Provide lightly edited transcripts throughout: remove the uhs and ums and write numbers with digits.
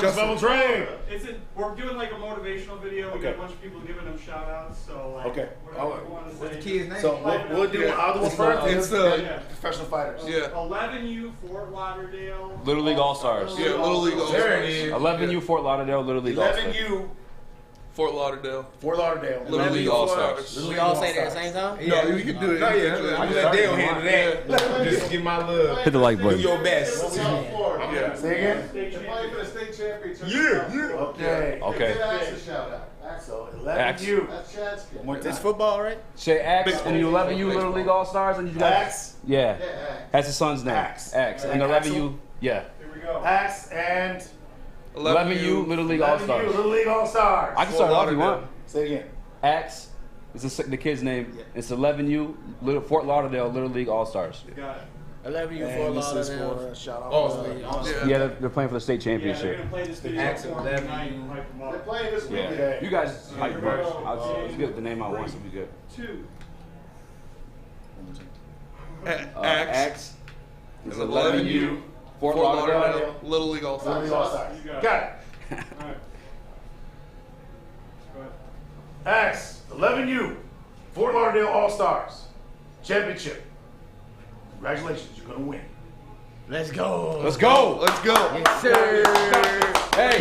Just level train. We're doing like a motivational video. We got a bunch of people giving them shout outs. So like, whatever you want to say. What's the kid's name? So we'll do I'll do one first. It's professional fighters. Yeah. 11U Fort Lauderdale. Little League All-Stars. Yeah, Little League All-Stars. There it is. 11U Fort Lauderdale Little League All-Stars. 11U Fort Lauderdale. Little League All-Stars. Did we all say that at the same time? No, you can do it. No, yeah. I'm let Dale handle that. Just give my love. Hit the like Do button. your best. Yeah. Say again? State champion. For the state championship. Okay. Okay. Give Axe a shout out. Axe. So Axe. 11U. That's Chad's kid. One more time. It's football, right? Say Axe and you 11U Little League All-Stars and you got Axe. Yeah. Yeah, Axe. That's his son's name. Axe. And 11U. Yeah. Here we go. Axe and 11U Little League 11U All-Stars. Little League All-Stars. I can start off if you want. Say it again. Axe is the kid's name. It's 11U Fort Lauderdale Little League All-Stars. Got it. 11U And Fort this is Lauderdale. for shout out. Oh, Yeah, they're playing for the state Yeah, they're championship. gonna play this video. Axe for 11U. tonight and hype them They're up. playing this weekend. Yeah. You guys hype first. I'll get the name I want, so we good. 2. Axe is 11U Fort Fort Lauderdale. Lauderdale. Little League Little All-Stars. League All-Stars. You got it. Got it. All right. Go ahead. Axe 11U Fort Lauderdale All-Stars Championship. Congratulations, you're gonna win. Let's go. Let's go. Let's go. Yes, sir. Hey,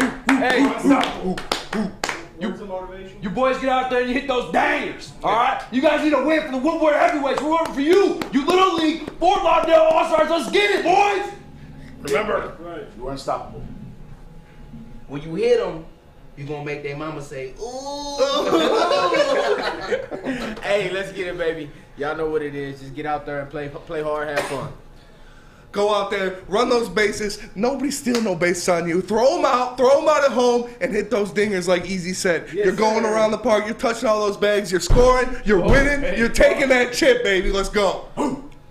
Words of motivation. you boys get out there and you hit those dangers. All right, you guys need a win for the Woodward heavyweights. We're working for you. You Little League Fort Lauderdale All-Stars. Let's get it, boys. Remember, Right. you are unstoppable. When you hit them, you gonna make their mama say, ooh. Hey, let's get it, baby. Y'all know what it is. Just get out there and play hard, have fun. Go out there, run those bases. Nobody steal no bases on you. Throw them out at home, and hit those dingers like Easy said. Yes, you're going sir. around the park, you're touching all those bags, you're scoring, you're winning, you're taking that chip, baby. Let's go.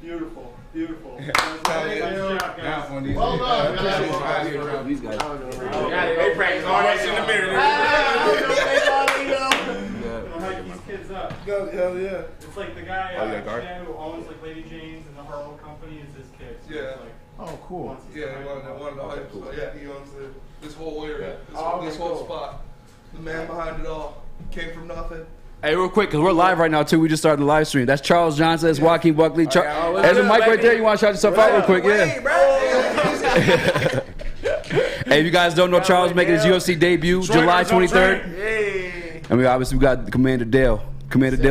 Beautiful. Beautiful. Yeah. Nice job, guys. Well done, guys. These guys. They practice all that shit in the mirror. Gonna hype these kids up. Hell yeah. It's like the guy Oh, you got guard? Chad, who owns like Lady Jane's and the Harlow Company is his kid. So Yeah. it's like, Oh, cool. wants us to Yeah, hype one him up. of the hype. So yeah, he owns this whole area, Oh, this whole cool. spot. The man behind it all. Came from nothing. Hey, real quick, because we're live right now, too. We just started the live stream. That's Charles Johnson. That's Joaquin Buckley. There's a mic right there. You want to shout yourself out real quick? Yeah. Hey, if you guys don't know, Charles making his UFC debut July 23rd. And we obviously got Commander Dale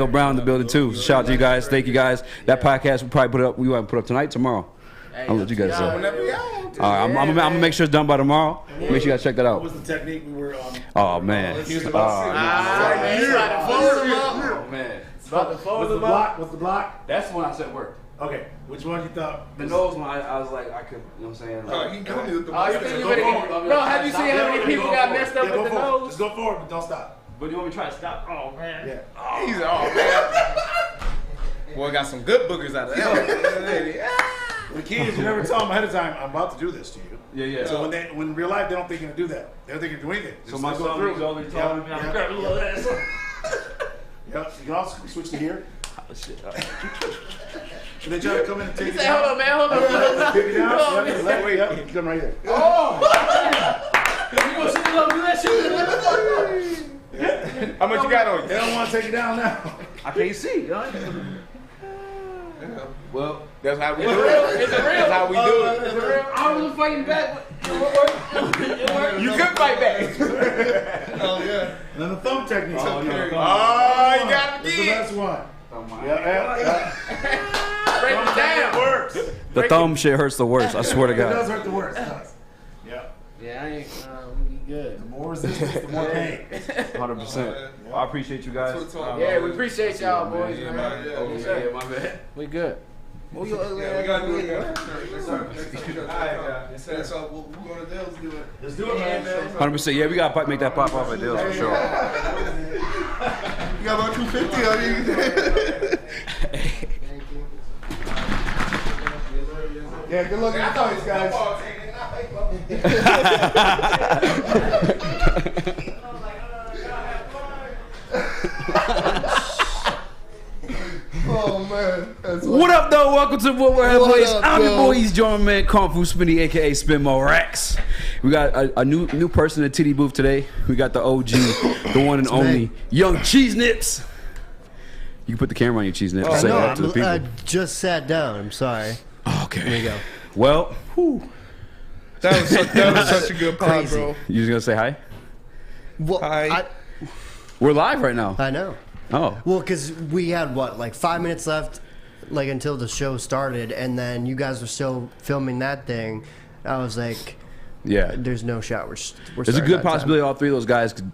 Brown in the building, too. Shout out to you guys. Thank you, guys. That podcast we'll probably we want to put up tonight, tomorrow. I'll let you guys say. All right, I'm gonna make sure it's done by tomorrow. Make sure you guys check that What out. was the technique we were on? Oh man. He was Oh, about man. About to fold What's the them up. block? What's the block? That's the one I said worked. Okay, which one you thought? The nose one, I was like, I could, you know what I'm saying? He can come with the Oh, you think you better get... Bro, have you seen how many people got messed up Yeah, with go the forward. nose? Just go forward, but don't stop. But you want me to try to stop? Oh man. Yeah. He's oh man. Boy, got some good boogers out of that. The kids, you never tell them ahead of time, I'm about to do this to you. Yeah. So when in real life, they don't think you're gonna do that. They don't think you're doing anything. So Just my let go son through. was always telling me, I'm grabbing a little ass. Yeah, you can also switch to here. Oh shit. And they try to come in and take He it said, down. hold on, man, hold on. Pick it down. Hold on, Yeah, left way up. Come right there. You gonna sit there and do that shit? How much you got on They you? don't want to take it down now. I can't see. You know? Well, That's how we do it. That's how we do it. I was fighting back. You could fight back. Oh yeah. And then the thumb technique. Oh, no. Oh, you got him This is the again. best one. Oh, my. Yeah. Break it down. It works. The thumb shit hurts the worst. I swear to It does God. hurt the worst. It does. Yeah. Yeah, I ain't. We good. The more resistance, the more pain. 100%. Well, I appreciate you guys. That's what it's all about. Yeah, we appreciate y'all, boys. Yeah, man. Yeah, Oh, yeah, my bad. We good. Move your ugly Yeah, we ass gotta do over it here. next time. That's all. We'll go to Dale's do it. Let's do it, man. 100%. Yeah, we gotta make that pop off at Dale's for sure. You got about 250 on you. Yeah, good luck at those guys. Oh man. That's What up, though? Welcome to Woodward What Heavyweights. up, I'm your yo? boy, East German Man, Kung Fu Spinny, aka Spin Mo Rex. We got a new person in the TD booth today. We got the OG, the one and only Young Cheese Nips. You can put the camera on your cheese nips. I Say know. that to the people. I just sat down. I'm sorry. Okay. Here we go. Well, That was such a good pod, Crazy. bro. you just gonna say hi? Well, Hi. We're live right now. I know. Oh. Well, because we had, like 5 minutes left, like, until the show started, and then you guys were still filming that thing. I was like, Yeah. there's no shot. We're There's a starting good on time. possibility all three of those guys could,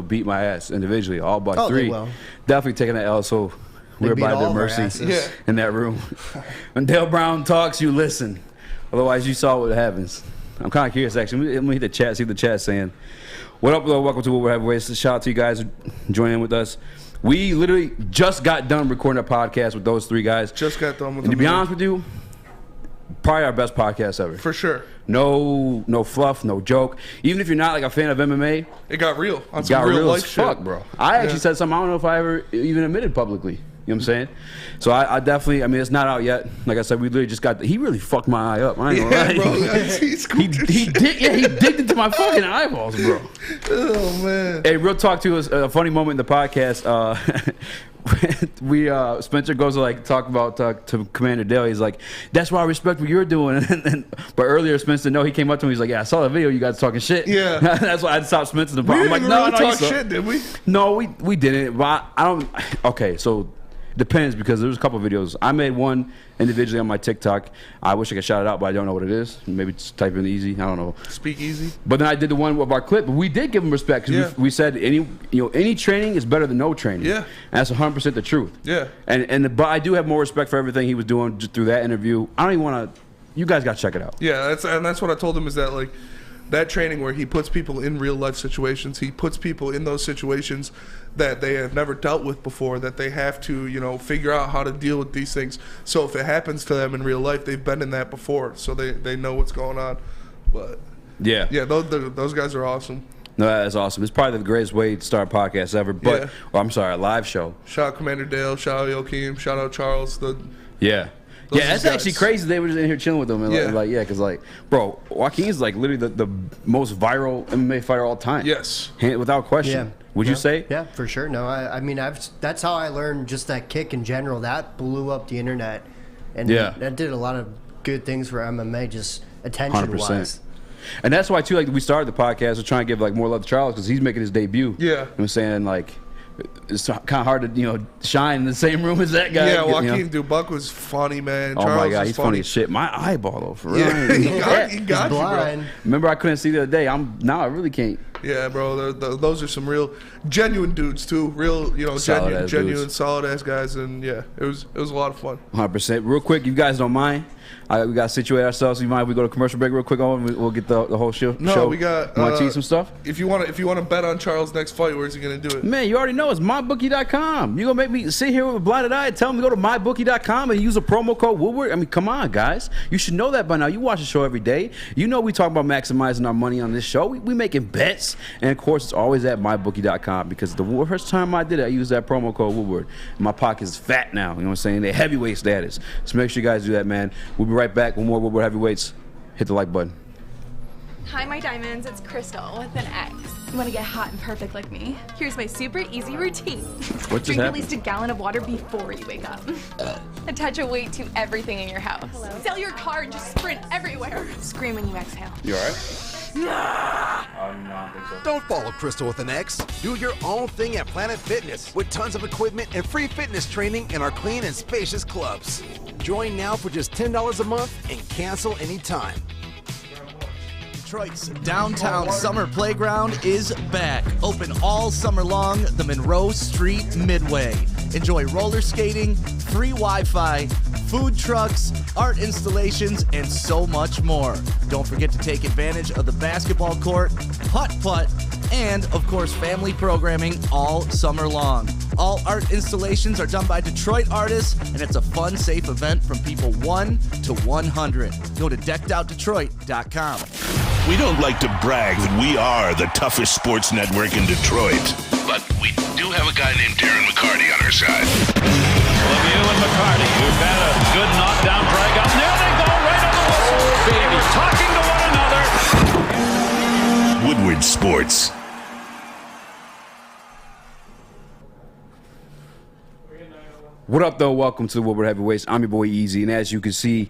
beat my ass individually. All but Oh, they three. will. Definitely taking that L, so They we're beat by all their of our mercy asses. Yeah. in that room. When Dale Brown talks, you listen. Otherwise, you saw what happens. I'm kind of curious, actually. Let me hit the chat, see what the chat's saying. What up, though? Welcome to Woodward Heavyweights. Shout out to you guys joining in with us. We literally just got done recording a podcast with those three guys. Just got done with And to them. be honest with you, probably our best podcast ever. For sure. No fluff, no joke. Even if you're not like a fan of MMA, It got real. On it some got real real life as shit. fuck, bro. I actually said something I don't know if I ever even admitted publicly. You know what I'm saying? So I definitely, it's not out yet. Like I said, we literally just got he really fucked my eye up. I ain't gonna Yeah, lie. bro. he digged into my fucking eyeballs, bro. Oh, man. Hey, real talk to us. A funny moment in the podcast. Spencer goes to talk about to Commander Dale. He's like, "That's why I respect what you're doing." But earlier, Spencer, he came up to me. He's like, "Yeah, I saw the video. You guys talking shit." Yeah. That's why I stopped Spencer. The We I'm didn't like, even "No, really no, talk you suck." shit, did we? No, we didn't. But I don't. Okay, so depends because there's a couple of videos. I made one individually on my TikTok. I wish I could shout it out, but I don't know what it is. Maybe just type in easy. I don't know. Speak easy. But then I did the one with our clip. But we did give him respect because we said any training is better than no training. Yeah. And that's 100% the truth. Yeah. But I do have more respect for everything he was doing just through that interview. I don't even want to. You guys got to check it out. Yeah, that's what I told him is that that training where he puts people in real life situations, he puts people in those situations that they have never dealt with before, that they have to figure out how to deal with these things. So if it happens to them in real life, they've been in that before, so they know what's going on. But Yeah. those guys are awesome. No, that's awesome. It's probably the greatest way to start a podcast ever. But I'm sorry, a live show. Shout out Commander Dale, shout out Joakim, shout out Charles. Yeah. Those Yeah, that's guys. actually crazy. They were just in here chilling with them. And because bro, Joaquin's literally the most viral MMA fighter of all time. Yes. Without question. Yeah. Would you say? Yeah, for sure. No, I mean, that's how I learned just that kick in general. That blew up the internet, and that did a lot of good things for MMA, just attention-wise. And that's why too, we started the podcast to try and give more love to Charles because he's making his debut. Yeah. You know what I'm saying it's kind of hard to shine in the same room as that guy. Yeah, Joaquin Dubuck was funny, man. Oh Charles my God, was he's funny as shit. My eyeball though, for real. Yeah, he got you, bro. Blind. Remember, I couldn't see the other day. Now I really can't. Yeah, bro. Those are some real genuine dudes too. Real, Solid-ass genuine, dudes. solid ass guys, and yeah, it was a lot of fun. 100%. Real quick, you guys don't mind? We got to situate ourselves. You mind if we go to commercial break real quick? We'll get the whole show. No, we got. Want to teach some stuff? If you want to bet on Charles' next fight, where's he gonna do it? Man, you already know it's mybookie.com. You gonna make me sit here with a blinded eye and tell me to go to mybookie.com and use a promo code Woodward? I mean, come on, guys. You should know that by now. You watch the show every day. You know we talk about maximizing our money on this show. We making bets, and of course, it's always at mybookie.com because the first time I did it, I used that promo code Woodward. My pocket is fat now. You know what I'm saying? They're heavyweight status. So make sure you guys do that, man. We'll be right back with more Woodward Heavyweights. Hit the like button. Hi, my diamonds. It's Crystal with an X. You want to get hot and perfect like me? Here's my super easy routine. What just Drink at happened? least a gallon of water before you wake up. Attach a weight to everything in your house. Sell your car and just sprint everywhere. Scream when you exhale. You all right? No, I don't think so. Don't follow Crystal with an X. Do your own thing at Planet Fitness with tons of equipment and free fitness training in our clean and spacious clubs. Join now for just $10 a month and cancel anytime. Detroit's downtown summer playground is back. Open all summer long, the Monroe Street Midway. Enjoy roller skating, free Wi-Fi, food trucks, art installations, and so much more. Don't forget to take advantage of the basketball court, putt-putt, and, of course, family programming all summer long. All art installations are done by Detroit artists, and it's a fun, safe event from people 1 to 100. Go to deckedoutdetroit.com. We don't like to brag that we are the toughest sports network in Detroit, but we do have a guy named Darren McCarty on our side. Lemieux and McCarty, who've had a good knockdown drag up. There they go, right on the whistle. They were talking to one another. Woodward Sports. What up, though? Welcome to the Woodward Heavyweights. I'm your boy Easy, and as you can see,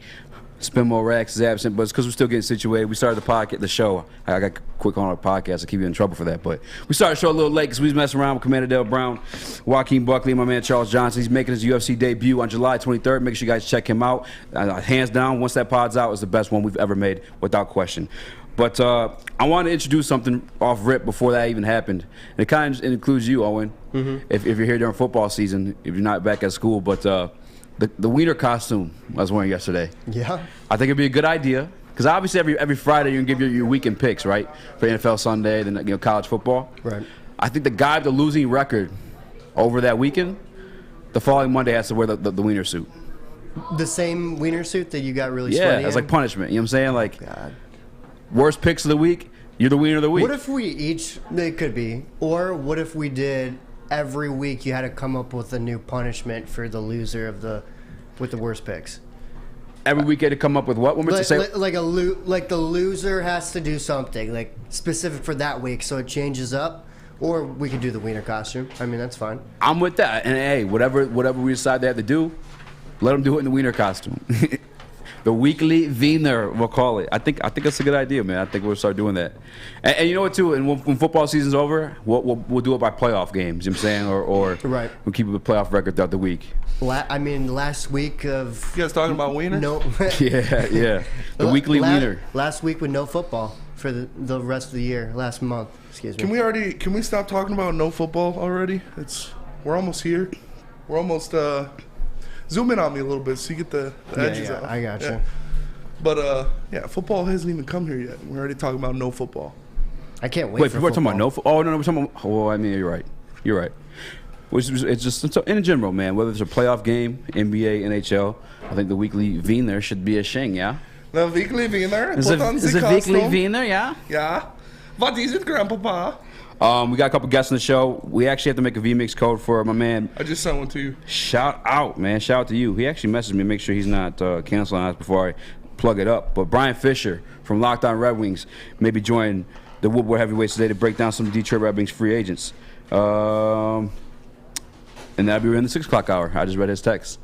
Spin More Racks is absent, but it's because we're still getting situated. We started the show. I got quick on our podcast. I keep you in trouble for that, but we started the show a little late because we was messing around with Commander Dale Brown, Joaquin Buckley, and my man Charles Johnson. He's making his UFC debut on July 23rd. Make sure you guys check him out. Hands down, once that pod's out, it's the best one we've ever made, without question. But I want to introduce something off rip before that even happened. And it kind of includes you, Owen, if you're here during football season, if you're not back at school. But the wiener costume I was wearing yesterday. Yeah. I think it'd be a good idea. Because obviously every Friday you can give your weekend picks, right? For NFL Sunday, then college football. Right. I think the guy with the losing record over that weekend, the following Monday has to wear the wiener suit. The same wiener suit that you got really sweaty Yeah, it's in? like punishment. You know what I'm saying? Like, God. Worst picks of the week, you're the wiener of the week. What if we each, it could be, or what if we did every week you had to come up with a new punishment for the loser with the worst picks? Every week you had to come up with what? Like the loser has to do something like specific for that week, so it changes up. Or we could do the wiener costume. I mean, that's fine. I'm with that. And hey, whatever we decide they have to do, let them do it in the wiener costume. The weekly wiener, we'll call it. I think that's a good idea, man. I think we'll start doing that. And you know what, too? And when football season's over, we'll do it by playoff games. You know what I'm saying? Or right. We'll keep a playoff record throughout the week. Last week of... You guys talking about wiener? No. yeah. The weekly wiener. Last week with no football for the rest of the year. Last month, excuse me. Can we stop talking about no football already? We're almost here. We're almost... Zoom in on me a little bit so you get the edges out. I got you. Yeah. But, football hasn't even come here yet. We're already talking about no football. I can't wait for we're football. talking about no football? Oh, no, we're talking about... Oh, I mean, you're right. It's just in general, man, whether it's a playoff game, NBA, NHL, I think the weekly wiener should be a shing, yeah? The weekly wiener? Is a weekly wiener, yeah? Yeah. What is it, Grandpapa? We got a couple guests on the show. We actually have to make a VMix code for my man. I just sent one to you. Shout out, man. Shout out to you. He actually messaged me to make sure he's not canceling us before I plug it up. But Brian Fisher from Locked On Red Wings may be joining the Woodward Heavyweights today to break down some Detroit Red Wings free agents. And that'll be in the 6 o'clock hour. I just read his text.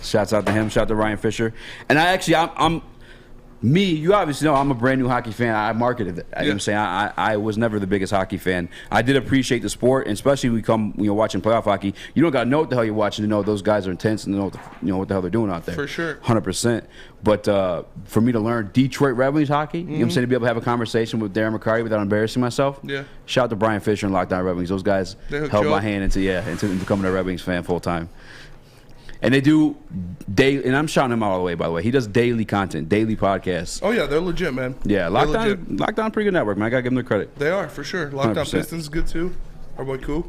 Shouts out to him. Shout out to Ryan Fisher. And I'm you obviously know I'm a brand new hockey fan. I marketed it. You know what I'm saying? I was never the biggest hockey fan. I did appreciate the sport, and especially when you're watching playoff hockey. You don't got to know what the hell you're watching to know those guys are intense and know what the hell they're doing out there. For sure. 100%. But for me to learn Detroit Red Wings hockey, you know what I'm saying, to be able to have a conversation with Darren McCarty without embarrassing myself. Yeah. Shout out to Brian Fisher and Lockdown Red Wings. Those guys held my hand into becoming a Red Wings fan full time. And they do daily, and I'm shouting him out all the way, by the way. He does daily content, daily podcasts. Oh, yeah, they're legit, man. Yeah, Lockdown, pretty good network, man. I got to give them the credit. They are, for sure. Lockdown Pistons is good, too. Our boy Koo.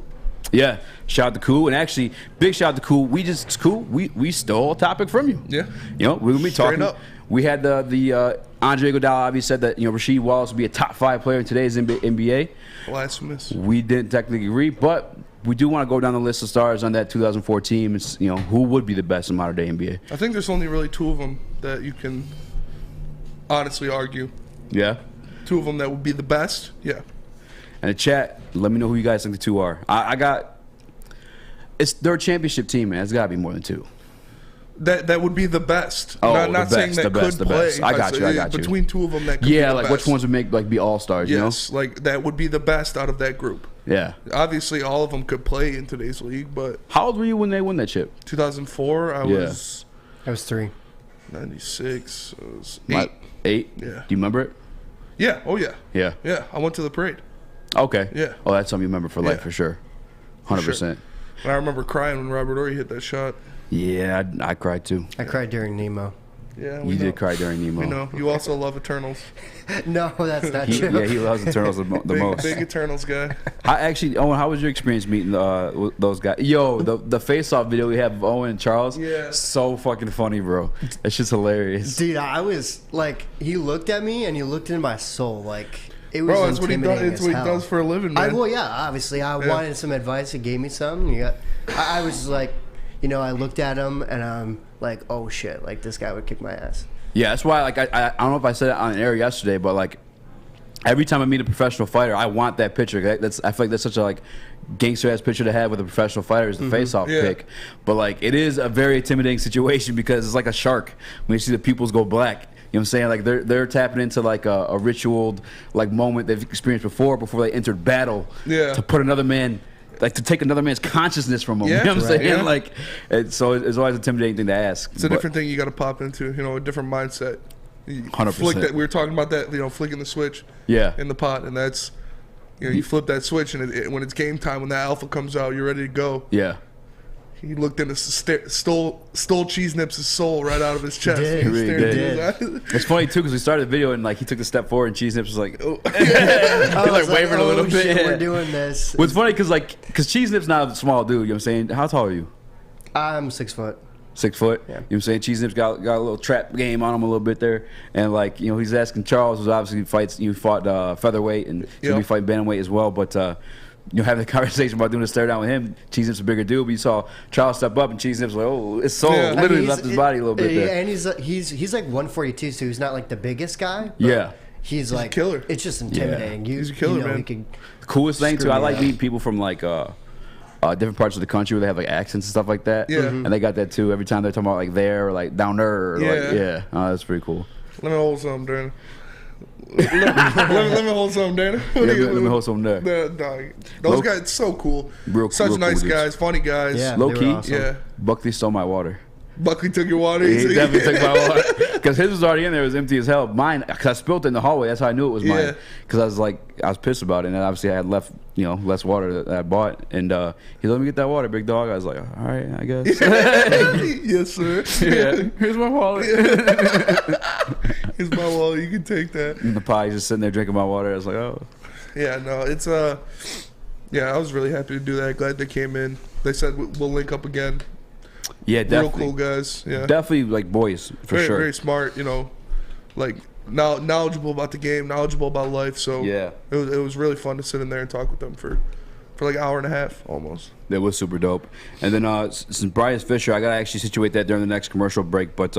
Yeah, shout out to Koo. And actually, big shout out to Koo. We stole a topic from you. Yeah. You know, we're going to be talking. Straight up. We had the Andre Iguodala obviously said that, Rasheed Wallace would be a top 5 player in today's NBA. Blasphemous. We didn't technically agree, but we do want to go down the list of stars on that 2004 team. It's, who would be the best in modern day NBA. I think there's only really 2 of them that you can honestly argue. Yeah? 2 of them that would be the best. Yeah. And the chat, let me know who you guys think the 2 are. They're a championship team, man. It's got to be more than 2. That would be the best. Oh, not saying that could play. I got you. Between 2 of them that could be the like best. which ones would be all-stars, Yes, like that would be the best out of that group. Yeah. Obviously, all of them could play in today's league, but... How old were you when they won that chip? 2004, I was 3. 96, I was 8. 8? Yeah. Do you remember it? Yeah, oh yeah. Yeah. Yeah, I went to the parade. Okay. Yeah. Oh, that's something you remember for life, for sure. 100%. Sure. I remember crying when Robert Horry hit that shot. Yeah, I cried too. I cried during Nemo. Yeah, you did cry during Nemo. We know. You also love Eternals. No, that's not true. Yeah, he loves Eternals the most. Big Eternals guy. Owen, how was your experience meeting those guys? Yo, the face-off video we have of Owen and Charles, so fucking funny, bro. It's just hilarious. Dude, I was like, he looked at me and he looked into my soul, like... It was bro, it's what he does. intimidating It's what he as does hell. for a living, man. Well, yeah, obviously, I wanted some advice. He gave me some. I was just like, I looked at him and I'm like, oh shit, like this guy would kick my ass. Yeah, that's why. Like, I don't know if I said it on air yesterday, but like, every time I meet a professional fighter, I want that picture. I feel like that's such a like gangster ass picture to have with a professional fighter is the face off pick. But like it is a very intimidating situation because it's like a shark when you see the pupils go black. You know what I'm saying? Like they're tapping into like a ritual like moment they've experienced before they entered battle. Yeah. To put another man. Like to take another man's consciousness from him. Yeah, you know what I'm saying? Yeah. Like, so it's always an intimidating thing to ask. It's a different thing you got to pop into. You know, a different mindset. 100%. Flick that. We were talking about that. You know, flicking the switch. Yeah. In the pot, and that's, you know, you flip that switch, and when it's game time, when that alpha comes out, you're ready to go. Yeah. He looked into stole Cheese Nips' soul right out of his chest. He really did. It's funny too because we started the video and like he took a step forward and Cheese Nips was like, oh, he like wavering a little bit. Shit, we're doing this. What's funny because Cheese Nips not a small dude. You know what I'm saying? How tall are you? I'm 6 foot. 6 foot. Yeah. You know what I'm saying? Cheese Nips got a little trap game on him a little bit there, and like you know he's asking Charles, who's obviously fought featherweight and he'll be fighting bantamweight as well, but. You know, having a conversation about doing a stare down with him. Cheese Nips a bigger dude, but you saw Charles step up and Cheese Nips like, oh, his soul literally left his body a little bit there. And he's like 142, so he's not like the biggest guy. Yeah, he's like killer. It's just intimidating. He's a killer, man. The coolest thing too, I like meeting people from like different parts of the country where they have like accents and stuff like that. Yeah, and they got that too. Every time they're talking about like there or like down there. Or that's pretty cool. Let me hold something, Darren. let me hold something, Darren. Let me hold something there. Those guys, so cool. Such nice cool guys, funny guys. Yeah, low key. Awesome. Yeah. Buckley stole my water. Buckley took your water. He definitely took my water because his was already in there. It was empty as hell. Mine, because I spilled it in the hallway. That's how I knew it was mine. Because I was pissed about it, and obviously I had left, less water that I bought. And he let me get that water, big dog. I was like, all right, I guess. Yes, sir. Yeah. Here's my wallet. Here's my wallet. You can take that. And the pie just sitting there drinking my water. I was like, oh. Yeah, no, it's I was really happy to do that. Glad they came in. They said we'll link up again. Yeah, definitely. Real cool guys. Yeah, definitely like boys for very, sure. Very smart. Like knowledgeable about the game, knowledgeable about life. So yeah, it was really fun to sit in there and talk with them for like an hour and a half almost. That was super dope. And then since Brian's Fisher, I gotta actually situate that during the next commercial break. But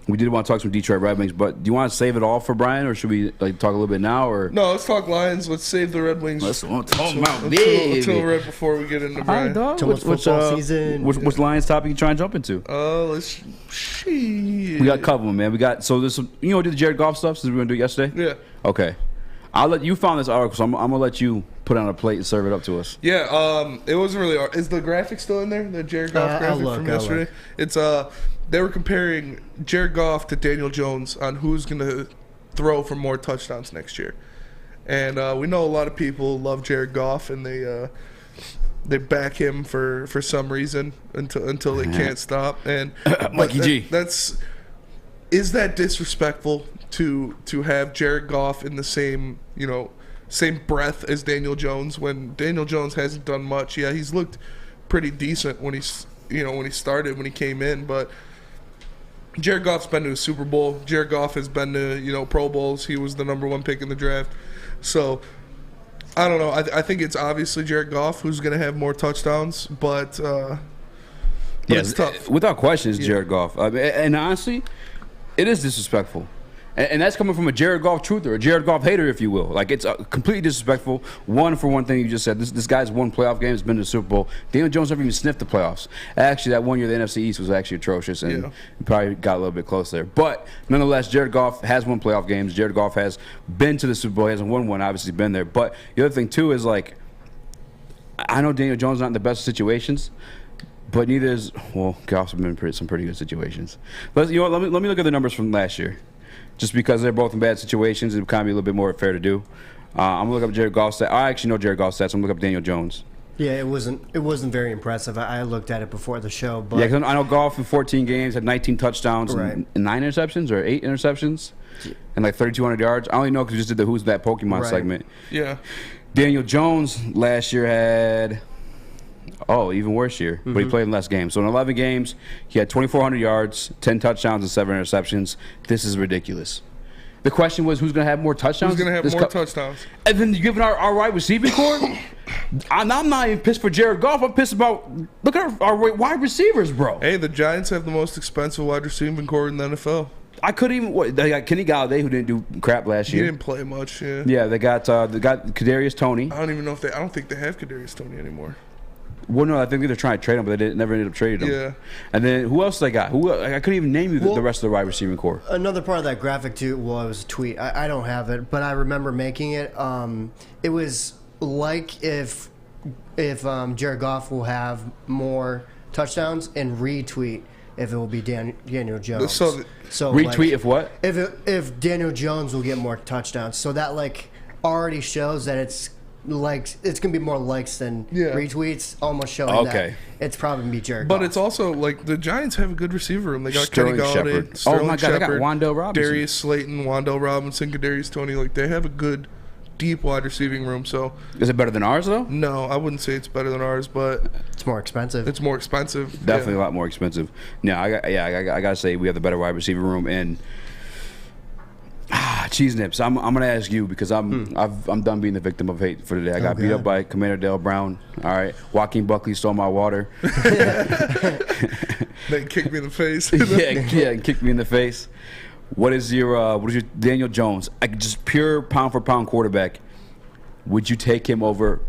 we did want to talk some Detroit Red Wings. But do you want to save it all for Brian, or should we like talk a little bit now? Or no, let's talk Lions. Let's save the Red Wings. Let's talk about until right before we get into Brian. Which football season? Which Lions topic you trying to jump into? We got a couple, man. We got there's some. Did the Jared Goff stuff since we were gonna do it yesterday. Yeah. Okay. I'll let you found this article, so I'm gonna let you put it on a plate and serve it up to us. Yeah, it wasn't really. Is the graphic still in there? The Jared Goff graphic from yesterday. It's they were comparing Jared Goff to Daniel Jones on who's gonna throw for more touchdowns next year, and we know a lot of people love Jared Goff and they back him for some reason until they can't stop. And Mikey G. Is that disrespectful to have Jared Goff in the same breath as Daniel Jones when Daniel Jones hasn't done much? Yeah, he's looked pretty decent when he came in, but Jared Goff's been to a Super Bowl. Jared Goff has been to Pro Bowls. He was the #1 pick in the draft. So I don't know. I think it's obviously Jared Goff who's going to have more touchdowns, but it's tough. Without question, it's Jared Goff. And honestly, it is disrespectful. And that's coming from a Jared Goff truther, a Jared Goff hater, if you will. Like, it's completely disrespectful. One thing you just said. This guy's won playoff games, been to the Super Bowl. Daniel Jones never even sniffed the playoffs. Actually, that one year, the NFC East was actually atrocious, and probably got a little bit close there. But nonetheless, Jared Goff has won playoff games. Jared Goff has been to the Super Bowl. He hasn't won one, obviously been there. But the other thing, too, is, like, I know Daniel Jones is not in the best situations, but neither is, Goff's been in some pretty good situations. But let me look at the numbers from last year. Just because they're both in bad situations, it would kind of be a little bit more fair to do. I'm gonna look up Jared Goff's stats. I actually know Jared Goff's stats. I'm gonna look up Daniel Jones. Yeah, it wasn't very impressive. I looked at it before the show, but yeah, 'cause I know Goff in 14 games had 19 touchdowns and 9 interceptions or 8 interceptions and like 3,200 yards. I only know because we just did the Who's That Pokemon segment. Yeah. Daniel Jones last year had. Even worse year, but he played in less games. So in 11 games, he had 2,400 yards, 10 touchdowns, and 7 interceptions. This is ridiculous. The question was, who's going to have more touchdowns? Who's going to have more touchdowns? And then you're giving our wide receiving core? I'm not even pissed for Jared Goff. I'm pissed about, look at our wide receivers, bro. Hey, the Giants have the most expensive wide receiving core in the NFL. I couldn't even. They got Kenny Galladay, who didn't do crap last year. He didn't play much. Yeah. Yeah, they got Kadarius Toney. I don't even know if I don't think they have Kadarius Toney anymore. Well, no, I think they're trying to trade him, but they never ended up trading him. Yeah. And then who else they got? I couldn't even name you the rest of the wide receiving core. Another part of that graphic too was a tweet. I don't have it, but I remember making it. It was like if Jared Goff will have more touchdowns, and retweet if it will be Daniel Jones. So retweet if what? If Daniel Jones will get more touchdowns. So that already shows that it's gonna be more likes than retweets, almost showing that it's probably gonna be Jared Goff. But it's also the Giants have a good receiver room. They got Sterling Kenny Galladay, Shepard. Sterling Oh my God, Shepard, they got Wan'Dale Robinson, Darius Slayton, Wan'Dale Robinson, Kadarius Toney. They have a good, deep wide receiving room. So is it better than ours though? No, I wouldn't say it's better than ours, but it's more expensive. It's more expensive. Definitely a lot more expensive. No, I gotta say we have the better wide receiver room. And cheese nips. I'm gonna ask you because I'm done being the victim of hate for today. I got beat up by Commander Dale Brown. All right, Joaquin Buckley stole my water. They kicked me in the face. yeah, kicked me in the face. What is your Daniel Jones? Just pure pound for pound quarterback. Would you take him over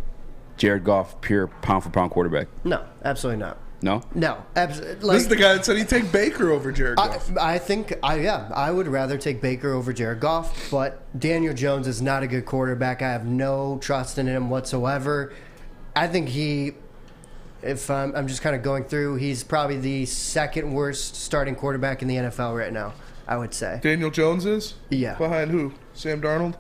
Jared Goff? Pure pound for pound quarterback? No, absolutely not. No? No, absolutely. This is the guy that said he'd take Baker over Jared Goff. I would rather take Baker over Jared Goff, but Daniel Jones is not a good quarterback. I have no trust in him whatsoever. I think if I'm just kind of going through, he's probably the second worst starting quarterback in the NFL right now, I would say. Daniel Jones is? Yeah. Behind who? Sam Darnold?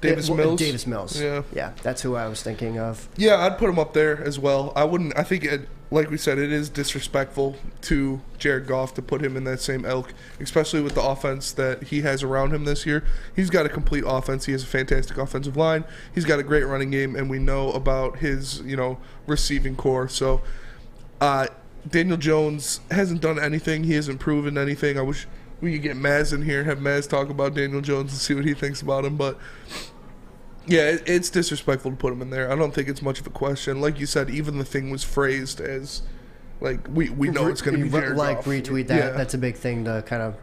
Davis Mills? Davis Mills. Yeah, that's who I was thinking of. Yeah, I'd put him up there as well. I think like we said, it is disrespectful to Jared Goff to put him in that same ilk, especially with the offense that he has around him this year. He's got a complete offense. He has a fantastic offensive line. He's got a great running game, and we know about his, receiving core. So, Daniel Jones hasn't done anything. He hasn't proven anything. I wish we could get Maz in here, have Maz talk about Daniel Jones and see what he thinks about him. But, yeah, it's disrespectful to put him in there. I don't think it's much of a question. Like you said, even the thing was phrased as, we know it's going to be Jared Goff. Retweet that. Yeah. That's a big thing to kind of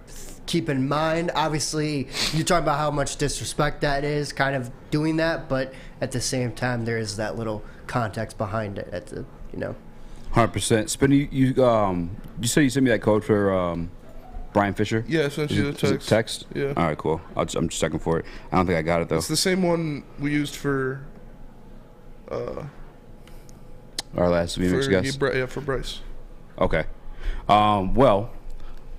keep in mind. Obviously, you talk about how much disrespect that is, kind of doing that. But at the same time, there is that little context behind it. 100%. Spinny, you said you sent me that code for Brian Fisher? Yeah, I sent you the text. Yeah. All right, cool. I'm just checking for it. I don't think I got it, though. It's the same one we used for... our last VMix guest? Yeah, for Bryce. Okay. Well,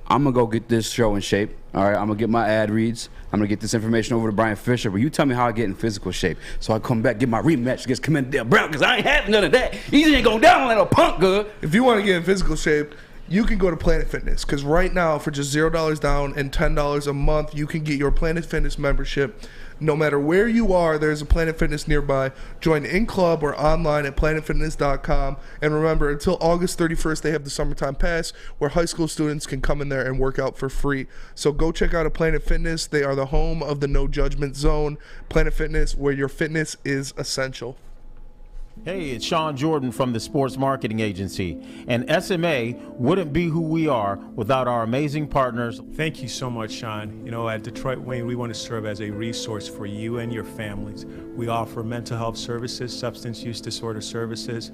I'm going to go get this show in shape. All right, I'm going to get my ad reads. I'm going to get this information over to Brian Fisher, but you tell me how I get in physical shape so I come back, get my rematch against Commander Dale Brown, because I ain't having none of that. He ain't going down like a punk good. If you want to get in physical shape, you can go to Planet Fitness, because right now, for just $0 down and $10 a month, you can get your Planet Fitness membership. No matter where you are, there's a Planet Fitness nearby. Join in club or online at planetfitness.com. And remember, until August 31st, they have the Summertime Pass, where high school students can come in there and work out for free. So go check out a Planet Fitness. They are the home of the No Judgment Zone. Planet Fitness, where your fitness is essential. Hey, it's Sean Jordan from the Sports Marketing Agency, and SMA wouldn't be who we are without our amazing partners. Thank you so much, Sean. At Detroit Wayne, we want to serve as a resource for you and your families. We offer mental health services, substance use disorder services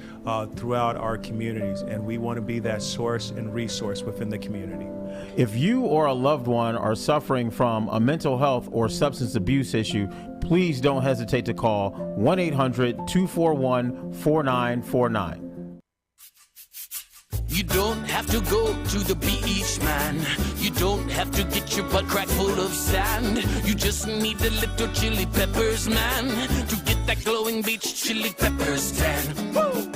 throughout our communities, and we want to be that source and resource within the community. If you or a loved one are suffering from a mental health or substance abuse issue, please don't hesitate to call 1-800-241-4949. You don't have to go to the beach, man. You don't have to get your butt crack full of sand. You just need a little chili peppers, man, to get that glowing beach chili peppers tan. Woo!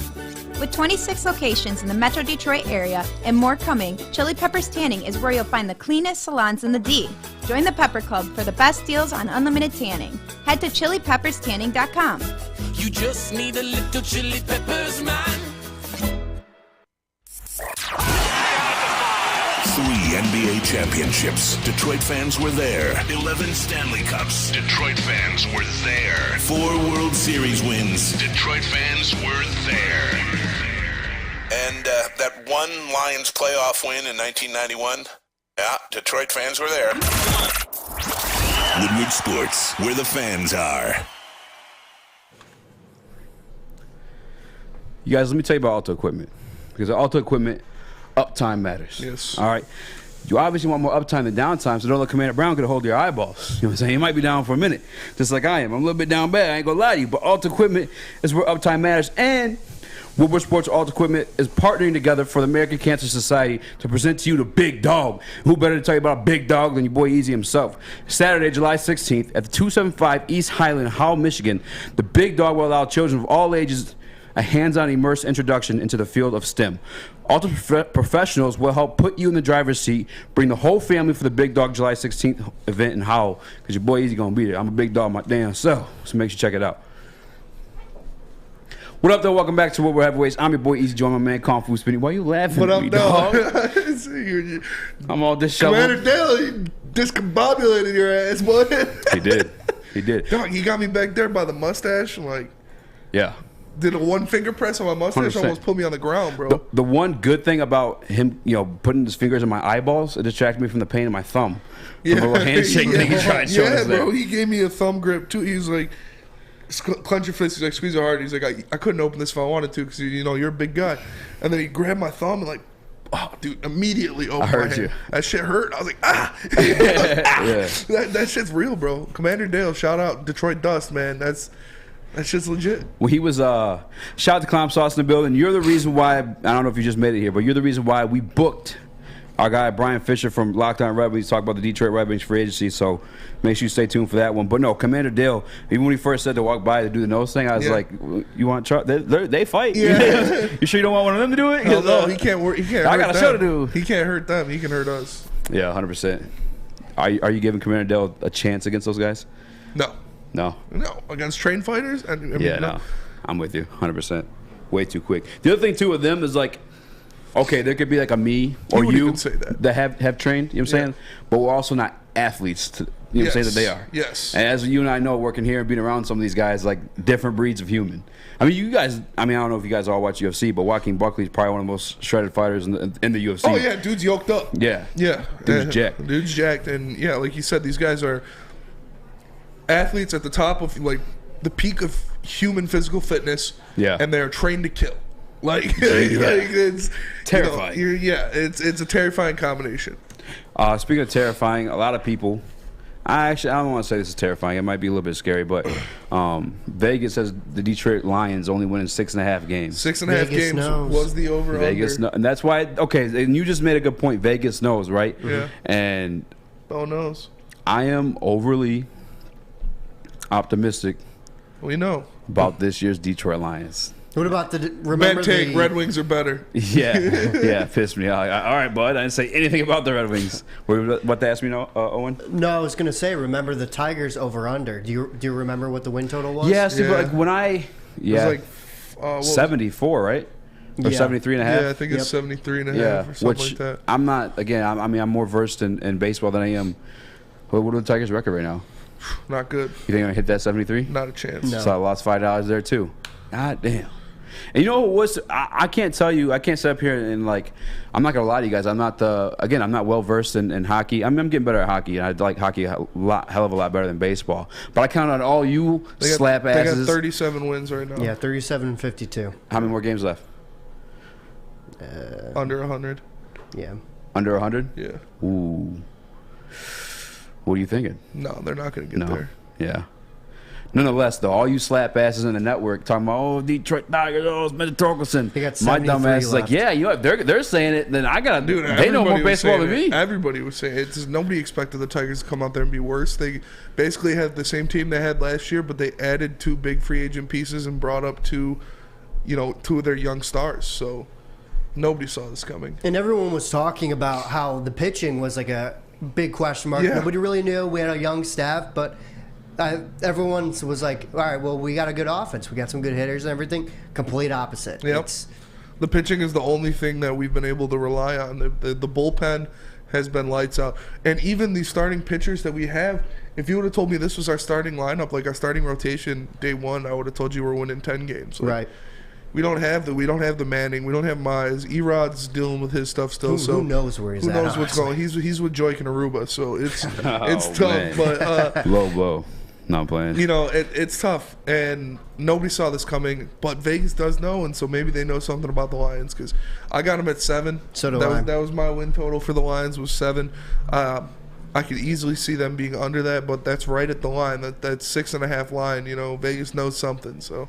With 26 locations in the Metro Detroit area and more coming, Chili Peppers Tanning is where you'll find the cleanest salons in the D. Join the Pepper Club for the best deals on unlimited tanning. Head to chilipepperstanning.com. You just need a little chili peppers, man. 3 NBA championships. Detroit fans were there. 11 Stanley Cups. Detroit fans were there. 4 World Series wins. Detroit fans were there. And that one Lions playoff win in 1991, Yeah, Detroit fans were there. Woodward Sports, where the fans are. You guys, let me tell you about auto equipment. Because auto equipment, uptime matters. Yes. All right? You obviously want more uptime than downtime, so don't let Commander Brown get a hold of your eyeballs. You know what I'm saying? You might be down for a minute, just like I am. I'm a little bit down bad, I ain't gonna lie to you. But auto equipment is where uptime matters. And Woodward Sports Auto Equipment is partnering together for the American Cancer Society to present to you the big dog. Who better to tell you about a big dog than your boy Easy himself? Saturday, July 16th at the 275 East Highland, Howell, Michigan, the big dog will allow children of all ages a hands-on immersed introduction into the field of STEM. Auto professionals will help put you in the driver's seat, bring the whole family for the Big Dog July 16th event in Howell, because your boy Easy going to be there. I'm a big dog my damn self, so make sure you check it out. What up, though? Welcome back to Woodward Heavyweights. I'm your boy Easy, join my man Kung Fu Spinning. Why you laughing What at up, me, dog? dog? I'm all disheveled. Commander Dale, he discombobulated your ass, boy. He did. He did. Dog, he got me back there by the mustache and, like, Yeah. did a one finger press on my mustache, 100%. almost put me on the ground, bro. The one good thing about him, putting his fingers in my eyeballs, it distracted me from the pain in my thumb. From a little handshake that he tried showing us there. bro. He gave me a thumb grip too. He was like, clench your fist. He's like, squeeze it hard. He's like, I couldn't open this if I wanted to because you're a big guy. And then he grabbed my thumb and like, oh, dude, immediately opened my hand. You. That shit hurt. I was like, ah. Yeah. That shit's real, bro. Commander Dale, shout out Detroit Dust, man. That shit's legit. When he was, shout out to Clown Sauce in the building. You're the reason why, I don't know if you just made it here, but you're the reason why we booked our guy Brian Fisher from Lockdown Red Wings to talk about the Detroit Red Wings free agency. So make sure you stay tuned for that one. But no, Commander Dale, even when he first said to walk by to do the nose thing, I was like, you want to try? They fight. Yeah. You sure you don't want one of them to do it? No, he can't work. He can't. I got a show to do. He can't hurt them. He can hurt us. Yeah, 100%. Are you giving Commander Dale a chance against those guys? No. No. Against trained fighters? I mean, no. I'm with you 100%. Way too quick. The other thing, too, with them is like, okay, there could be like a me or you that have trained, you know what I'm saying? But we're also not athletes, you know what I'm saying, that they are. Yes. And as you and I know, working here and being around some of these guys, like different breeds of human. I mean, you guys, I don't know if you guys all watch UFC, but Joaquin Buckley is probably one of the most shredded fighters in the UFC. Oh, yeah, dude's yoked up. Yeah. Yeah. Dude's jacked. Dude's jacked. And, yeah, like you said, these guys are athletes at the top of, like, the peak of human physical fitness. Yeah. And they're trained to kill. Like it's terrifying. It's a terrifying combination. Speaking of terrifying, a lot of people. I don't want to say this is terrifying. It might be a little bit scary, but Vegas says the Detroit Lions only winning 6.5 games. 6.5 games was the over. Vegas, and that's why. Okay, and you just made a good point. Vegas knows, right? Yeah. And Bo knows. I am overly optimistic. We know about this year's Detroit Lions. What about the Red Wings are better. Yeah, pissed me off. All right, bud. I didn't say anything about the Red Wings. What they asked me, Owen? No, I was gonna say. Remember the Tigers over under? Do you remember what the win total was? Yeah, see, but like when it was like 74, right? Or 73.5. Yeah, I think it's 73.5 or something like that. I'm not. Again, I'm more versed in baseball than I am. What are the Tigers' record right now? Not good. You think I'm gonna hit that 73? Not a chance. No. So I lost $5 there too. God damn. And you know what? I can't tell you. I can't sit up here and like. I'm not gonna lie to you guys. I'm not I'm not well versed in hockey. I'm getting better at hockey, and I like hockey a hell of a lot better than baseball. But I count on all you slap asses. They got 37 wins right now. Yeah, 37-52. How many more games left? Under 100. Yeah. Under 100? Yeah. Ooh. What are you thinking? No, they're not gonna get there. Yeah. Nonetheless, though, all you slap asses in the network talking about, Detroit Tigers, it's Mitch Torkelson. My dumb ass is like, yeah, they're saying it, then I got to do it. They know more baseball than me. Everybody was saying it. Just, nobody expected the Tigers to come out there and be worse. They basically had the same team they had last year, but they added 2 big free agent pieces and brought up 2 of their young stars. So nobody saw this coming. And everyone was talking about how the pitching was like a big question mark. Yeah. Nobody really knew. We had a young staff, but everyone was like, all right, well, we got a good offense. We got some good hitters and everything. Complete opposite. Yep. The pitching is the only thing that we've been able to rely on. The bullpen has been lights out. And even the starting pitchers that we have, if you would have told me this was our starting lineup, like our starting rotation day one, I would have told you we're winning 10 games. Like, right. We don't have the Manning. We don't have Mize. Erod's dealing with his stuff still. Who knows where he's at? Who knows what's going on? He's with Joik and Aruba, so it's tough. Man. But low blow. Not playing. It's tough, and nobody saw this coming. But Vegas does know, and so maybe they know something about the Lions because I got them at 7. So do I. That was my win total for the Lions was 7. I could easily see them being under that, but that's right at the line. That 6.5 line. Vegas knows something. So,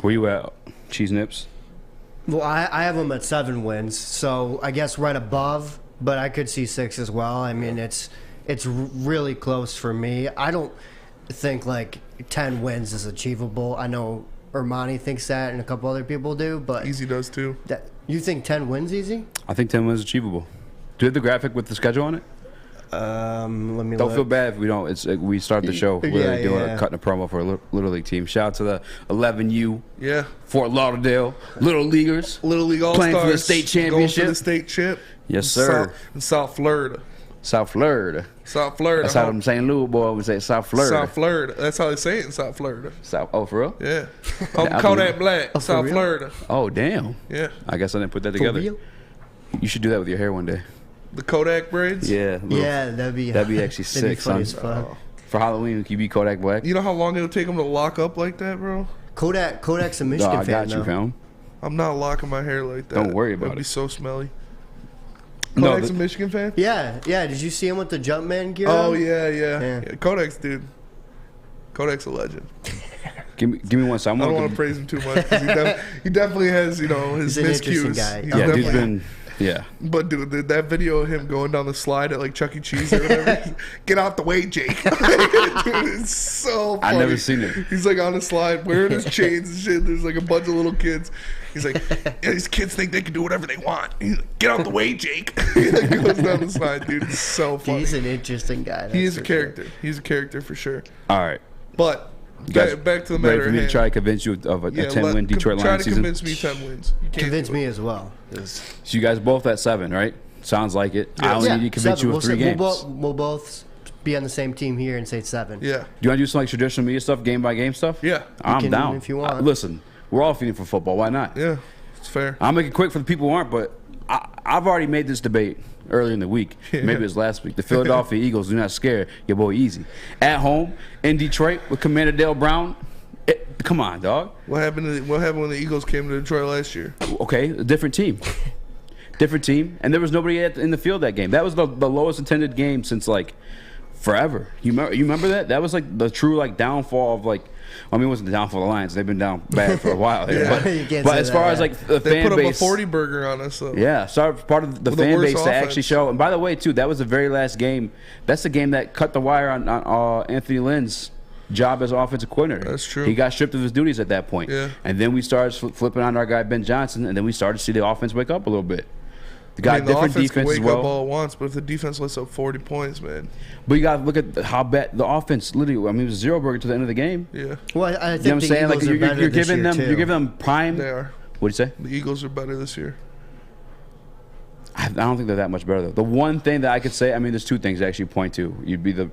where you at, Cheese Nips? Well, I have them at 7 wins, so I guess right above, but I could see 6 as well. I mean, it's really close for me. I don't think 10 wins is achievable. I know Ermani thinks that, and a couple other people do, but Easy does too. You think 10 wins easy? I think 10 wins is achievable. Do you have the graphic with the schedule on it? Let me Don't look. feel bad if we don't. We started the show. We're cutting a promo for a Little League team. Shout out to the 11U. Yeah. Fort Lauderdale Little Leaguers. Little League All-Stars. Playing for the state championship. Going for the state chip. Yes, sir. In South Florida. South Florida. South Florida. That's how them St. Louis boys would say South Florida. South Florida. That's how they say it in South Florida. Oh, for real? Yeah. Kodak Black. Oh, South real? Florida. Oh, damn. Yeah. I guess I didn't put that together. real? You should do that with your hair one day. The Kodak braids? Yeah. That'd be actually sick, funny son. as fuck. For Halloween, can you be Kodak Black? You know how long it'll take them to lock up like that, bro? Kodak's a No, Michigan I fan, got you, though. fam. I'm not locking my hair like that. Don't worry about It'd be it. so smelly. No, Kodak's a Michigan fan? Yeah. Did you see him with the Jumpman gear? Oh, on? yeah. Kodak's, dude. Kodak's a legend. Give me one second. I don't want to praise him too much because he definitely has, his He's an interesting miscues. guy. He's Yeah, definitely- dude's been. Yeah. But dude, that video of him going down the slide at Chuck E. Cheese or whatever, get out the way, Jake. Dude, it's so funny. I've never seen it. He's on the slide wearing his chains and shit. There's a bunch of little kids. He's like, yeah, these kids think they can do whatever they want. He's like, get out the way, Jake. He goes down the slide, dude. It's so funny. He's an interesting guy. He is a that's for character. He's a character for sure. All right. But Guys, back to the ready matter for at me to hand. try to convince you of a 10-win Detroit Try Lions to season? convince me 10 wins. You can't Convince do me it. as well. So you guys both at 7, right? Sounds like it. I only need to convince 7. you of 3 games. We'll both be on the same team here and say 7. Yeah. Do you want to do some traditional media stuff, game by game stuff? Yeah. I'm can down. if you want. Listen, we're all feeding for football. Why not? Yeah. It's fair. I'll make it quick for the people who aren't, but I've already made this debate earlier in the week. Maybe it was last week. The Philadelphia Eagles do not scare your boy easy. At home in Detroit with Commander Dale Brown. Come on, dog. What happened when the Eagles came to Detroit last year? Okay, a different team. Different team. And there was nobody in the field that game. That was the lowest attended game since, forever. You remember that? That was, the true, downfall of, I mean, it wasn't the downfall of the Lions. They've been down bad for a while. Yeah. But as far as, the they fan put base. up a 40 burger on us, though. Yeah, so part of the With the fan worst base to offense. actually show. And by the way, too, that was the very last game. That's the game that cut the wire on Anthony Lynn's job as offensive coordinator. That's true. He got stripped of his duties at that point. Yeah. And then we started flipping on our guy Ben Johnson, and then we started to see the offense wake up a little bit. They got the different offense can defense as wake up well. all at once, but if the defense lets up 40 points, man. But you got to look at how bad the offense literally. I mean, it was 0 burger to the end of the game. Yeah. Well, I think You know what I'm saying? Eagles are better You're this giving year, them, too. you're giving them prime. They are. What'd you say? The Eagles are better this year. I don't think they're that much better though. The one thing that I could say, I mean, there's 2 things to actually point to. You'd be the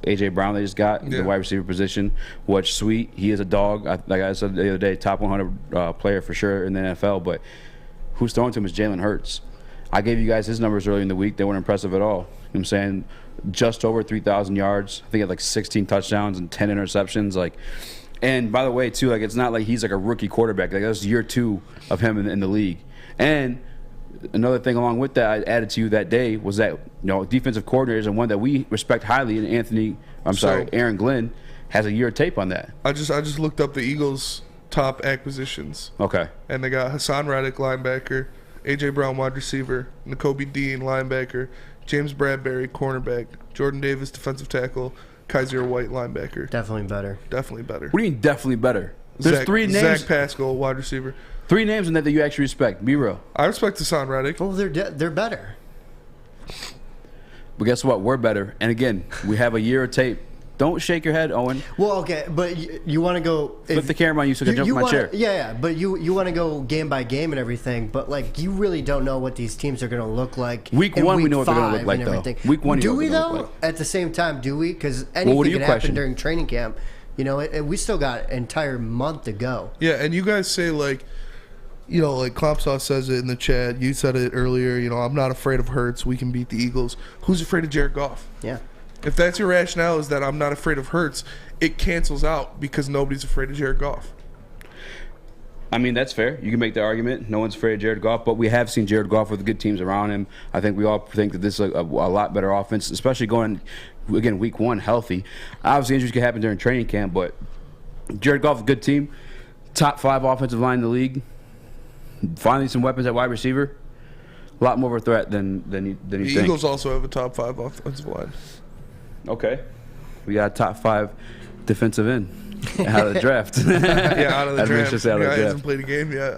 AJ Brown they just got, the wide receiver position. What's sweet, he is a dog. Like I said the other day, top 100 player for sure in the NFL. But who's throwing to him is Jalen Hurts. I gave you guys his numbers earlier in the week. They weren't impressive at all. You know what I'm saying? Just over 3,000 yards. I think he had 16 touchdowns and 10 interceptions. And by the way, too, it's not like he's a rookie quarterback. That's year 2 of him in the league. And another thing along with that I added to you that day was that defensive coordinators, and one that we respect highly, and Aaron Glenn has a year of tape on that. I just looked up the Eagles' top acquisitions. Okay. And they got Hassan Reddick, linebacker, AJ Brown, wide receiver, Nakobe Dean, linebacker, James Bradbury, cornerback, Jordan Davis, defensive tackle, Kaiser White, linebacker. Definitely better. Definitely better. What do you mean definitely better? There's 3 names. Zach Pascal, wide receiver. 3 names in that you actually respect. Be real. I respect Hassan Reddick. Well, they're better. But guess what? We're better. And again, we have a year of tape. Don't shake your head, Owen. Well, okay, but you want to go... Flip the camera on you so I can jump in my chair. Yeah, but you want to go game by game and everything, but, you really don't know what these teams are going to look like. Week 1, we know what they're going to look like, though. Week 1, do you know we, what they're though? gonna look like. At the same time, do we? Because anything can happen during training camp. We still got an entire month to go. Yeah, and you guys say, like Clop Sauce says it in the chat. You said it earlier, I'm not afraid of Hurts. We can beat the Eagles. Who's afraid of Jared Goff? Yeah. If that's your rationale is that I'm not afraid of Hurts, it cancels out because nobody's afraid of Jared Goff. I mean, that's fair. You can make the argument. No one's afraid of Jared Goff, but we have seen Jared Goff with good teams around him. I think we all think that this is a lot better offense, especially going, again, week 1 healthy. Obviously, injuries can happen during training camp, but Jared Goff, a good team. Top 5 offensive line in the league. Finally, some weapons at wide receiver. A lot more of a threat than you think. The Eagles also have a top 5 offensive line. Okay. We got a top 5 defensive end. Out of the draft. Out of the draft. Just out of the draft. Hasn't played a game yet.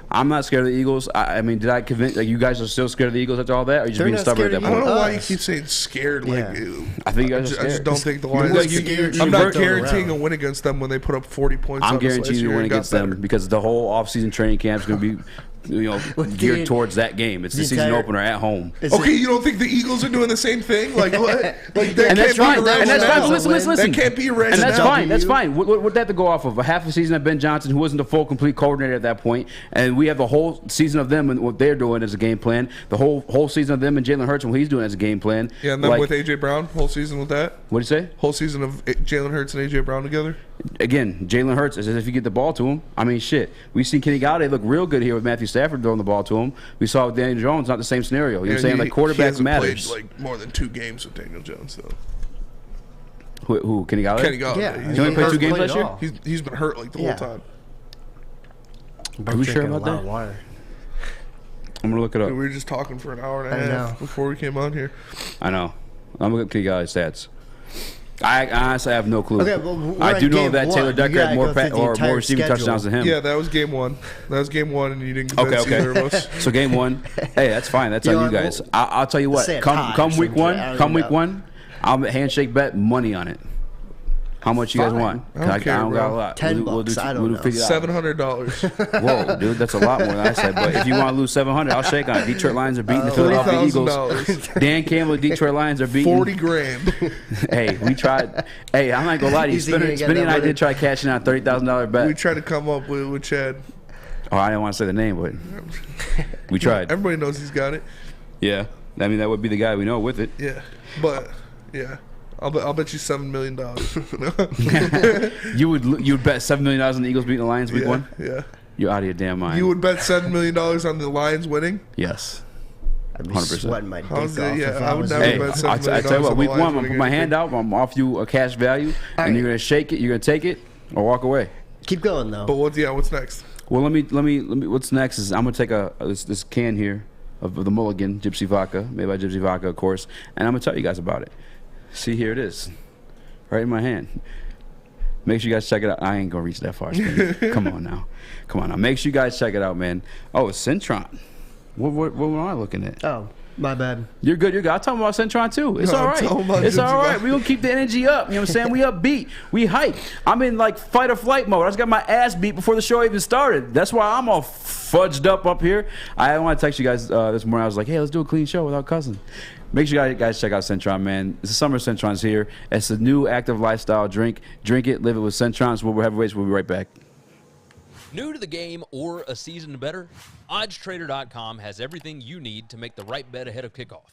I'm not scared of the Eagles. Did I convince you guys are still scared of the Eagles after all that, or are you just being stubborn at that point? I don't know why you keep saying scared. I think you guys are scared. I just don't think the Lions. I'm not guaranteeing a win against them when they put up 40 points. I'm guaranteeing you a win against them because the whole offseason training camp is going to be geared towards that game. It's the season opener at home. Okay, you don't think the Eagles are doing the same thing? Like what? Like that and that's fine. And that's fine. Listen. That can't be a rationale. And that's fine. That's fine. What that to go off of? A half a season of Ben Johnson, who wasn't the full, complete coordinator at that point, and we have the whole season of them and what they're doing as a game plan. The whole season of them and Jalen Hurts and what he's doing as a game plan. Yeah, and then with AJ Brown, whole season with that. What do you say? Whole season of Jalen Hurts and AJ Brown together. Again, Jalen Hurts is as if you get the ball to him. I mean, shit. We've seen Kenny Galladay look real good here with Matthew Stafford throwing the ball to him. We saw with Daniel Jones, not the same scenario. You know what I'm saying? Like, quarterback matters. Played like more than 2 games with Daniel Jones, though. Who? Kenny Galladay? Kenny Galladay. Yeah, he only played 2 games last year? He's been hurt like the whole time. Are we sure about that? I'm going to look it up. We were just talking for an hour and a half before we came on here. I know. I'm going to look at Kenny Galladay's stats. I honestly have no clue. Okay, well, I do know that Taylor Decker had more receiving touchdowns than him. Yeah, that was game 1. That was game 1, and you didn't convince either of us. So game 1, hey, that's fine. That's on you guys. I'll tell you what. Come week 1, I'll handshake bet money on it. How much you guys want? I don't got a lot. $10. I don't know. $700. Whoa, dude, that's a lot more than I said. But if you want to lose $700, I'll shake on it. Detroit Lions are beating the Philadelphia Eagles. Dan Campbell, Detroit Lions are beating. $40,000. Hey, we tried. Hey, I'm not gonna lie to you. Spinny and I did try cashing out a $30,000 bet. We tried to come up with Chad. Oh, I didn't want to say the name, but we tried. Everybody knows he's got it. Yeah, I mean that would be the guy we know with it. Yeah, but yeah. I'll bet you $7 million. You would bet $7 million on the Eagles beating the Lions week 1? Yeah. You're out of your damn mind. You would bet $7 million on the Lions winning? Yes. I'd be 100%. sweating my dick off I would never bet $7 million. I tell you what, week 1, I'm going to put my hand out. I'm going to offer you a cash value, and you're going to shake it, you're going to take it, or walk away. Keep going though. But what's next? Well, let me. What's next is I'm going to take this can here of the Mulligan Gypsy Vodka, made by Gypsy Vodka, of course, and I'm going to tell you guys about it. See, here it is. Right in my hand. Make sure you guys check it out. I ain't gonna reach that far. Come on now. Make sure you guys check it out, man. Oh, it's Centron. What am I looking at? Oh, my bad. You're good. I'm talking about Centron too. It's all right. It's all right. We're gonna keep the energy up. You know what I'm saying? We upbeat. We hype. I'm in like fight or flight mode. I just got my ass beat before the show even started. That's why I'm all fudged up here. I want to text you guys this morning. I was like, hey, let's do a clean show without cussing. Make sure you guys check out Centron, man. It's the summer Centron's here. It's a new active lifestyle drink. Drink it, live it with Centron. So we'll heavyweights. We'll be right back. New to the game or a season better? OddsTrader.com has everything you need to make the right bet ahead of kickoff.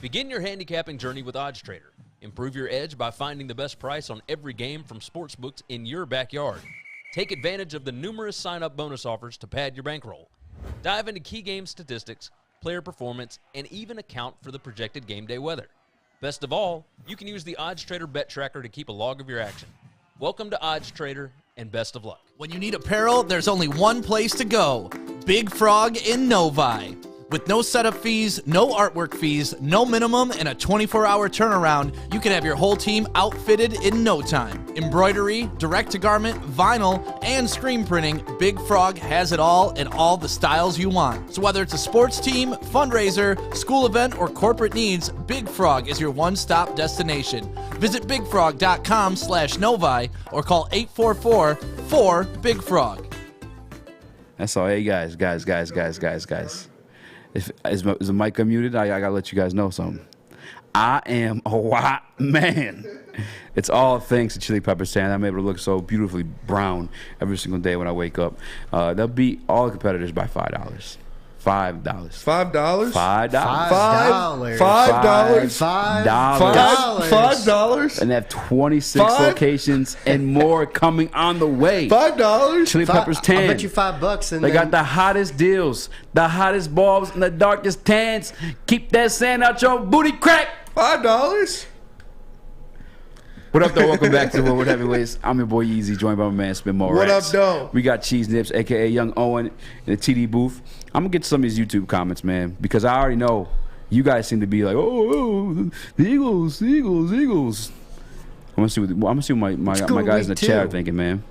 Begin your handicapping journey with OddsTrader. Improve your edge by finding the best price on every game from sportsbooks in your backyard. Take advantage of the numerous sign-up bonus offers to pad your bankroll. Dive into key game statistics, player performance, and even account for the projected game day weather. Best of all, you can use the OddsTrader bet tracker to keep a log of your action. Welcome to OddsTrader, and best of luck. When you need apparel, there's only one place to go. Big Frog in Novi. With no setup fees, no artwork fees, no minimum, and a 24-hour turnaround, you can have your whole team outfitted in no time. Embroidery, direct-to-garment, vinyl, and screen printing, Big Frog has it all in all the styles you want. So whether it's a sports team, fundraiser, school event, or corporate needs, Big Frog is your one-stop destination. Visit bigfrog.com/Novi or call 844-4-BIG-FROG. That's all. Hey, guys. Is the mic unmuted? I got to let you guys know something. I am a white man. It's all thanks to Chili Peppers tan. I'm able to look so beautifully brown every single day when I wake up. They'll beat all the competitors by $5. $5. $5? $5. $5? $5? And they have 26 locations and more coming on the way. $5? Chili Peppers tan. I'll bet you $5. And they got the hottest deals, the hottest bulbs, and the darkest tans. Keep that sand out your booty crack. $5? What up, though? Welcome back to Woodward Heavyweights. I'm your boy Yeezy, joined by my man Spin Mo What Rats. up, though? We got Cheese Nips, a.k.a. Young Owen, in the TD booth. I'm going to get to some of these YouTube comments, man, because I already know you guys seem to be like, oh, the Eagles. I'm going to see what my guys in the chat are thinking, man.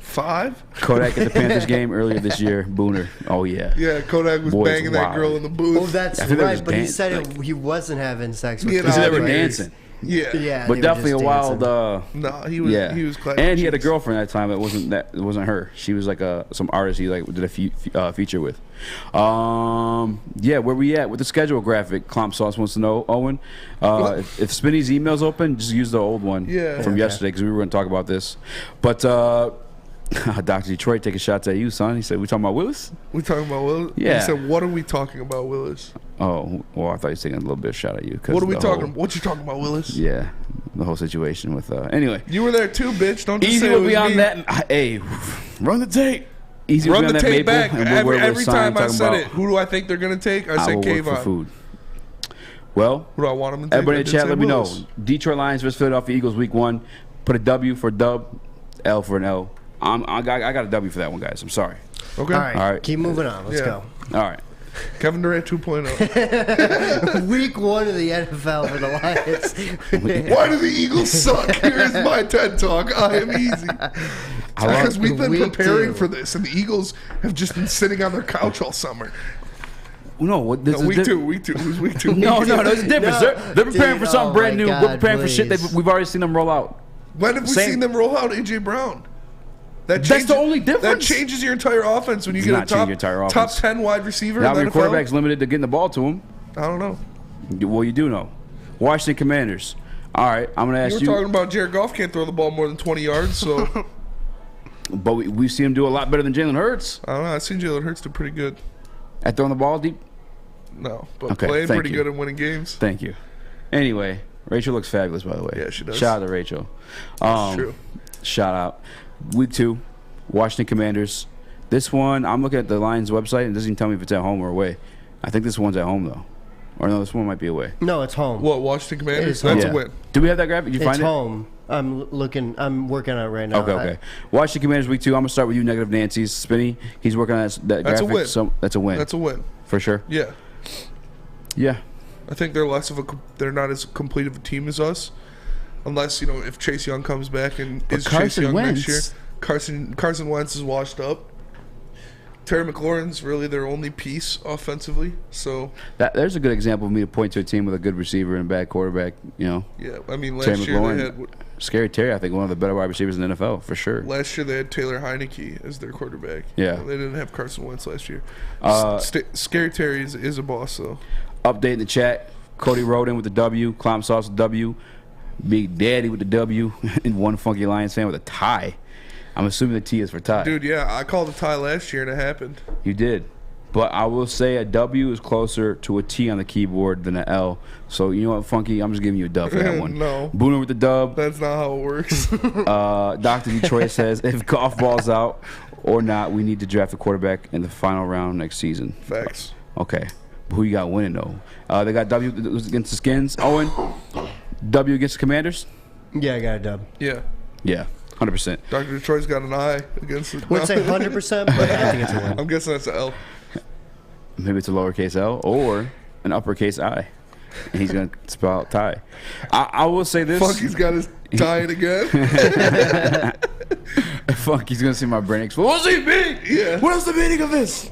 5? Kodak at the Panthers game earlier this year. Booner. Oh, yeah. Yeah, Kodak was banging that girl in the booth. Oh, that's right, but he said he wasn't having sex with her. He said they were dancing. Yeah, but definitely a wild. No, he was. Yeah. He was. And he had a girlfriend at the time. It wasn't her. She was like some artist he like did a feature with. Yeah, where we at with the schedule graphic? Clomp Sauce wants to know, Owen. If Spinny's email's open, just use the old one from yesterday because we were going to talk about this. But Dr. Detroit taking shots at you, son. He said, "We talking about Willis? We talking about Willis? Yeah." He said, "What are we talking about, Willis?" Oh, well, I thought he was taking a little bit of shot at you. What are we talking? What you talking about, Willis? Yeah, the whole situation with. Anyway, you were there too, bitch. Don't just Easy say it will was be on me. that. Hey, run the tape. Easy Run will the be on tape that back. Maple. Every time I said about, it, who do I think they're gonna take? I said will work for Kayvon. food. Well, who do I want them to take? Everybody in I the did chat, say let me Willis. know. Detroit Lions versus Philadelphia Eagles, Week 1. Put a W for dub, L for an L. I got a W for that one, guys. I'm sorry. Okay. All right. Keep moving on. Let's go. All right. Kevin Durant 2.0. Week 1 of the NFL for the Lions. Why do the Eagles suck? Here's my TED Talk. I am easy. Because we've been preparing for this, and the Eagles have just been sitting on their couch all summer. No, Week 2. It was week 2. No, there's a difference. They're preparing for something brand new. We're preparing for shit that we've already seen them roll out. When have we seen them roll out A.J. Brown? That's the only difference. That changes your entire offense when you get a top 10 wide receiver now in the your NFL. quarterback's limited to getting the ball to him. I don't know. Well, you do know. Washington Commanders. All right, I'm going to ask you. You were talking about Jared Goff can't throw the ball more than 20 yards, so. But we've seen him do a lot better than Jalen Hurts. I don't know. I've seen Jalen Hurts do pretty good. At throwing the ball deep? No, but playing pretty good and winning games. Thank you. Anyway, Rachel looks fabulous, by the way. Yeah, she does. Shout out to Rachel. That's true. Shout out. Week 2, Washington Commanders. This one, I'm looking at the Lions website, and it doesn't even tell me if it's at home or away. I think this one's at home, though. Or no, this one might be away. No, it's home. What, Washington Commanders? That's a win. Do we have that graphic? Did you find it? It's home. I'm working on it right now. Okay. Washington Commanders Week 2. I'm going to start with you, Negative Nancy's. Spinny, he's working on that That's graphic. A win. So that's a win. That's a win. For sure? Yeah. Yeah. I think they're not as complete of a team as us. Unless, if Chase Young comes back and is Chase Young next year. Carson Wentz is washed up. Terry McLaurin's really their only piece offensively. So there's a good example of me to point to a team with a good receiver and a bad quarterback. Yeah, I mean last Terry year McLaurin, they had Scary Terry. I think one of the better wide receivers in the NFL for sure. Last year they had Taylor Heineke as their quarterback. Yeah, they didn't have Carson Wentz last year. Scary Terry is a boss though. Update in the chat: Cody Roden with the W, Clomp Sauce with the W, Big Daddy with the W, and one Funky Lions fan with a tie. I'm assuming the T is for tie. Dude, yeah, I called a tie last year and it happened. You did. But I will say a W is closer to a T on the keyboard than an L. So, you know what, Funky? I'm just giving you a dub for that one. No. Booner with the dub. That's not how it works. Dr. Detroit says, if Goff balls out or not, we need to draft a quarterback in the final round next season. Facts. Okay. But who you got winning, though? They got W against the Skins. Owen, W against the Commanders? Yeah, I got a dub. Yeah. 100%. Dr. Detroit's got an I against it. Wouldn't say 100%, but I think it's a win. I'm guessing that's an L. Maybe it's a lowercase L or an uppercase I. And he's going to spell out tie. I will say this. Funky's got his tie it again. Funky's going to see my brain explode. What's he mean? Yeah. What is the meaning of this?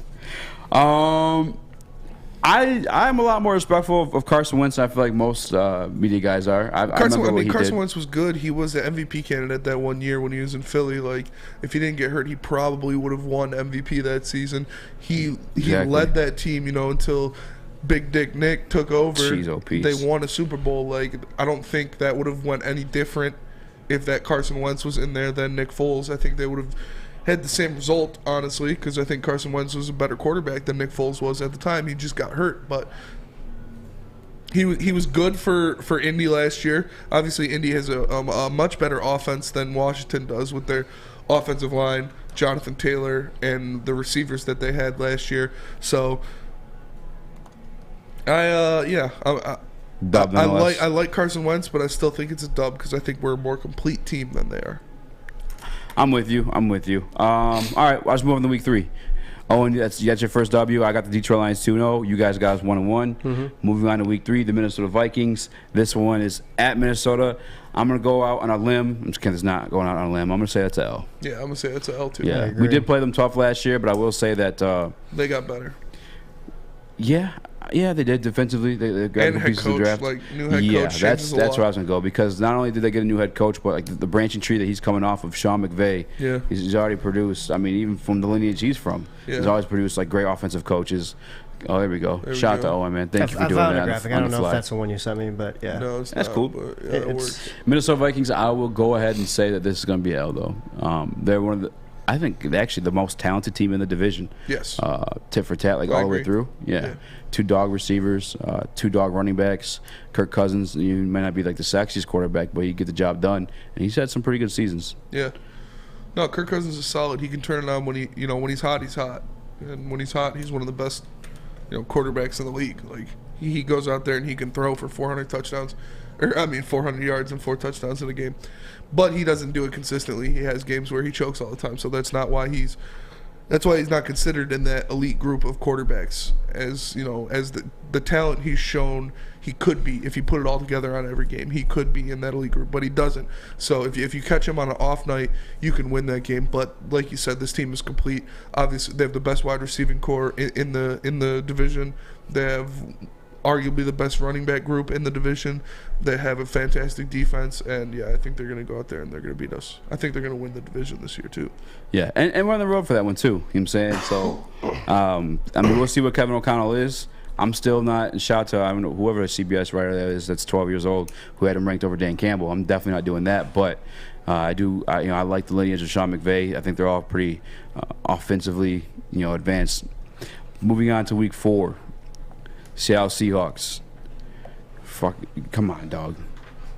I'm a lot more respectful of Carson Wentz than I feel like most media guys are. Carson Wentz was good. He was the MVP candidate that one year when he was in Philly. Like, if he didn't get hurt, he probably would have won MVP that season. He led that team, until Big Dick Nick took over, Cheezo piece. they won a Super Bowl. Like, I don't think that would have went any different if that Carson Wentz was in there than Nick Foles. I think they would have had the same result, honestly, because I think Carson Wentz was a better quarterback than Nick Foles was at the time. He just got hurt, but he was good for Indy last year. Obviously, Indy has a much better offense than Washington does with their offensive line, Jonathan Taylor, and the receivers that they had last year. So, I like Carson Wentz, but I still think it's a dub because I think we're a more complete team than they are. I'm with you. All right, let's move on to week 3. Owen, that's your first W. I got the Detroit Lions 2-0. You guys got us 1-1. Moving on to week 3, the Minnesota Vikings. This one is at Minnesota. I'm going to go out on a limb. I'm just kidding, it's not going out on a limb. I'm going to say that's an L. Yeah, I'm going to say that's an L too. Yeah, we did play them tough last year, but I will say that they got better. Yeah, they did defensively. They got and pieces of the draft. Like new head coach. That's where I was going to go, because not only did they get a new head coach, but like the branching tree that he's coming off of, Sean McVay. Yeah, he's already produced. I mean, even from the lineage he's from, he's always produced like great offensive coaches. Oh, there we go. Shout out to Owen, man. Thank you for doing that. I found a graphic. I don't know if that's the one you sent me, but yeah, no, it's that's not, cool. But yeah, it works. Minnesota Vikings. I will go ahead and say that this is going to be L though. They're one of the. I think they're actually the most talented team in the division. Yes. Tit for tat, like all the way through. Yeah. 2 dog receivers, 2 dog running backs. Kirk Cousins, you might not be like the sexiest quarterback, but he get the job done, and he's had some pretty good seasons. Yeah. No, Kirk Cousins is solid. He can turn it on when when he's hot, he's hot, and when he's hot, he's one of the best, quarterbacks in the league. Like he goes out there and he can throw for 400 touchdowns, 400 yards and 4 touchdowns in a game. But he doesn't do it consistently. He has games where he chokes all the time. So that's why he's not considered in that elite group of quarterbacks as the talent he's shown he could be. If he put it all together on every game, he could be in that elite group, but he doesn't. So if you catch him on an off night, you can win that game. But like you said, this team is complete. Obviously, they have the best wide receiving core in the division. They have arguably the best running back group in the division. They have a fantastic defense, and I think they're going to go out there and they're going to beat us. I think they're going to win the division this year too. Yeah, and we're on the road for that one too. You know what I'm saying? So, we'll see what Kevin O'Connell is. I'm still not. Shout out to whoever the CBS writer that is that's 12 years old who had him ranked over Dan Campbell. I'm definitely not doing that, but I like the lineage of Sean McVay. I think they're all pretty offensively advanced. Moving on to week 4. Seattle Seahawks. Fuck, come on, dog.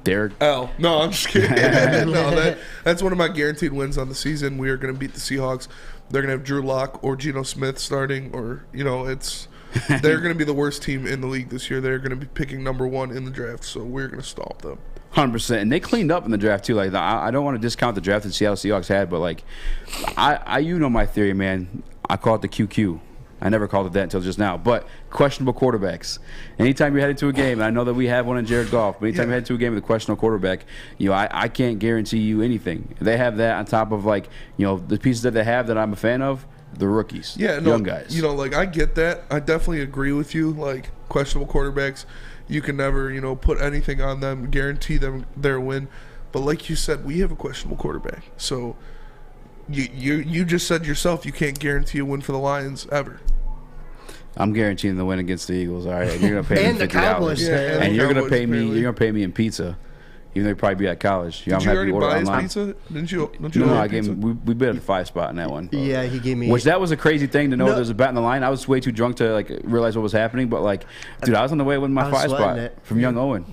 Derek. L. No, I'm just kidding. No, that's one of my guaranteed wins on the season. We are going to beat the Seahawks. They're going to have Drew Lock or Geno Smith starting, or they're going to be the worst team in the league this year. They're going to be picking number 1 in the draft, so we're going to stomp them. 100%, and they cleaned up in the draft too. Like I don't want to discount the draft that Seattle Seahawks had, but like I my theory, man. I call it the QQ. I never called it that until just now. But questionable quarterbacks. Anytime you're headed to a game, and I know that we have one in Jared Goff, but anytime you're headed to a game with a questionable quarterback, I can't guarantee you anything. They have that on top of the pieces that they have that I'm a fan of, the rookies, young guys. I get that. I definitely agree with you. Like questionable quarterbacks, you can never put anything on them, guarantee them their win. But like you said, we have a questionable quarterback. So you just said yourself you can't guarantee a win for the Lions ever. I'm guaranteeing the win against the Eagles. All right, you're gonna pay and me $50, the Cowboys, and you're gonna pay me. You're gonna pay me in pizza, even though you probably be at college. Did you already buy his pizza? Didn't you? No, I gave him. We bid at the 5 spot in that one. Yeah, he gave me. Which that was a crazy thing to know there was a bet on the line. I was way too drunk to realize what was happening. But dude, I was on the way with my 5 spot from young Owen.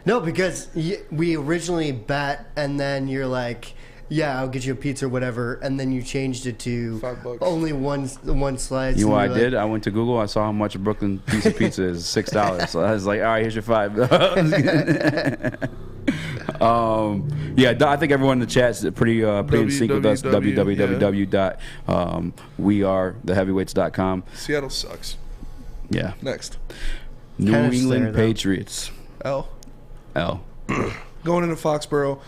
No, because we originally bet, and then you're like, yeah, I'll get you a pizza or whatever, and then you changed it to $5. Only one slice. You know what I did? I went to Google. I saw how much a Brooklyn piece of pizza is, $6. So I was like, all right, here's your $5. I think everyone in the chat is pretty in sync with us. www.wearetheheavyweights.com. Seattle sucks. Yeah. Next. New England Patriots. L. Going into Foxborough,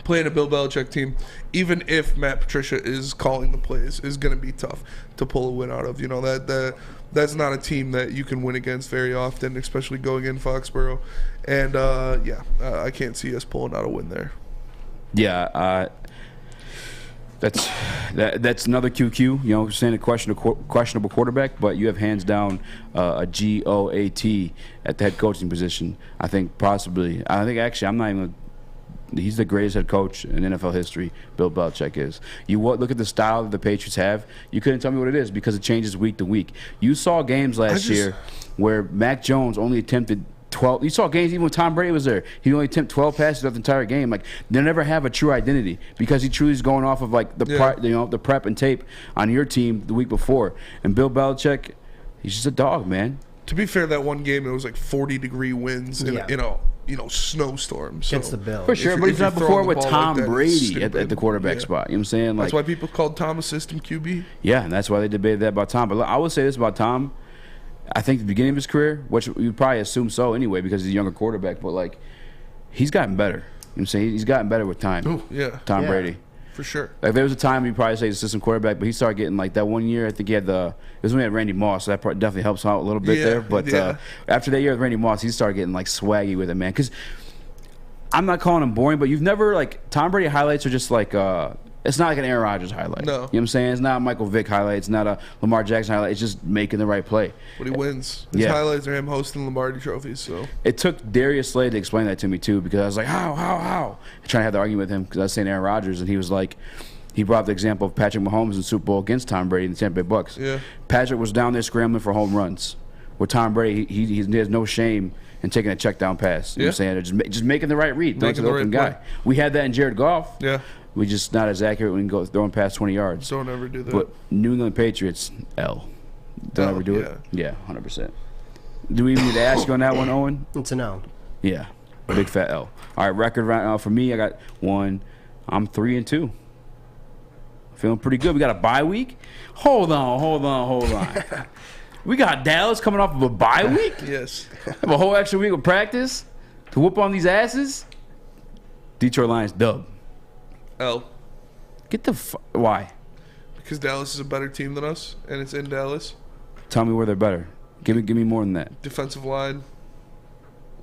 playing a Bill Belichick team, even if Matt Patricia is calling the plays, is going to be tough to pull a win out of. You know, that's not a team that you can win against very often, especially going in Foxborough. And, I can't see us pulling out a win there. Yeah, That's another QQ. You know, saying a questionable quarterback, but you have hands down a GOAT at the head coaching position. I think actually I'm not even. He's the greatest head coach in NFL history. Bill Belichick is. You look at the style that the Patriots have. You couldn't tell me what it is because it changes week to week. You saw games last year where Mac Jones only attempted 12. You saw games even when Tom Brady was there. He only attempted 12 passes throughout the entire game. Like they never have a true identity because he truly is going off of like the prep and tape on your team the week before. And Bill Belichick, he's just a dog, man. To be fair, that one game it was like 40-degree winds in a snowstorm. So Against the Bills. For sure, but he's not before with Tom Brady at the quarterback spot. You know what I'm saying? That's why people called Tom a system QB. Yeah, and that's why they debated that about Tom. But I would say this about Tom. I think the beginning of his career, which you'd probably assume so anyway because he's a younger quarterback, but like he's gotten better. You know what I'm saying? He's gotten better with time. Ooh, yeah. Tom Brady. For sure. Like there was a time you'd probably say he's assistant quarterback, but he started getting like that one year. I think he had it was when he had Randy Moss, so that part definitely helps out a little bit there. But after that year with Randy Moss, he started getting like swaggy with it, man. Because I'm not calling him boring, but you've never like Tom Brady highlights are just like it's not like an Aaron Rodgers highlight. No. You know what I'm saying? It's not a Michael Vick highlight. It's not a Lamar Jackson highlight. It's just making the right play. But he wins. His highlights are him hosting Lombardi trophies. So it took Darius Slade to explain that to me too because I was like, how? I'm trying to have the argument with him because I was saying Aaron Rodgers and he was like, he brought up the example of Patrick Mahomes in the Super Bowl against Tom Brady and the Tampa Bay Bucks. Yeah. Patrick was down there scrambling for home runs. With Tom Brady, he has no shame in taking a check down pass. You know what I'm saying? Just making the right read. Making the open guy. We had that in Jared Goff. Yeah. We just not as accurate when we go throwing past 20 yards. Don't ever do that. But New England Patriots, L. Don't ever do it? Yeah, 100%. Do we even need to ask you on that one, Owen? It's an L. Yeah, big fat L. All right, record right now for me, I got 1. I'm 3-2. Feeling pretty good. We got a bye week. Hold on. We got Dallas coming off of a bye week? Yes. Have a whole extra week of practice to whoop on these asses? Detroit Lions dub. L. Get the why? Because Dallas is a better team than us, and it's in Dallas. Tell me where they're better. Give me more than that. Defensive line,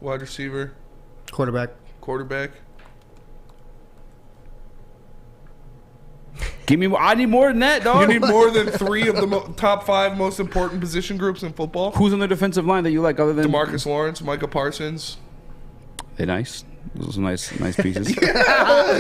wide receiver, quarterback. Give me more. I need more than that, dog. You need more than 3 of the top 5 most important position groups in football. Who's on the defensive line that you like other than DeMarcus Lawrence, Micah Parsons? They nice. Those are nice pieces. He got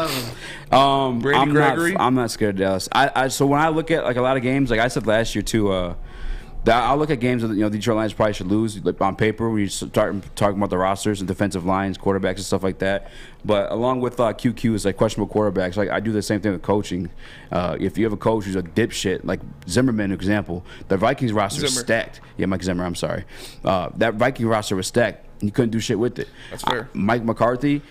him. Brady Gregory. I'm not scared of Dallas. So when I look at like a lot of games, like I said last year too, I'll look at games that Detroit Lions probably should lose. Like on paper, when you start talking about the rosters and defensive lines, quarterbacks and stuff like that. But along with QQs, like questionable quarterbacks, like I do the same thing with coaching. If you have a coach who's a dipshit, like Zimmerman, for example, the Vikings roster is stacked. Yeah, Mike Zimmer. I'm sorry. That Viking roster was stacked. You couldn't do shit with it. That's fair. Mike McCarthy,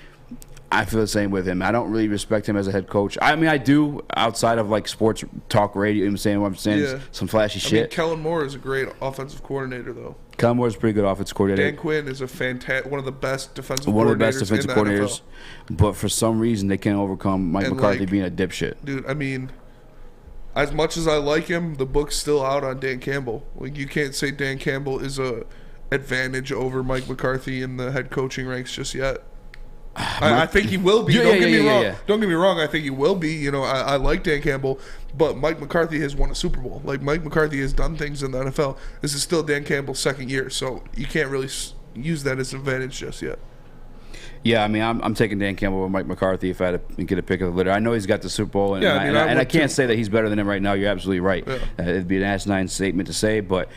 I feel the same with him. I don't really respect him as a head coach. I mean, I do outside of like sports talk radio. You know what I'm saying? Some flashy shit. I mean, Kellen Moore is a great offensive coordinator, though. Kellen Moore is a pretty good offensive coordinator. Dan Quinn is one of the best defensive coordinators. But for some reason, they can't overcome Mike McCarthy being a dipshit. Dude, I mean, as much as I like him, the book's still out on Dan Campbell. Like, you can't say Dan Campbell is a advantage over Mike McCarthy in the head coaching ranks just yet. I think he will be. Don't get me wrong. Don't get me wrong. I think he will be. You know, I like Dan Campbell, but Mike McCarthy has won a Super Bowl. Like, Mike McCarthy has done things in the NFL. This is still Dan Campbell's second year, so you can't really use that as an advantage just yet. Yeah, I mean, I'm taking Dan Campbell over Mike McCarthy if I had to get a pick of the litter. I know he's got the Super Bowl, and I can't say that he's better than him right now. You're absolutely right. Yeah. It'd be an asinine statement to say, but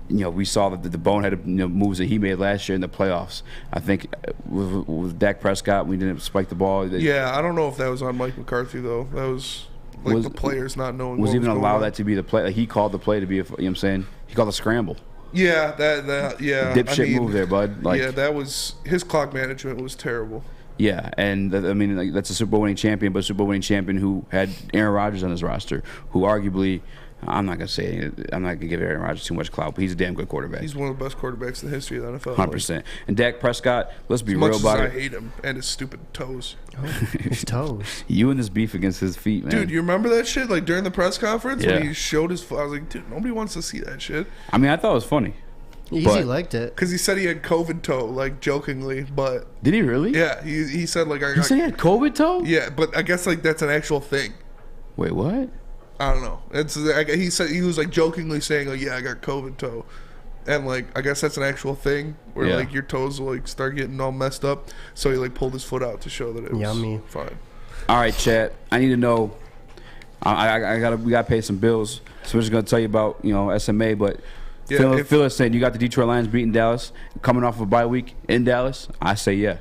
we saw that the boneheaded moves that he made last year in the playoffs. I think with Dak Prescott, we didn't spike the ball. I don't know if that was on Mike McCarthy though. That was the players not knowing. Was even allow that to be the play? Like, he called the play to be. You know what I'm saying? He called a scramble. Yeah, dipshit move there, bud. Like, that was his clock management was terrible. Yeah, and I mean, that's a Super Bowl winning champion, but a Super Bowl winning champion who had Aaron Rodgers on his roster, who arguably. I'm not gonna give Aaron Rodgers too much clout, but he's a damn good quarterback. He's one of the best quarterbacks in the history of the NFL. 100%. And Dak Prescott, let's be real about it. I hate him and his stupid toes. His toes. You and this beef against his feet, man. Dude, you remember that shit? Like during the press conference when he showed his foot, I was like, dude, nobody wants to see that shit. I mean, I thought it was funny. Easy liked it. Because he said he had COVID toe, like, jokingly, but... Did he really? Yeah, he said, like... He said he had COVID toe? Yeah, but I guess, like, that's an actual thing. Wait, what? I don't know. He said he was, like, jokingly saying, like, yeah, I got COVID toe. And, like, I guess that's an actual thing where, like, your toes will, like, start getting all messed up. So he, like, pulled his foot out to show that it was fine. All right, chat. I need to know. We gotta pay some bills. So we're just gonna tell you about, you know, SMA, but... Yeah, Phil is saying you got the Detroit Lions beating Dallas, coming off of a bye week in Dallas. I say yeah.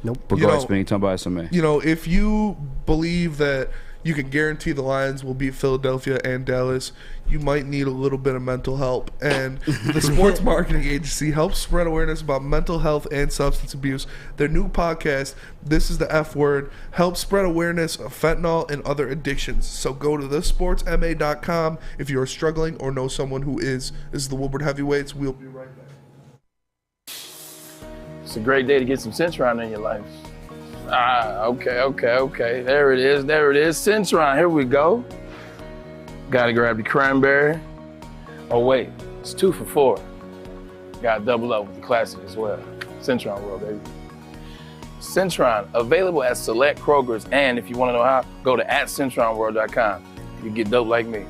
Nope. Regardless of anything about SMA. You know, if you believe that you can guarantee the Lions will beat Philadelphia and Dallas, you might need a little bit of mental help. And the Sports Marketing Agency helps spread awareness about mental health and substance abuse. Their new podcast, This is the F Word, helps spread awareness of fentanyl and other addictions. So go to thesportsma.com if you are struggling or know someone who is. This is the Woodward Heavyweights. We'll be right back. It's a great day to get some Centron in your life. Okay. There it is. Centron, here we go. Gotta grab the cranberry. Oh wait, it's 2 for $4. Gotta double up with the classic as well. Centron World, baby. Centron, available at select Krogers, and if you wanna know how, go to @CentronWorld.com. You get dope like me.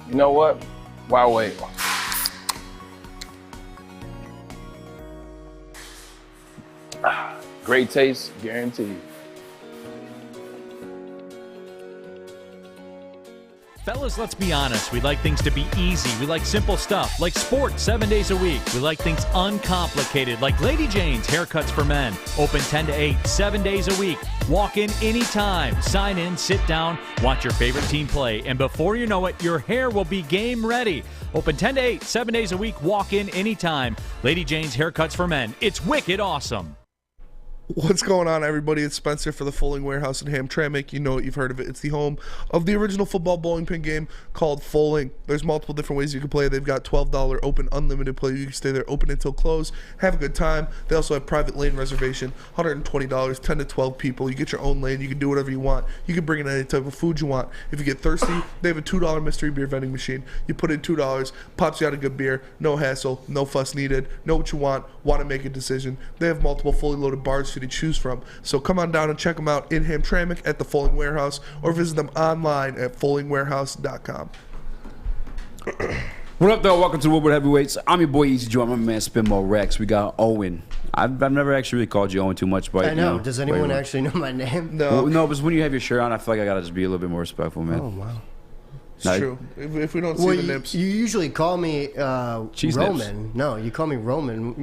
You know what? Why wait? Great taste, guaranteed. Fellas, let's be honest. We like things to be easy. We like simple stuff, like sports 7 days a week. We like things uncomplicated, like Lady Jane's Haircuts for Men. Open 10 to 8, 7 days a week. Walk in anytime. Sign in, sit down, watch your favorite team play, and before you know it, your hair will be game ready. Open 10 to 8, 7 days a week. Walk in anytime. Lady Jane's Haircuts for Men. It's wicked awesome. What's going on, everybody? It's Spencer for the Fulling Warehouse in Hamtramck. You know it, you've heard of it. It's the home of the original football bowling pin game called Fulling. There's multiple different ways you can play. They've got $12 open unlimited play. You can stay there open until close. Have a good time. They also have private lane reservation, $120, 10 to 12 people. You get your own lane. You can do whatever you want. You can bring in any type of food you want. If you get thirsty, they have a $2 mystery beer vending machine. You put in $2, pops you out a good beer. No hassle, no fuss needed. Know what you want to make a decision. They have multiple fully loaded bars for you to choose from. So come on down and check them out in Hamtramck at the Fulling Warehouse, or visit them online at fullingwarehouse.com. What up, though? Welcome to Woodward Heavyweights. I'm your boy Easy Joe. I'm my man Spinmo Rex. We got Owen. I've never actually really called you Owen too much, but I know. Does anyone actually know my name? No. Well, no, but when you have your shirt on, I feel like I gotta just be a little bit more respectful, man. Oh wow. It's true. If we don't see the nips. You usually call me Cheese Roman. nips. No, you call me Roman.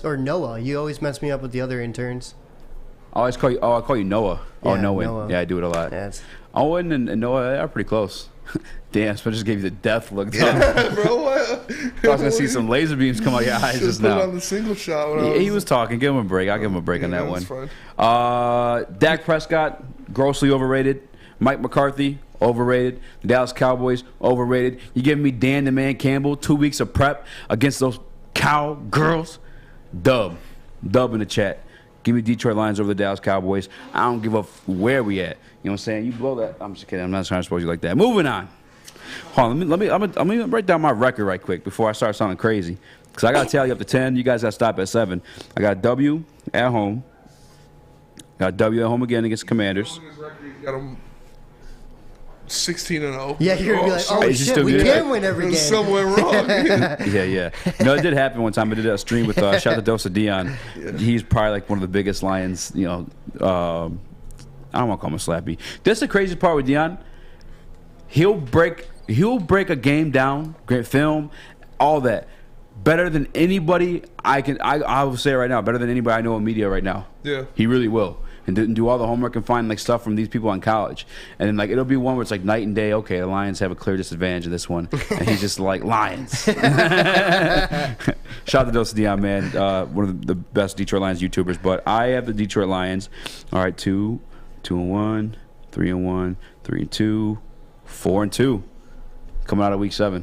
Or Noah. You always mess me up with the other interns. I always call you. Oh, I call you Noah. Yeah, Noah. Yeah, I do it a lot. Yeah, Owen and Noah are pretty close. Damn, so I just gave you the death look. Yeah, bro. What? I was gonna see some laser beams come out your eyes just now. On the single shot. He was talking. Give him a break. I'll give him a break on that one. Fine. Dak Prescott, grossly overrated. Mike McCarthy, overrated. The Dallas Cowboys, overrated. You giving me Dan the Man Campbell 2 weeks of prep against those cowgirls? Dub in the chat. Give me Detroit Lions over the Dallas Cowboys. I don't give up where we at. You know what I'm saying? You blow that. I'm just kidding. I'm not trying to expose you like that. Moving on. Hold on. I'm gonna write down my record right quick before I start sounding crazy. Because I got to tally up to 10. You guys got to stop at 7. I got W at home. Got W at home again against Commanders. Got them 16-0. Yeah, you're gonna be like, oh shit, we can win every game. Somewhere wrong. Yeah. No, it did happen one time. I did a stream with shout out to Dosa Dion. Yeah. He's probably like one of the biggest Lions. You know, I don't want to call him a slappy. That's the crazy part with Dion. He'll break a game down, great film, all that. Better than anybody I will say right now, better than anybody I know in media right now. Yeah. He really will. And do all the homework and find like stuff from these people in college. And then like it'll be one where it's like night and day. Okay, the Lions have a clear disadvantage in this one. And he's just like, Lions. Shout out to Dos Dion, man. One of the best Detroit Lions YouTubers. But I have the Detroit Lions. All right, 2-1, 3-1, 3-2, 4-2. Coming out of week 7.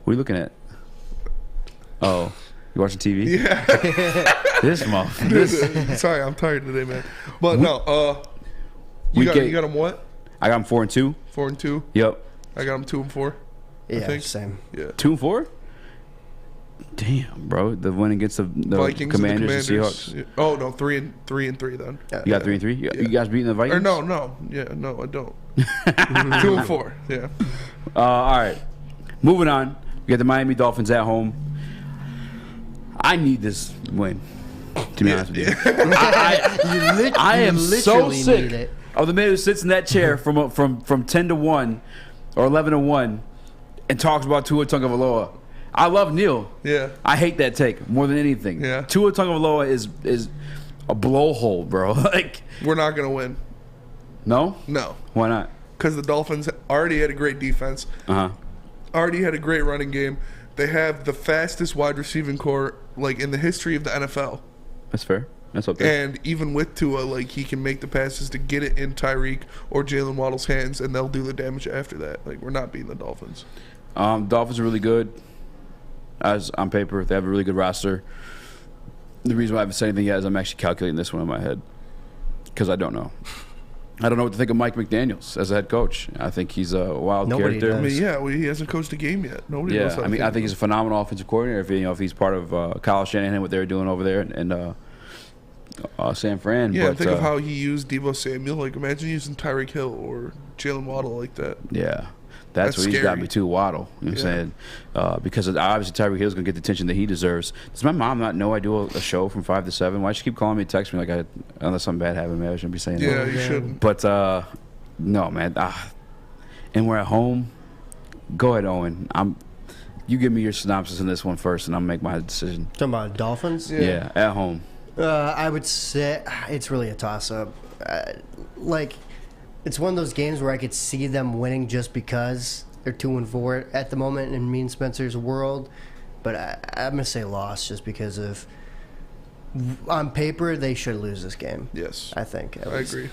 What are you looking at? Oh. You watching TV? Yeah. This Sorry, I'm tired today, man. But no, you got them what? I got them 4-2. 4-2. Yep. I got them 2-4. Yeah, I think. same. Yeah. 2-4. Damn, bro. The win against the Vikings Commanders and Seahawks. Yeah. Oh no, 3-3 then. You got 3-3. You guys beating the Vikings? Or no, I don't. 2-4. Yeah. All right. Moving on. We got the Miami Dolphins at home. I need this win. To be honest with you, I am so sick of the man who sits in that chair from 10-1 or 11-1 and talks about Tua Tagovailoa. I love Neil. Yeah. I hate that take more than anything. Yeah. Tua Tagovailoa is a blowhole, bro. Like, we're not gonna win. No. No. Why not? Because the Dolphins already had a great defense. Already had a great running game. They have the fastest wide receiving core like in the history of the NFL. That's fair. That's okay. And even with Tua, like he can make the passes to get it in Tyreek or Jalen Waddle's hands, and they'll do the damage after that. Like we're not beating the Dolphins. Dolphins are really good. As on paper, they have a really good roster. The reason why I haven't said anything yet is I'm actually calculating this one in my head because I don't know. I don't know what to think of Mike McDaniels as a head coach. I think he's a wild character. I mean, he hasn't coached a game yet. Nobody knows how to I think he's a phenomenal offensive coordinator. If he's part of Kyle Shanahan, what they're doing over there, and San Fran. Yeah, but, think of how he used Deebo Samuel. Like, imagine using Tyreek Hill or Jalen Waddle like that. Yeah. That's what he's got me too, Waddle. You know what I'm saying? Because obviously Tyreek Hill's going to get the attention that he deserves. Does my mom not know I do a show from 5 to 7? Why does she keep calling me, text me like unless something bad happened? Maybe I shouldn't be saying that. Yeah, you shouldn't. But, no, man. And we're at home. Go ahead, Owen. You give me your synopsis in this one first, and I'll make my decision. Talking about Dolphins? Yeah, at home. I would say it's really a toss-up. It's one of those games where I could see them winning just because they're 2-4 at the moment in me and Spencer's world. But I'm going to say loss just because of, on paper, they should lose this game. Yes. I think. I agree.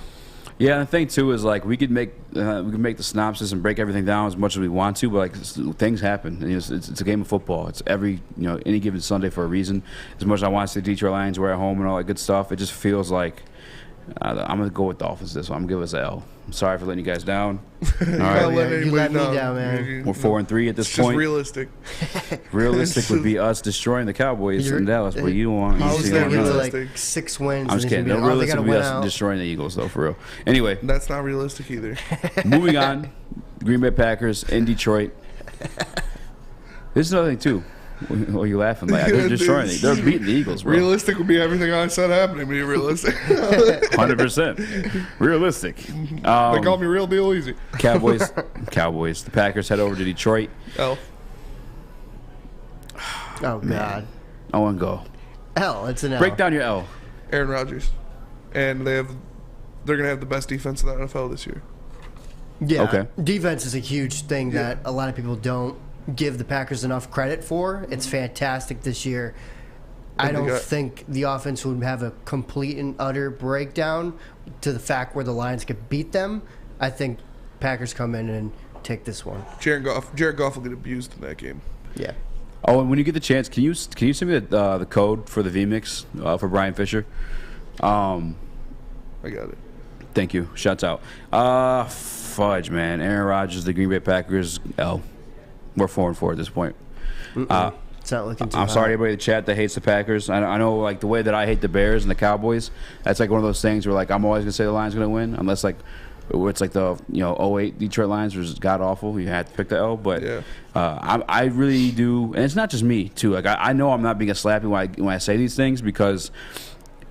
Yeah, and the thing too is like we could make the synopsis and break everything down as much as we want to, but like things happen. And it's a game of football. It's any given Sunday for a reason. As much as I want to see the Detroit Lions were at home and all that good stuff, it just feels like I'm gonna go with Dolphins this one. I'm gonna give us an L. I'm sorry for letting you guys down. All right. You let me down, man. We're 4-3 at this it's point. Just realistic. Realistic would be us destroying the Cowboys in Dallas, but you want. How is that realistic? Like 6 wins. I'm just kidding. No, realistic would be us destroying the Eagles, though, for real. Anyway, that's not realistic either. Moving on, Green Bay Packers in Detroit. This is another thing too. What are you laughing like? They're destroying it. They're beating the Eagles, bro. Realistic would be everything I said happening. Be realistic. 100%. Realistic. They call me Real Deal Easy. Cowboys. The Packers head over to Detroit. Oh God. I want to go. L. It's an L. Break down your L. Aaron Rodgers, and they're gonna have the best defense in the NFL this year. Yeah. Okay. Defense is a huge thing that a lot of people don't give the Packers enough credit for. It's fantastic this year. I don't think the offense would have a complete and utter breakdown to the fact where the Lions could beat them. I think Packers come in and take this one. Jared Goff will get abused in that game. Yeah. Oh, and when you get the chance, can you send me the code for the VMix for Brian Fisher? I got it. Thank you. Shouts out. Fudge, man. Aaron Rodgers, the Green Bay Packers, L. We're 4-4 at this point. It's not looking too I'm hot. sorry, everybody in the chat that hates the Packers. I know, like, the way that I hate the Bears and the Cowboys, that's like one of those things where, like, I'm always going to say the Lions going to win, unless, like, it's like the 08 Detroit Lions was god-awful. You had to pick the L. But I really do, and it's not just me, too. Like, I know I'm not being a slappy when I say these things because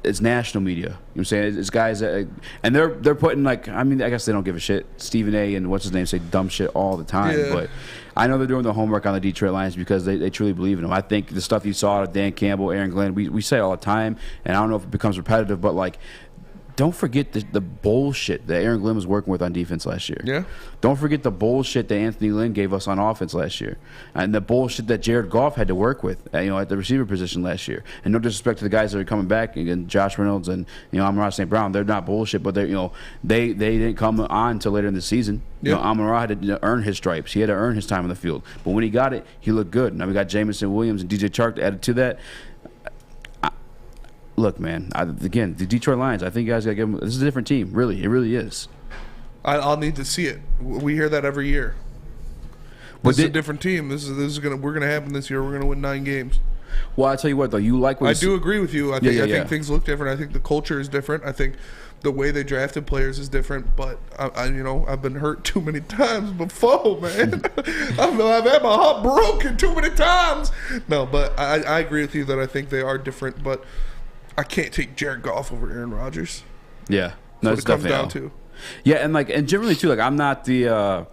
it's national media. You know what I'm saying? It's guys that, and they're putting, like, I mean, I guess they don't give a shit. Stephen A. and what's his name say dumb shit all the time. Yeah. But I know they're doing the homework on the Detroit Lions because they truly believe in them. I think the stuff you saw of Dan Campbell, Aaron Glenn, we say it all the time, and I don't know if it becomes repetitive, but, like, don't forget the bullshit that Aaron Glenn was working with on defense last year. Yeah. Don't forget the bullshit that Anthony Lynn gave us on offense last year, and the bullshit that Jared Goff had to work with, at the receiver position last year. And no disrespect to the guys that are coming back, again, Josh Reynolds and Amon-Ra St. Brown, they're not bullshit, but they didn't come on until later in the season. Yeah. Amon-Ra had to earn his stripes. He had to earn his time on the field. But when he got it, he looked good. Now we got Jamison Williams and DJ Chark added to that. Look, man, again, the Detroit Lions, I think you guys got to give them – this is a different team, really. It really is. I'll need to see it. We hear that every year. This is a different team. We're gonna happen this year. We're gonna win 9 games. Well, I tell you what though, you like what I do agree with you. I think things look different. I think the culture is different. I think the way they drafted players is different. But I've been hurt too many times before, man. I've had my heart broken too many times. No, but I agree with you that I think they are different. But I can't take Jared Goff over Aaron Rodgers. Yeah, no, it comes down to. Yeah, and generally too, like I'm not the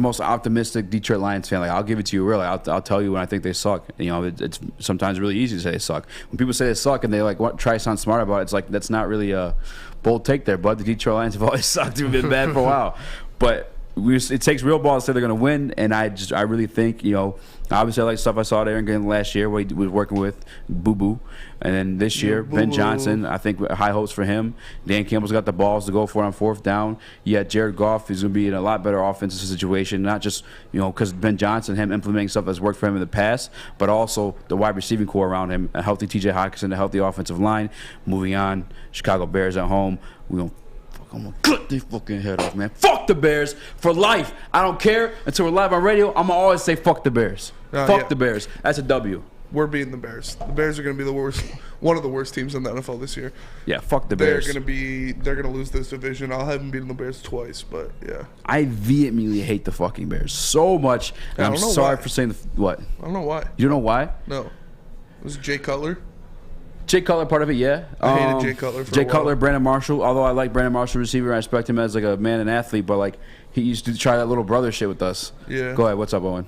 most optimistic Detroit Lions fan. Like I'll give it to you really. I'll tell you when I think they suck. It's sometimes really easy to say they suck. When people say they suck and they try to sound smart about it, it's like that's not really a bold take there. But the Detroit Lions have always sucked. They've been bad for a while. But it takes real balls to say they're going to win. And I really think obviously I like stuff I saw there in last year where he was working with Boo Boo. And then this year, Ben Johnson, I think high hopes for him. Dan Campbell's got the balls to go for it on 4th down. Yeah, Jared Goff is going to be in a lot better offensive situation, not just because Ben Johnson, him implementing stuff that's worked for him in the past, but also the wide receiving core around him, a healthy T.J. Hockenson, a healthy offensive line. Moving on, Chicago Bears at home. I'm gonna cut their fucking head off, man. Fuck the Bears for life. I don't care until we're live on radio. I'm gonna always say fuck the Bears. Fuck the Bears. That's a W. We're beating the Bears. The Bears are going to be one of the worst teams in the NFL this year. Yeah, fuck the Bears. They're going to lose this division. I'll have them beating the Bears twice, but yeah. I vehemently hate the fucking Bears so much. And I'm sorry for saying what? I don't know why. You don't know why? No. It was Jay Cutler. Jay Cutler part of it, yeah. I hated Jay Cutler for a while. Jay Cutler, Brandon Marshall. Although I like Brandon Marshall receiver, I respect him as like a man and athlete, but he used to try that little brother shit with us. Yeah. Go ahead. What's up, Owen?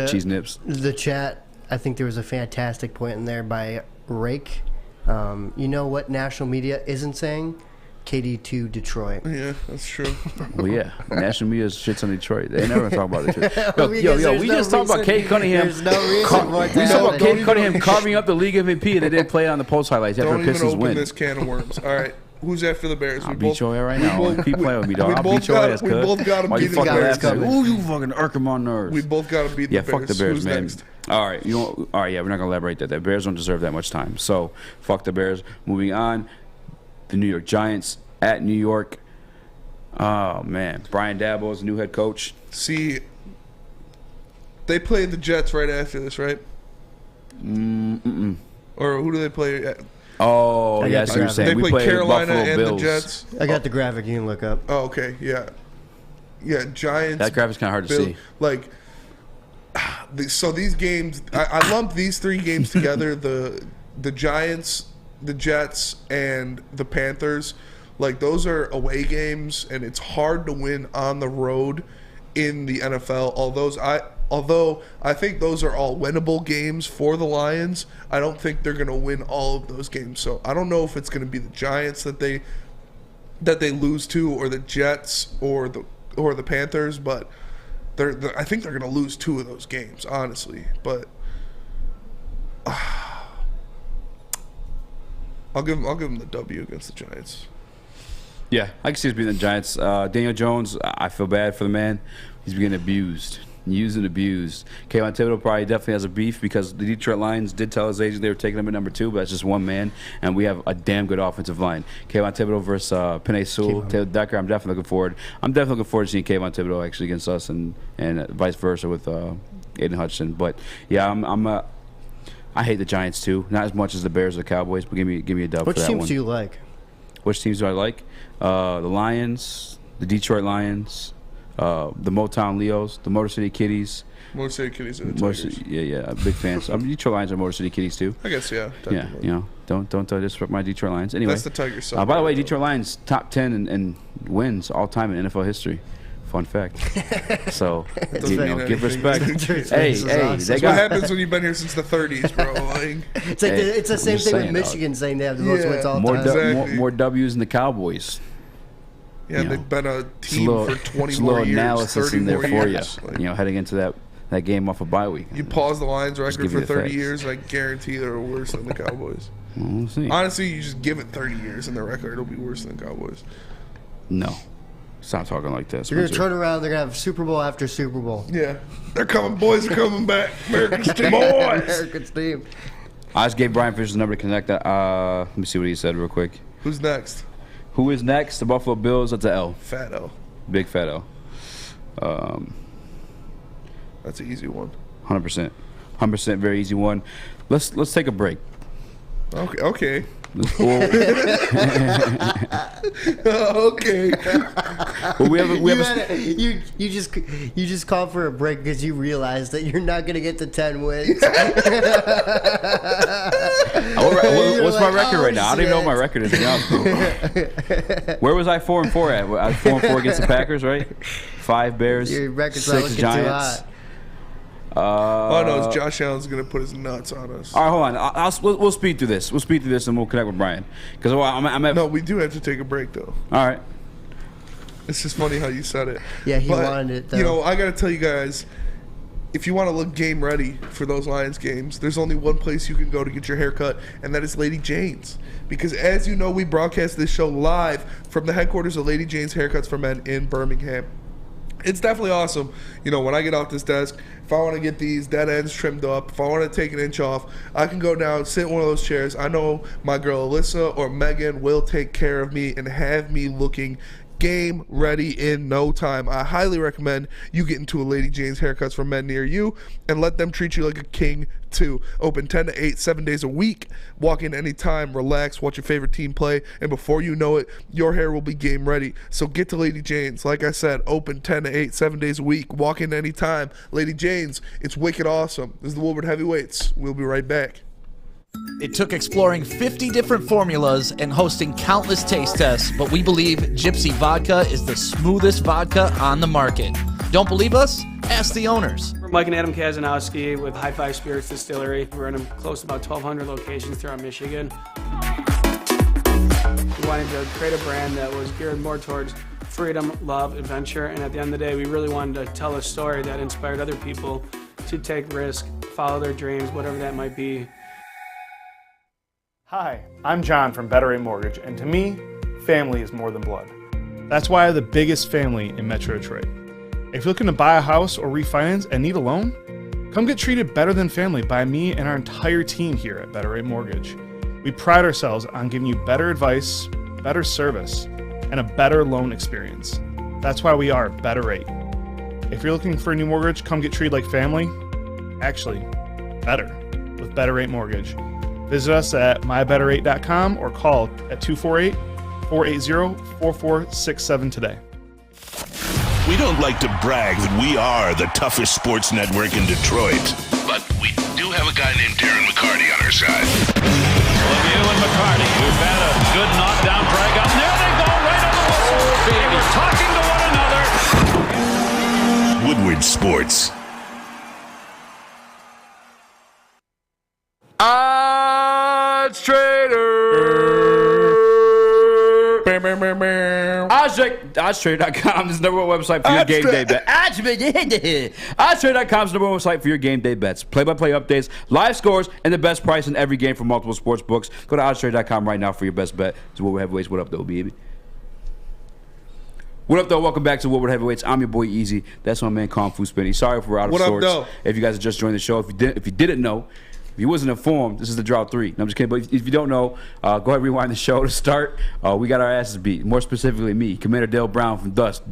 Cheese nips. The chat. I think there was a fantastic point in there by Rake. You know what national media isn't saying? KD to Detroit. Yeah, that's true. Well, yeah. National media shits on Detroit. They never talk about Detroit. Yo, we just talked about Cade Cunningham. There's no reason for it. We talked about Cade Cunningham carving up the league MVP, and they didn't play it on the post highlights after Pistons win. Don't even open this can of worms. All right. Who's after the Bears? I'll beat your ass right now. Keep playing with me, dog. I'll beat your ass, cuz. We both got to beat the Bears. Ooh, you fucking irking my nerves. We both got to beat the Bears. Yeah, fuck the Bears, Who's man. Next? All right, all right, yeah, we're not going to elaborate that. The Bears don't deserve that much time. So, fuck the Bears. Moving on, the New York Giants at New York. Oh, man. Brian Daboll is the new head coach. See, they played the Jets right after this, right? Or who do they play? Oh, yeah, that's what you're saying. They play Carolina and Bills. the Jets. I got the graphic. You can look up. Oh, okay, yeah. Yeah, Giants. That graphic's kind of hard to see. So these games, I lumped these 3 games together, the Giants, the Jets, and the Panthers. Those are away games, and it's hard to win on the road in the NFL. Although I think those are all winnable games for the Lions, I don't think they're going to win all of those games. So I don't know if it's going to be the Giants that they lose to, or the Jets, or the Panthers, but I think they're going to lose 2 of those games, honestly. But I'll give them the W against the Giants. Yeah, I can see us beating the Giants. Daniel Jones, I feel bad for the man. He's getting abused. Used and abused. Kayvon Thibodeau probably definitely has a beef because the Detroit Lions did tell his agent they were taking him at number 2, but that's just one man, and we have a damn good offensive line. Kayvon Thibodeau versus Penei Sewell, Taylor Decker. I'm definitely looking forward. to seeing Kayvon Thibodeau actually against us, and vice versa with Aiden Hutchinson. But yeah, I hate the Giants too, not as much as the Bears or the Cowboys, but give me a dub for that one. Which teams do you like? Which teams do I like? The Lions, the Detroit Lions. The Motown Leos, the Motor City Kitties. Motor City Kitties and the Tigers. Yeah, big fans. Detroit Lions are Motor City Kitties too. I guess, yeah. Yeah, don't disrespect my Detroit Lions. Anyway, that's the Tigers. By the way, Detroit Lions top 10 and wins all time in NFL history. Fun fact. So, give respect. Hey, that's what happens when you've been here since the 30s, bro. It's the same thing with Michigan saying they have the most wins all time. More W's than the Cowboys. Yeah, they've been a team for 20 more years, analysis 30 in there more for years. you. Heading into that game off a bye week. You pause the Lions record for 30 facts. years, I guarantee they're worse than the Cowboys. We'll see. Honestly, you just give it 30 years and the record will be worse than the Cowboys. No. Stop talking like that. They're going to turn around. They're going to have Super Bowl after Super Bowl. Yeah. They're coming. Boys are coming back. America's team. Boys. America's team. I just gave Brian Fisher's number to connect that. Let me see what he said real quick. Who's next? Who is next? The Buffalo Bills. That's an L. Fat L. Big fat L. That's an easy one. 100%. 100% very easy one. Let's take a break. Okay. Okay. Well, we have you just called for a break because you realized that you're not gonna get to 10 wins. What's my record right now? I don't even know what my record is. To be honest with you. Where was I 4-4 at? I was 4-4 against the Packers, right? 5 Bears, Your record's 6 Giants. Oh no, Josh Allen's gonna put his nuts on us. All right, hold on. We'll speed through this. We'll speed through this, and we'll connect with Brian. Because No, we do have to take a break though. All right. It's just funny how you said it. Yeah, he wanted it though. You know, I gotta tell you guys, if you want to look game ready for those Lions games, there's only one place you can go to get your hair cut, and that is Lady Jane's. Because as you know, we broadcast this show live from the headquarters of Lady Jane's Haircuts for Men in Birmingham. It's definitely awesome. You know, when I get off this desk, if I want to get these dead ends trimmed up, if I want to take an inch off, I can go down, sit in one of those chairs. I know my girl Alyssa or Megan will take care of me and have me looking game ready in no time. I highly recommend you get into a Lady Jane's Haircuts for Men near you and let them treat you like a king too. Open 10 to 8, 7 days a week. Walk in anytime, relax, watch your favorite team play, and before you know it, your hair will be game ready. So get to Lady Jane's. Like I said, open 10 to 8, 7 days a week. Walk in anytime. Lady Jane's, it's wicked awesome. This is the Woodward Heavyweights. We'll be right back. It took exploring 50 different formulas and hosting countless taste tests, but we believe Gypsy Vodka is the smoothest vodka on the market. Don't believe us? Ask the owners. We're Mike and Adam Kazanowski with High Five Spirits Distillery. We're in close to about 1,200 locations throughout Michigan. We wanted to create a brand that was geared more towards freedom, love, adventure, and at the end of the day, we really wanted to tell a story that inspired other people to take risk, follow their dreams, whatever that might be. Hi, I'm John from Better Rate Mortgage, and to me, family is more than blood. That's why I have the biggest family in Metro Detroit. If you're looking to buy a house or refinance and need a loan, come get treated better than family by me and our entire team here at Better Rate Mortgage. We pride ourselves on giving you better advice, better service, and a better loan experience. That's why we are Better Rate. If you're looking for a new mortgage, come get treated like family. Actually, better with Better Rate Mortgage. Visit us at mybetterrate.com or call at 248-480-4467 today. We don't like to brag that we are the toughest sports network in Detroit, but we do have a guy named Darren McCarty on our side. Lemieux and McCarty, who've had a good knockdown drag on. There they go, right on the whistle. They were talking to one another. Woodward Sports. Odds Trader. Oddstrader.com is the number one website for your game day bet. Oddstrader.com is the number one website for your game day bets. Play-by-play updates, live scores, and the best price in every game from multiple sports books. Go to oddstrader.com right now for your best bet. It's Woodward Heavyweights. What up, though, baby? What up, though? Welcome back to Woodward Heavyweights. I'm your boy, Easy. That's my man, Kung Fu Spinny. Sorry if we're out of sorts. What up, though? If you guys have just joined the show, if you didn't know, if you wasn't informed, this is the drought 3. No, I'm just kidding. But if you don't know, go ahead and rewind the show to start. We got our asses beat. More specifically, me, Commander Dale Brown from Dust.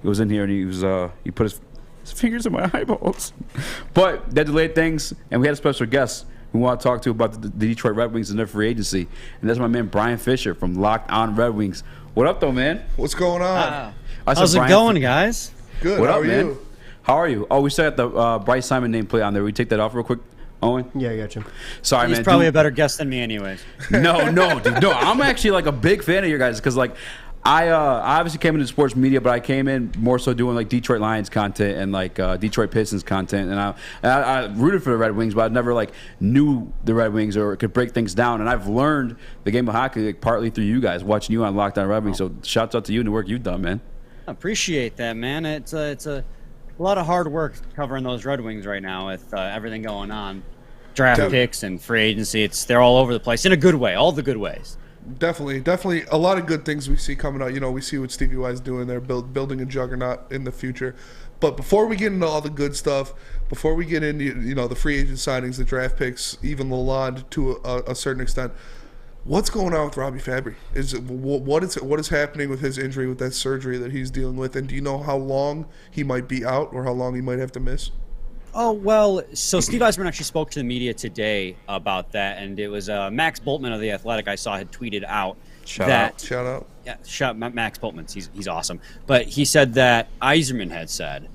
He was in here and he put his fingers in my eyeballs. But that delayed things, and we had a special guest we want to talk to about the Detroit Red Wings and their free agency. And that's my man Brian Fisher from Locked On Red Wings. What up, though, man? What's going on? How's it going, guys? Good. What How up, are man? you? How are you? Oh, we still got the Bryce Simon nameplate on there. We take that off real quick. Owen? Yeah, I got you. Sorry, He's man. probably a better guest than me anyways. No, dude. No, I'm actually like a big fan of your guys because like I obviously came into sports media, but I came in more so doing like Detroit Lions content and like Detroit Pistons content, and I rooted for the Red Wings, but I never like knew the Red Wings or could break things down. And I've learned the game of hockey like partly through you guys, watching you on Locked On Red Wings. So shouts out to you and the work you've done, man. I appreciate that, man. It's a lot of hard work covering those Red Wings right now with everything going on. Draft picks and free agency, they're all over the place in a good way, all the good ways. Definitely a lot of good things we see coming out. You know, we see what Stevie is doing there, building a juggernaut in the future. But before we get into all the good stuff, before we get into the free agent signings, the draft picks, even Lalonde to a certain extent, what's going on with Robbie Fabry? What is happening with his injury, with that surgery that he's dealing with, and do you know how long he might be out or how long he might have to miss? Oh, well, so Steve Eisman actually spoke to the media today about that, and it was Max Boltman of The Athletic I saw had tweeted out Shout out. Yeah, Max Boltman, he's awesome. But he said that Eisman had said,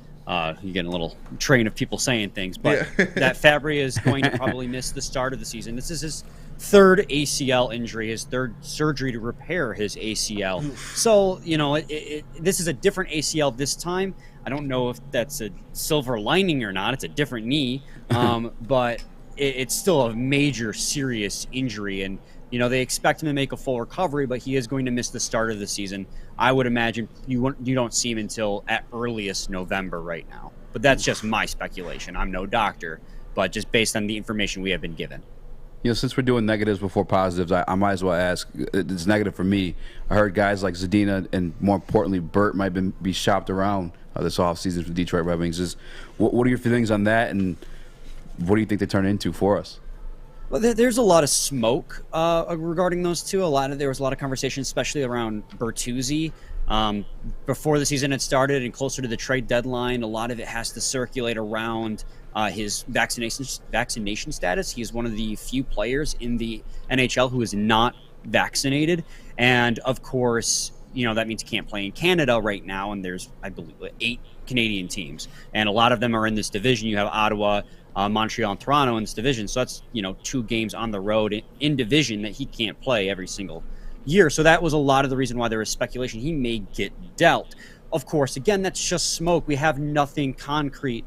you get a little train of people saying things, but that Fabry is going to probably miss the start of the season. This is his third ACL injury, his third surgery to repair his ACL. So, this is a different ACL this time. I don't know if that's a silver lining or not. It's a different knee, but it's still a major, serious injury. And, they expect him to make a full recovery, but he is going to miss the start of the season. I would imagine you don't see him until at earliest November right now. But that's just my speculation. I'm no doctor, but just based on the information we have been given. Since we're doing negatives before positives, I might as well ask. It's negative for me. I heard guys like Zadina and, more importantly, Burt might be shopped around this offseason for Detroit Red Wings. What are your feelings on that, and what do you think they turn into for us? Well, there's a lot of smoke regarding those two. There was a lot of conversation, especially around Bertuzzi. Before the season had started and closer to the trade deadline, a lot of it has to circulate around his vaccination status. He is one of the few players in the NHL who is not vaccinated. And, of course, that means he can't play in Canada right now. And there's, I believe, 8 Canadian teams. And a lot of them are in this division. You have Ottawa, Montreal, and Toronto in this division. So that's, 2 games on the road in division that he can't play every single year. So that was a lot of the reason why there was speculation he may get dealt. Of course, again, that's just smoke. We have nothing concrete,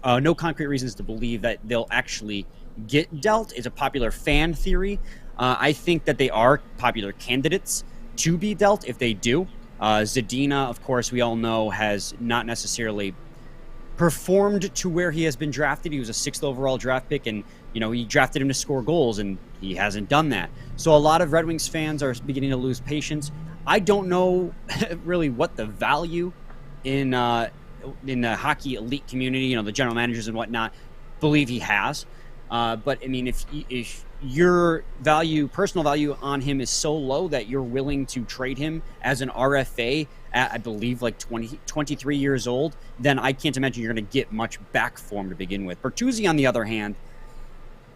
no concrete reasons to believe that they'll actually get dealt. It's a popular fan theory. I think that they are popular candidates to be dealt if they do. Zadina, of course, we all know, has not necessarily performed to where he has been drafted. He was a 6th overall draft pick, and he drafted him to score goals, and he hasn't done that. So a lot of Red Wings fans are beginning to lose patience. I don't know really what the value in the hockey elite community, the general managers and whatnot, believe he has. But I mean, if your personal value on him is so low that you're willing to trade him as an RFA at, I believe, like 23 years old, then I can't imagine you're going to get much back for him to begin with. Bertuzzi, on the other hand,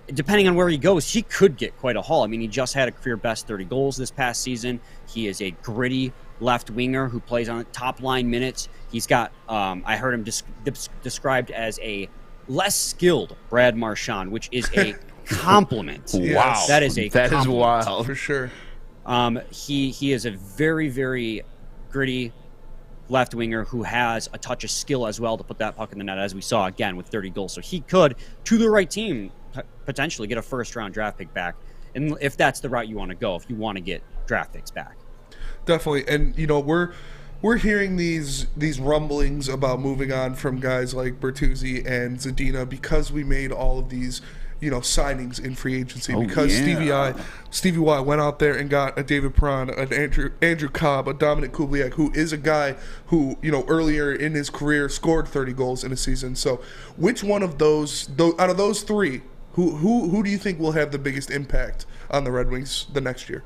depending on where he goes, he could get quite a haul. I mean, he just had a career best 30 goals this past season. He is a gritty left winger who plays on top line minutes. He's got, I heard him described as a less skilled Brad Marchand, which is a compliment. Wow. That is wild. For sure. He is a very, very gritty left winger who has a touch of skill as well to put that puck in the net, as we saw again with 30 goals. So he could, to the right team, potentially get a first-round draft pick back, and if that's the route you want to go, if you want to get draft picks back. Definitely, and we're hearing these rumblings about moving on from guys like Bertuzzi and Zadina because we made all of these signings in free agency, because Stevie Y went out there and got a David Perron, an Andrew Cobb, a Dominic Kubliak, who is a guy who earlier in his career scored 30 goals in a season. So which one of those out of those three, who do you think will have the biggest impact on the Red Wings the next year?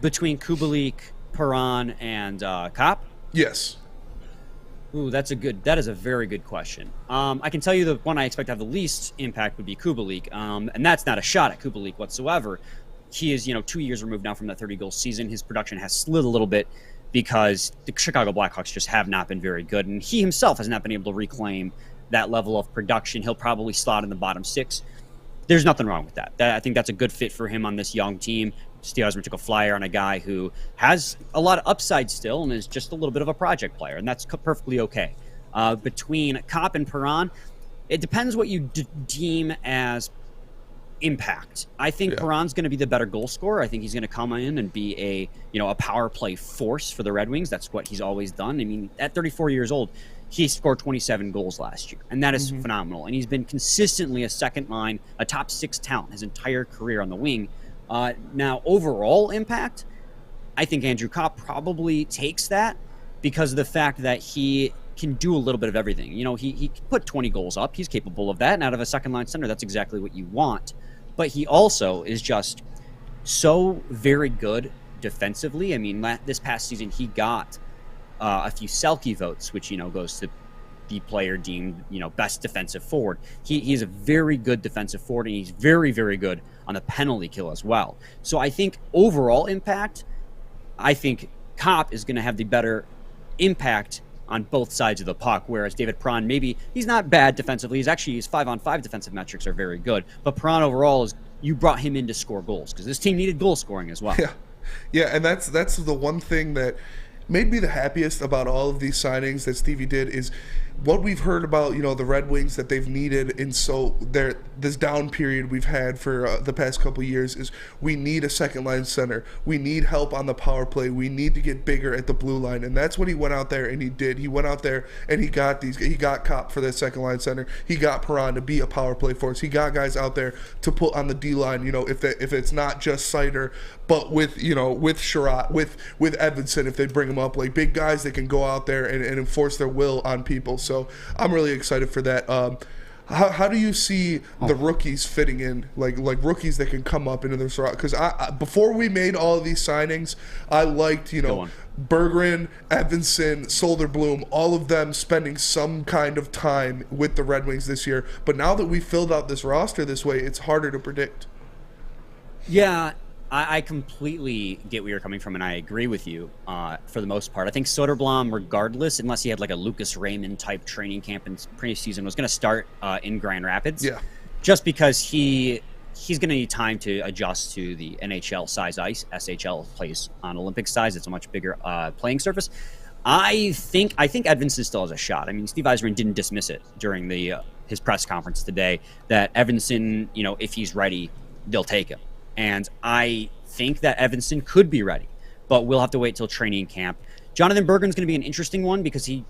Between Kubalik, Perron, and Kopp? Yes. Ooh, that is a very good question. I can tell you the one I expect to have the least impact would be Kubalik, and that's not a shot at Kubalik whatsoever. He is, 2 years removed now from that 30-goal season. His production has slid a little bit because the Chicago Blackhawks just have not been very good, and he himself has not been able to reclaim that level of production. He'll probably slot in the bottom 6. There's nothing wrong with that. I think that's a good fit for him on this young team. Steve Eisman took a flyer on a guy who has a lot of upside still and is just a little bit of a project player, and that's perfectly okay. Between Kopp and Perron, it depends what you deem as impact. I think Perron's going to be the better goal scorer. I think he's going to come in and be a power play force for the Red Wings. That's what he's always done. I mean, at 34 years old, he scored 27 goals last year, and that is phenomenal. And he's been consistently a second line, a top 6 talent his entire career on the wing. Now, overall impact, I think Andrew Kopp probably takes that because of the fact that he can do a little bit of everything. He can put 20 goals up. He's capable of that. And out of a second-line center, that's exactly what you want. But he also is just so very good defensively. I mean, this past season, he got a few Selke votes, which, goes to the player deemed, best defensive forward. He's a very good defensive forward, and he's very, very good on the penalty kill as well. So I think overall impact, I think Kopp is going to have the better impact on both sides of the puck, whereas David Perron, maybe he's not bad defensively. His 5-on-5 defensive metrics are very good. But Perron overall you brought him in to score goals because this team needed goal scoring as well. Yeah, and that's the one thing that made me the happiest about all of these signings that Stevie did is what we've heard about, the Red Wings that they've needed this down period we've had for the past couple years is we need a second line center. We need help on the power play. We need to get bigger at the blue line, and that's what he went out there and he did. He went out there and he got Kopp for that second line center. He got Perron to be a power play force. He got guys out there to put on the D line. If it's not just Sider, but with Sherratt, with Edvinsson, if they bring him up, like big guys that can go out there and enforce their will on people. So I'm really excited for that. How do you see the rookies fitting in, like rookies that can come up into this route? Because before we made all of these signings, I liked Berggren, Edvinsson, Soderblom, all of them spending some kind of time with the Red Wings this year. But now that we filled out this roster this way, it's harder to predict. Yeah, I completely get where you're coming from, and I agree with you for the most part. I think Soderblom, regardless, unless he had like a Lucas Raymond type training camp in preseason, was going to start in Grand Rapids. Yeah. Just because he's going to need time to adjust to the NHL size ice. SHL plays on Olympic size. It's a much bigger playing surface. I think Edvinsson still has a shot. I mean, Steve Yzerman didn't dismiss it during his press conference today that Edvinsson, if he's ready, they'll take him. And I think that Edvinsson could be ready, but we'll have to wait till training camp. Jonathan Berggren's going to be an interesting one because he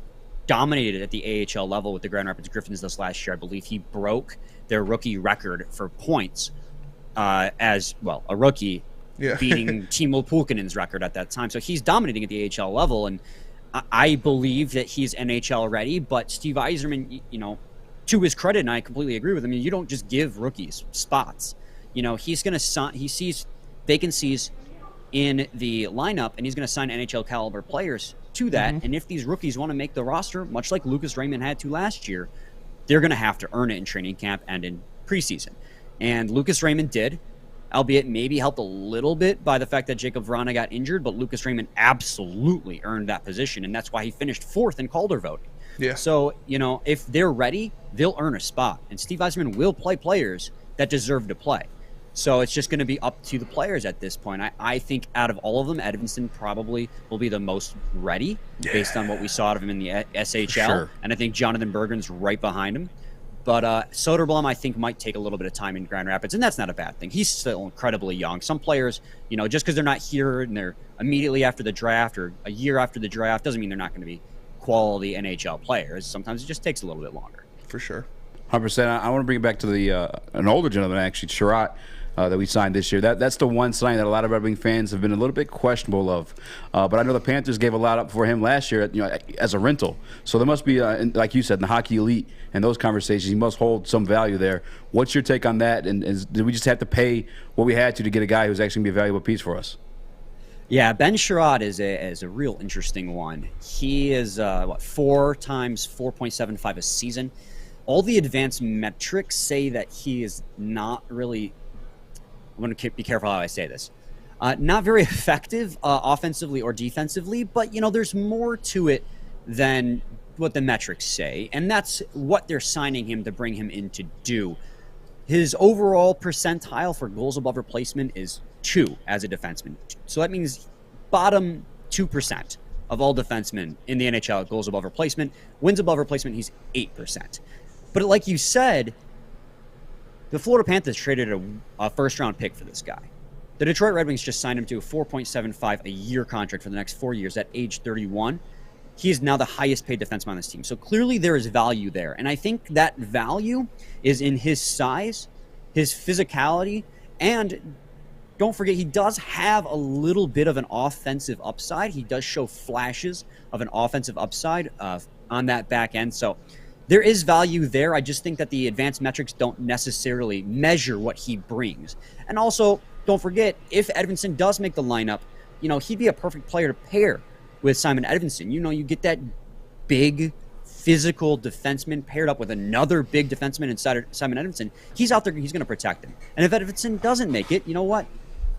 dominated at the AHL level with the Grand Rapids Griffins this last year. I believe he broke their rookie record for points as well, a rookie beating Timo Pulkkinen's record at that time. So he's dominating at the AHL level, and I believe that he's NHL ready. But Steve Yzerman, to his credit, and I completely agree with him, you don't just give rookies spots. He's going to he sees vacancies in the lineup, and he's going to sign NHL caliber players to that. Mm-hmm. And if these rookies want to make the roster, much like Lucas Raymond had to last year, they're going to have to earn it in training camp and in preseason. And Lucas Raymond did, albeit maybe helped a little bit by the fact that Jacob Vrana got injured, but Lucas Raymond absolutely earned that position, and that's why he finished 4th in Calder voting. Yeah. So, if they're ready, they'll earn a spot. And Steve Yzerman will play players that deserve to play. So it's just going to be up to the players at this point. I think out of all of them, Edvinsson probably will be the most ready based on what we saw out of him in the SHL. Sure. And I think Jonathan Berggren's right behind him. But Soderblom, I think, might take a little bit of time in Grand Rapids, and that's not a bad thing. He's still incredibly young. Some players, just because they're not here and they're immediately after the draft or a year after the draft doesn't mean they're not going to be quality NHL players. Sometimes it just takes a little bit longer. For sure. 100%. I want to bring it back to an older gentleman, actually, Sherratt. That we signed this year. That's the one sign that a lot of Red Wing fans have been a little bit questionable of. But I know the Panthers gave a lot up for him last year, as a rental. So there must be, like you said, in the hockey elite and those conversations, he must hold some value there. What's your take on that? And did we just have to pay what we had to get a guy who's actually going to be a valuable piece for us? Yeah, Ben Sherratt is a real interesting one. He is 4 times 4.75 a season. All the advanced metrics say that he is not really. I'm going to be careful how I say this. Not very effective offensively or defensively, but, there's more to it than what the metrics say, and that's what they're signing him to bring him in to do. His overall percentile for goals above replacement is 2 as a defenseman. So that means bottom 2% of all defensemen in the NHL at goals above replacement. Wins above replacement, he's 8%. But like you said, the Florida Panthers traded a first-round pick for this guy. The Detroit Red Wings just signed him to a $4.75 a year contract for the next 4 years at age 31. He is now the highest-paid defenseman on this team. So clearly there is value there. And I think that value is in his size, his physicality, and don't forget, he does have a little bit of an offensive upside. He does show flashes of an offensive upside on that back end. So there is value there. I just think that the advanced metrics don't necessarily measure what he brings. And also, don't forget, if Edvinsson does make the lineup, he'd be a perfect player to pair with Simon Edvinsson. You get that big, physical defenseman paired up with another big defenseman in Simon Edmondson, he's out there, he's going to protect him. And if Edmondson doesn't make it, you know what?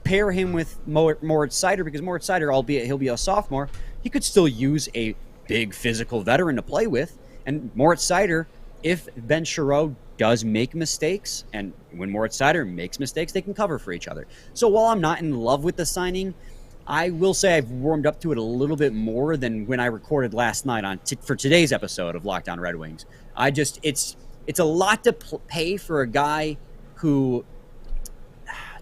Pair him with Moritz Seider, because Moritz Seider, albeit he'll be a sophomore, he could still use a big physical veteran to play with. And Moritz Seider, if Ben Sherrod does make mistakes, and when Moritz Seider makes mistakes, they can cover for each other. So while I'm not in love with the signing, I will say I've warmed up to it a little bit more than when I recorded last night for today's episode of Locked On Red Wings. It's a lot to pay for a guy who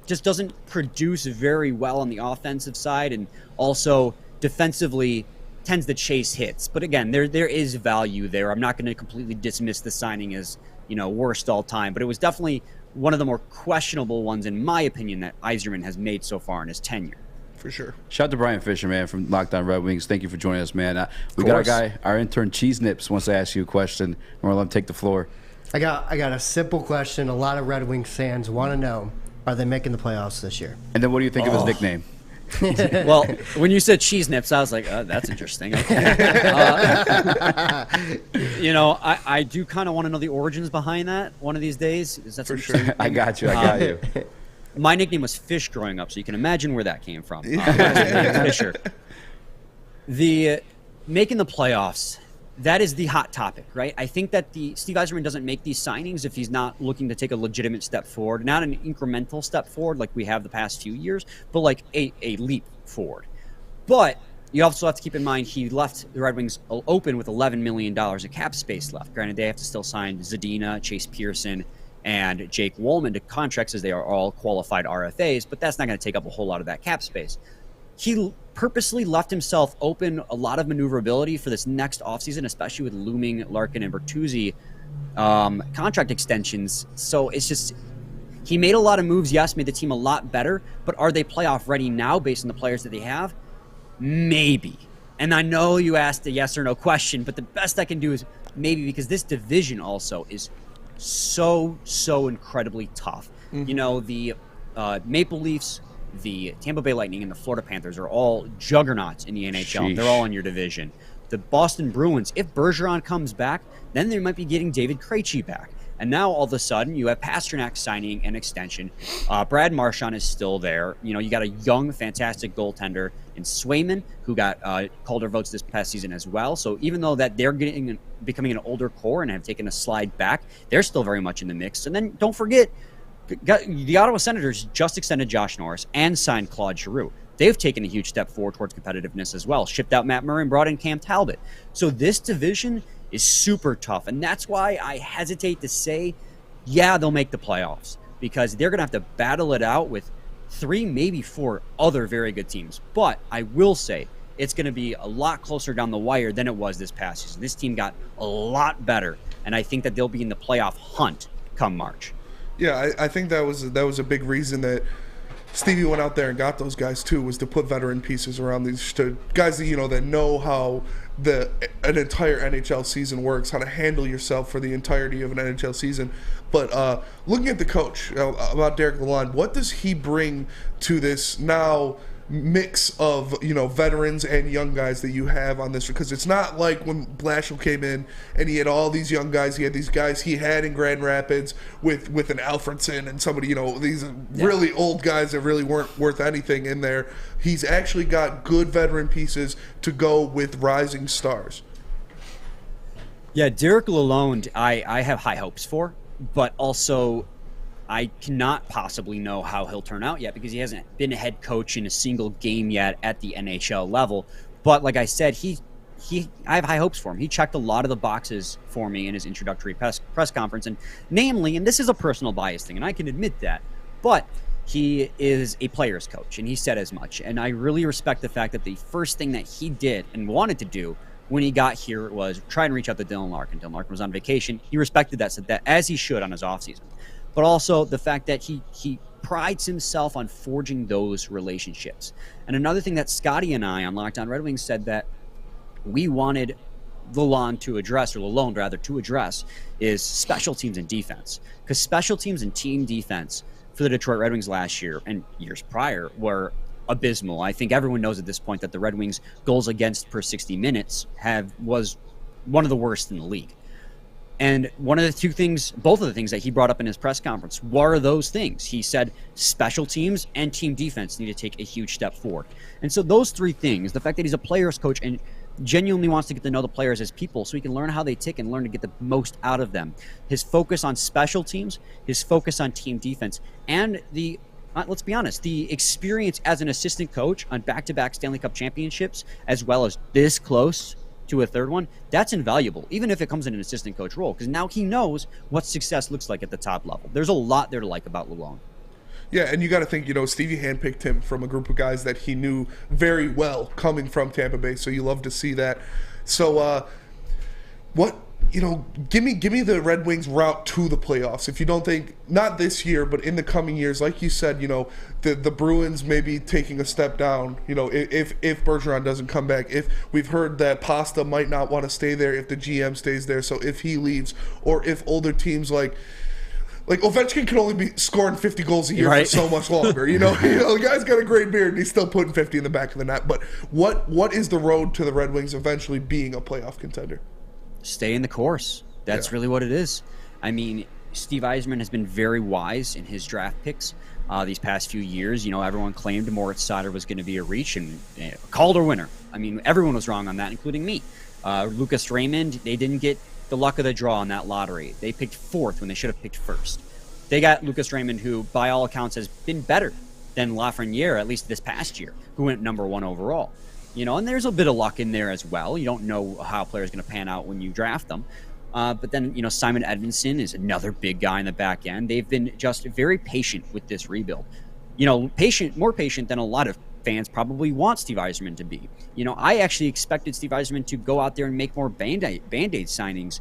just doesn't produce very well on the offensive side, and also defensively tends to chase hits. But again, there is value there. I'm not going to completely dismiss the signing as, worst all time, but it was definitely one of the more questionable ones, in my opinion, that Yzerman has made so far in his tenure. For sure. Shout out to Brian Fisher, man, from Locked On Red Wings. Thank you for joining us, man. We got our guy, our intern Cheese Nips, wants to ask you a question. We're going to take the floor. I got a simple question. A lot of Red Wings fans want to know: are they making the playoffs this year? And then what do you think of his nickname? Well, when you said Cheese Nips, I was like, that's interesting. I do kind of want to know the origins behind that one of these days. Is that for sure? I got you. My nickname was Fish growing up, so you can imagine where that came from. Fisher. The making the playoffs, that is the hot topic, right? I think that Steve Yzerman doesn't make these signings if he's not looking to take a legitimate step forward, not an incremental step forward like we have the past few years, but like a leap forward. But you also have to keep in mind he left the Red Wings open with $11 million of cap space left. Granted, they have to still sign Zadina, Chase Pearson, and Jake Woolman to contracts, as they are all qualified RFAs, but that's not going to take up a whole lot of that cap space. He purposely left himself open a lot of maneuverability for this next offseason, especially with looming Larkin and Bertuzzi contract extensions. So it's just, he made a lot of moves, yes, made the team a lot better, but are they playoff ready now based on the players that they have? Maybe. And I know you asked a yes or no question, but the best I can do is maybe, because this division also is so incredibly tough. Mm-hmm. The Maple Leafs, the Tampa Bay Lightning, and the Florida Panthers are all juggernauts in the NHL. Sheesh. They're all in your division. The Boston Bruins, if Bergeron comes back, then they might be getting David Krejci back. And now all of a sudden you have Pasternak signing an extension. Brad Marchand is still there. You got a young, fantastic goaltender in Swayman, who got Calder votes this past season as well. So even though that they're becoming an older core and have taken a slide back, they're still very much in the mix. And then don't forget, the Ottawa Senators just extended Josh Norris and signed Claude Giroux. They've taken a huge step forward towards competitiveness as well. Shipped out Matt Murray and brought in Cam Talbot. So this division is super tough. And that's why I hesitate to say, yeah, they'll make the playoffs, because they're going to have to battle it out with 3, maybe 4 other very good teams. But I will say it's going to be a lot closer down the wire than it was this past season. This team got a lot better, and I think that they'll be in the playoff hunt come March. Yeah, I think that was a big reason that Stevie went out there and got those guys too, was to put veteran pieces around these guys that that know how an entire NHL season works, how to handle yourself for the entirety of an NHL season. But looking at the coach, about Derek Lalonde, what does he bring to this now mix of veterans and young guys that you have on this? Because it's not like when Blashill came in and he had all these young guys. He had these guys he had in Grand Rapids with an Alfredson and somebody, these really old guys that really weren't worth anything in there. He's actually got good veteran pieces to go with rising stars. Yeah, Derek Lalonde, I have high hopes for, but also I cannot possibly know how he'll turn out yet, because he hasn't been a head coach in a single game yet at the NHL level. But like I said, I have high hopes for him. He checked a lot of the boxes for me in his introductory press conference, and namely, and this is a personal bias thing, and I can admit that, but he is a player's coach, and he said as much. And I really respect the fact that the first thing that he did and wanted to do when he got here was try and reach out to Dylan Larkin. Dylan Larkin was on vacation. He respected that, said that as he should on his offseason. But also the fact that he prides himself on forging those relationships. And another thing that Scotty and I on Locked On Red Wings said that we wanted Lalonde to address is special teams and defense. Because special teams and team defense for the Detroit Red Wings last year and years prior were abysmal. I think everyone knows at this point that the Red Wings goals against per 60 minutes was one of the worst in the league. And both of the things that he brought up in his press conference were those things. He said special teams and team defense need to take a huge step forward. And so those three things, the fact that he's a player's coach and genuinely wants to get to know the players as people so he can learn how they tick and learn to get the most out of them. His focus on special teams, his focus on team defense, and let's be honest, the experience as an assistant coach on back-to-back Stanley Cup championships, as well as this close to a third one, that's invaluable, even if it comes in an assistant coach role, because now he knows what success looks like at the top level. There's a lot there to like about Lalonde. Yeah, and you got to think, Stevie handpicked him from a group of guys that he knew very well coming from Tampa Bay, so you love to see that. So, give me the Red Wings route to the playoffs. If you don't think, not this year, but in the coming years, like you said, the Bruins maybe taking a step down, if Bergeron doesn't come back, if we've heard that Pasta might not want to stay there if the GM stays there, so if he leaves, or if older teams like Ovechkin can only be scoring 50 goals a year for so much longer. The guy's got a great beard and he's still putting 50 in the back of the net. But what is the road to the Red Wings eventually being a playoff contender? Stay in the course. That's really what it is. I mean, Steve Yzerman has been very wise in his draft picks these past few years. Everyone claimed Moritz Seider was going to be a reach and Calder winner. I mean, everyone was wrong on that, including me. Lucas Raymond, they didn't get the luck of the draw on that lottery. They picked fourth when they should have picked first. They got Lucas Raymond, who by all accounts has been better than Lafreniere, at least this past year, who went number one overall. And there's a bit of luck in there as well. You don't know how a player's going to pan out when you draft them. But then, Simon Edmondson is another big guy in the back end. They've been just very patient with this rebuild. More patient than a lot of fans probably want Steve Yzerman to be. I actually expected Steve Yzerman to go out there and make more Band-Aid signings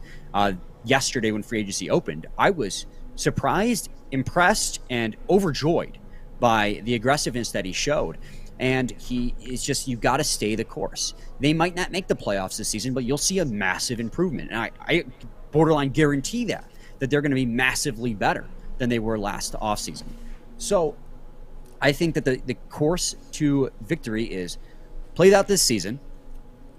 yesterday when free agency opened. I was surprised, impressed, and overjoyed by the aggressiveness that he showed. And you've got to stay the course. They might not make the playoffs this season, but you'll see a massive improvement. And I borderline guarantee that they're going to be massively better than they were last offseason. So I think that the course to victory is play out this season,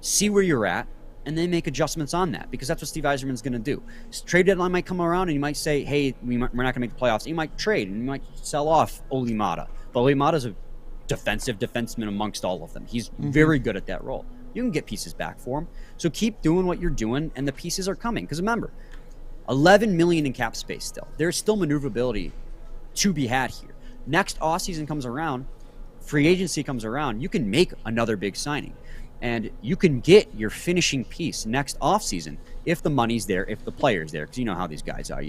see where you're at, and then make adjustments on that, because that's what Steve Yzerman's going to do. Trade deadline might come around, and you might say, hey, we're not going to make the playoffs. You might trade, and you might sell off Olimata. But Olimata's a defensive defenseman amongst all of them. He's very good at that role. You can get pieces back for him. So keep doing what you're doing, and the pieces are coming. Because remember, $11 million in cap space still. There's still maneuverability to be had here. Next offseason comes around, free agency comes around, you can make another big signing. And you can get your finishing piece next offseason if the money's there, if the player's there. Because you know how these guys are,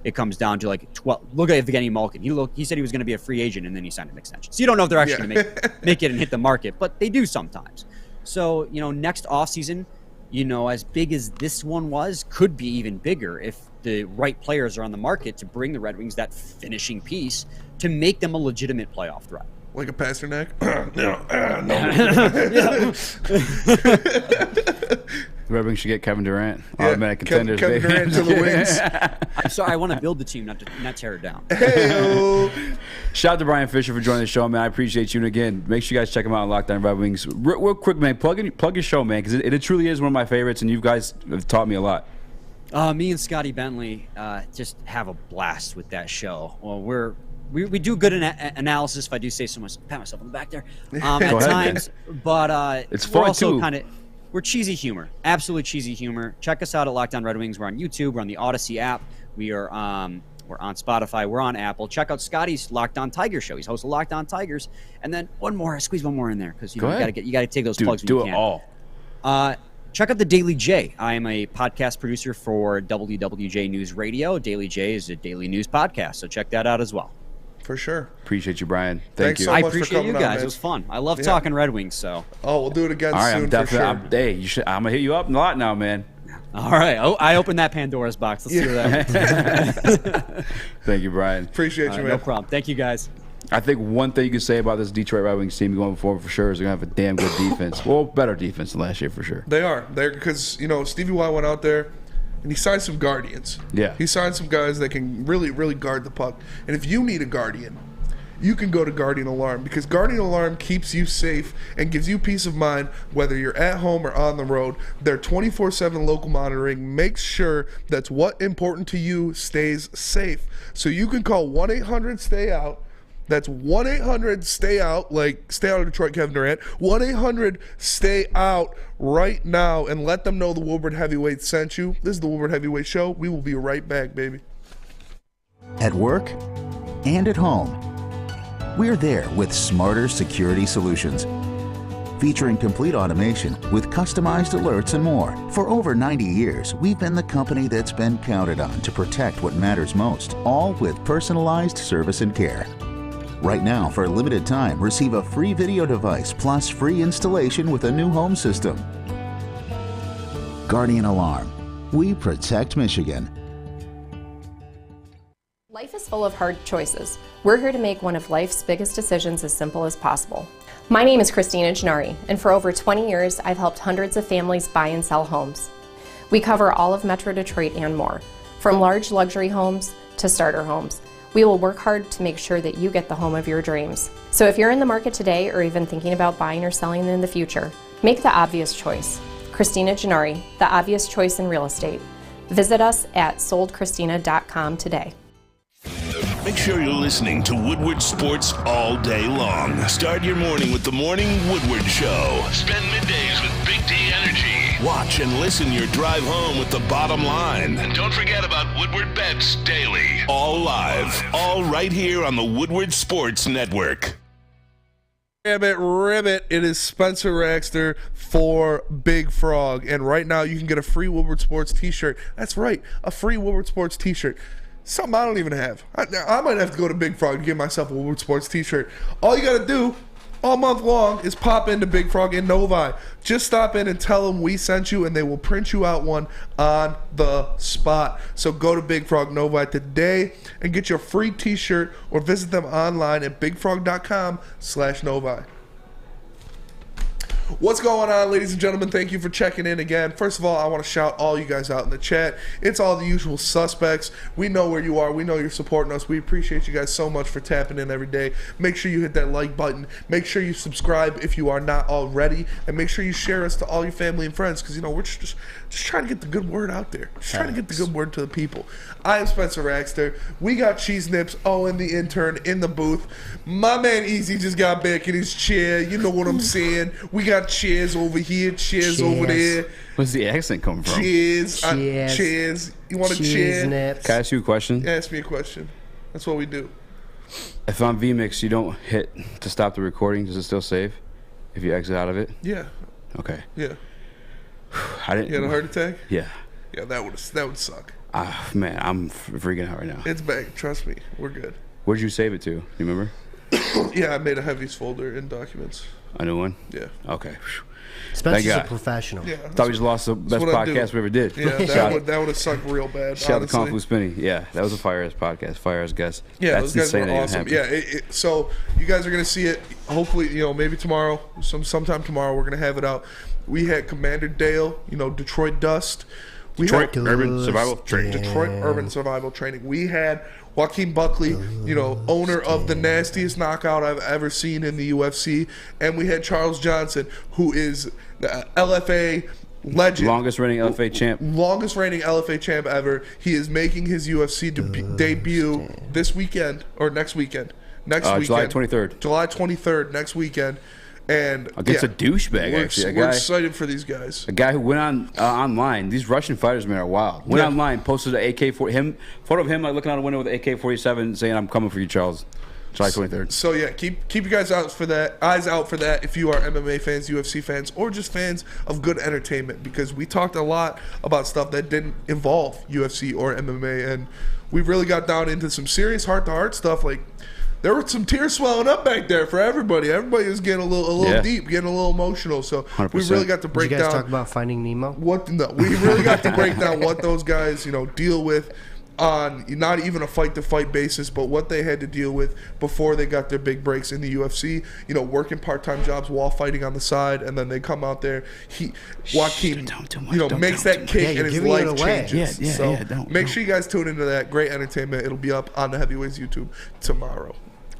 It comes down to like 12. Look at Evgeny Malkin. He said he was going to be a free agent, and then he signed an extension. So you don't know if they're actually going to make it and hit the market. But they do sometimes. So, next offseason, as big as this one was, could be even bigger if the right players are on the market to bring the Red Wings that finishing piece to make them a legitimate playoff threat. Like a Pasternak? The Red Wings should get Kevin Durant. Automatic contenders. Kevin Durant to the Wings. I'm sorry, I want to build the team, not tear it down. Hey-o. Shout out to Brian Fisher for joining the show, man. I appreciate you. And again, make sure you guys check him out on Locked On Red Wings. Real quick, man, plug your show, man, because it truly is one of my favorites, and you guys have taught me a lot. Me and Scotty Bentley just have a blast with that show. Well, we do good analysis, if I do say so much. Pat myself on the back there at times, but it's fun also too. We're cheesy humor, absolutely cheesy humor. Check us out at Locked On Red Wings. We're on YouTube. We're on the Odyssey app. We're on Spotify. We're on Apple. Check out Scotty's Locked On Tiger show. He's host of Locked On Tigers. And then squeeze one more in there because you got to take those plugs when you can. Do it all. Check out the Daily J. I am a podcast producer for WWJ News Radio. Daily J is a daily news podcast, so check that out as well. For sure. Appreciate you, Brian. Thank you. So I much for appreciate coming you guys. on, It was fun. I love talking Red Wings. So. Oh, we'll do it again all right, soon. I'm for sure. I'm gonna hit you up a lot now, man. All right. I opened that Pandora's box. Let's see where that. Thank you, Brian. Appreciate you, man. No problem. Thank you, guys. I think one thing you can say about this Detroit Red Wings team going forward for sure is they're going to have a damn good defense. Well, better defense than last year for sure. They are. They're because, Stevie Y went out there and he signed some guardians. Yeah. He signed some guys that can really, really guard the puck. And if you need a guardian, you can go to Guardian Alarm, because Guardian Alarm keeps you safe and gives you peace of mind whether you're at home or on the road. Their 24/7 local monitoring makes sure that's what important to you stays safe. So you can call 1-800-STAY-OUT. That's 1-800-STAY-OUT, like Stay Out of Detroit, Kevin Durant. 1-800-STAY-OUT right now and let them know the Woodward Heavyweights sent you. This is the Woodward Heavyweight Show. We will be right back, baby. At work and at home, we're there with smarter security solutions. Featuring complete automation with customized alerts and more. For over 90 years, we've been the company that's been counted on to protect what matters most, all with personalized service and care. Right now, for a limited time, receive a free video device plus free installation with a new home system. Guardian Alarm. We protect Michigan. Life is full of hard choices. We're here to make one of life's biggest decisions as simple as possible. My name is Christina Gennari, and for over 20 years, I've helped hundreds of families buy and sell homes. We cover all of Metro Detroit and more, from large luxury homes to starter homes. We will work hard to make sure that you get the home of your dreams. So if you're in the market today or even thinking about buying or selling in the future, make the obvious choice. Christina Gennari, the obvious choice in real estate. Visit us at soldchristina.com today. Make sure you're listening to Woodward Sports all day long. Start your morning with the Morning Woodward Show. Spend middays with Big D Energy. Watch and listen your drive home with the Bottom Line. And don't forget about Woodward Bets Daily. All live, all right here on the Woodward Sports Network. Ribbit. It is Spencer Raxter for Big Frog. And right now you can get a free Woodward Sports t-shirt. That's right, a free Woodward Sports t-shirt. Something I don't even have. I might have to go to Big Frog and get myself a Woodward Sports t-shirt. All you got to do all month long is pop into Big Frog in Novi. Just stop in and tell them we sent you, and they will print you out one on the spot. So go to Big Frog Novi today and get your free t-shirt, or visit them online at bigfrog.com/Novi. What's going on, ladies and gentlemen? Thank you for checking in again. First of all, I want to shout all you guys out in the chat. It's all the usual suspects. We know where you are. We know you're supporting us. We appreciate you guys so much for tapping in every day. Make sure you hit that like button. Make sure you subscribe if you are not already. And make sure you share us to all your family and friends, because, you know, we're just trying to get the good word out there. Just trying to get the good word to the people. I am Spencer Raxter. We got Cheese Nips, Owen the intern, in the booth. My man Easy just got back in his chair. You know what I'm saying. We got chairs over here, chairs over there. Where's the accent coming from? Chairs. Chairs. You want a chair? Nips. Can I ask you a question? Ask me a question. That's what we do. If on vMix you don't hit to stop the recording, does it still save if you exit out of it? Yeah. Okay. Yeah. I didn't. You had a heart attack? Yeah. Yeah, that would suck. Man, I'm freaking out right now. It's back. Trust me. We're good. Where'd you save it to? You remember? Yeah, I made a heavies folder in documents. A new one? Yeah. Okay. Spencer's a professional. Yeah, thought we just lost the best podcast we ever did. Yeah, that would have sucked real bad. Shout out to Kung Fu Spinny. Yeah, that was a fire ass podcast, fire ass guest. Yeah, that's those guys insane were awesome. Yeah, so you guys are gonna see it. Hopefully, maybe tomorrow, sometime tomorrow, we're gonna have it out. We had Commander Dale, Detroit Dust. Detroit Urban Survival Training. Detroit Urban Survival Training. We had Joaquin Buckley, owner of the nastiest knockout I've ever seen in the UFC. And we had Charles Johnson, who is the LFA legend. Longest reigning LFA champ. Longest reigning LFA champ ever. He is making his UFC debut this weekend, or next weekend. July 23rd. July 23rd, next weekend. And against a douchebag, actually. We're excited for these guys. A guy who went on online. These Russian fighters, man, are wild. Went online, posted an AK-47, photo of him like looking out a window with an AK-47, saying, "I'm coming for you, Charles." July 23rd. So yeah, keep you guys eyes out for that. If you are MMA fans, UFC fans, or just fans of good entertainment, because we talked a lot about stuff that didn't involve UFC or MMA, and we really got down into some serious heart-to-heart stuff. Like, there were some tears swelling up back there for everybody. Everybody was getting a little deep, getting a little emotional. So 100%. we really got to break down. Did you guys talk about Finding Nemo? We really got to break down what those guys, deal with on not even a fight-to-fight basis, but what they had to deal with before they got their big breaks in the UFC. Working part-time jobs while fighting on the side, and then they come out there. Joaquin, makes that kick, and his life changes. Make sure you guys tune into that. Great entertainment. It'll be up on the Heavyweights YouTube tomorrow.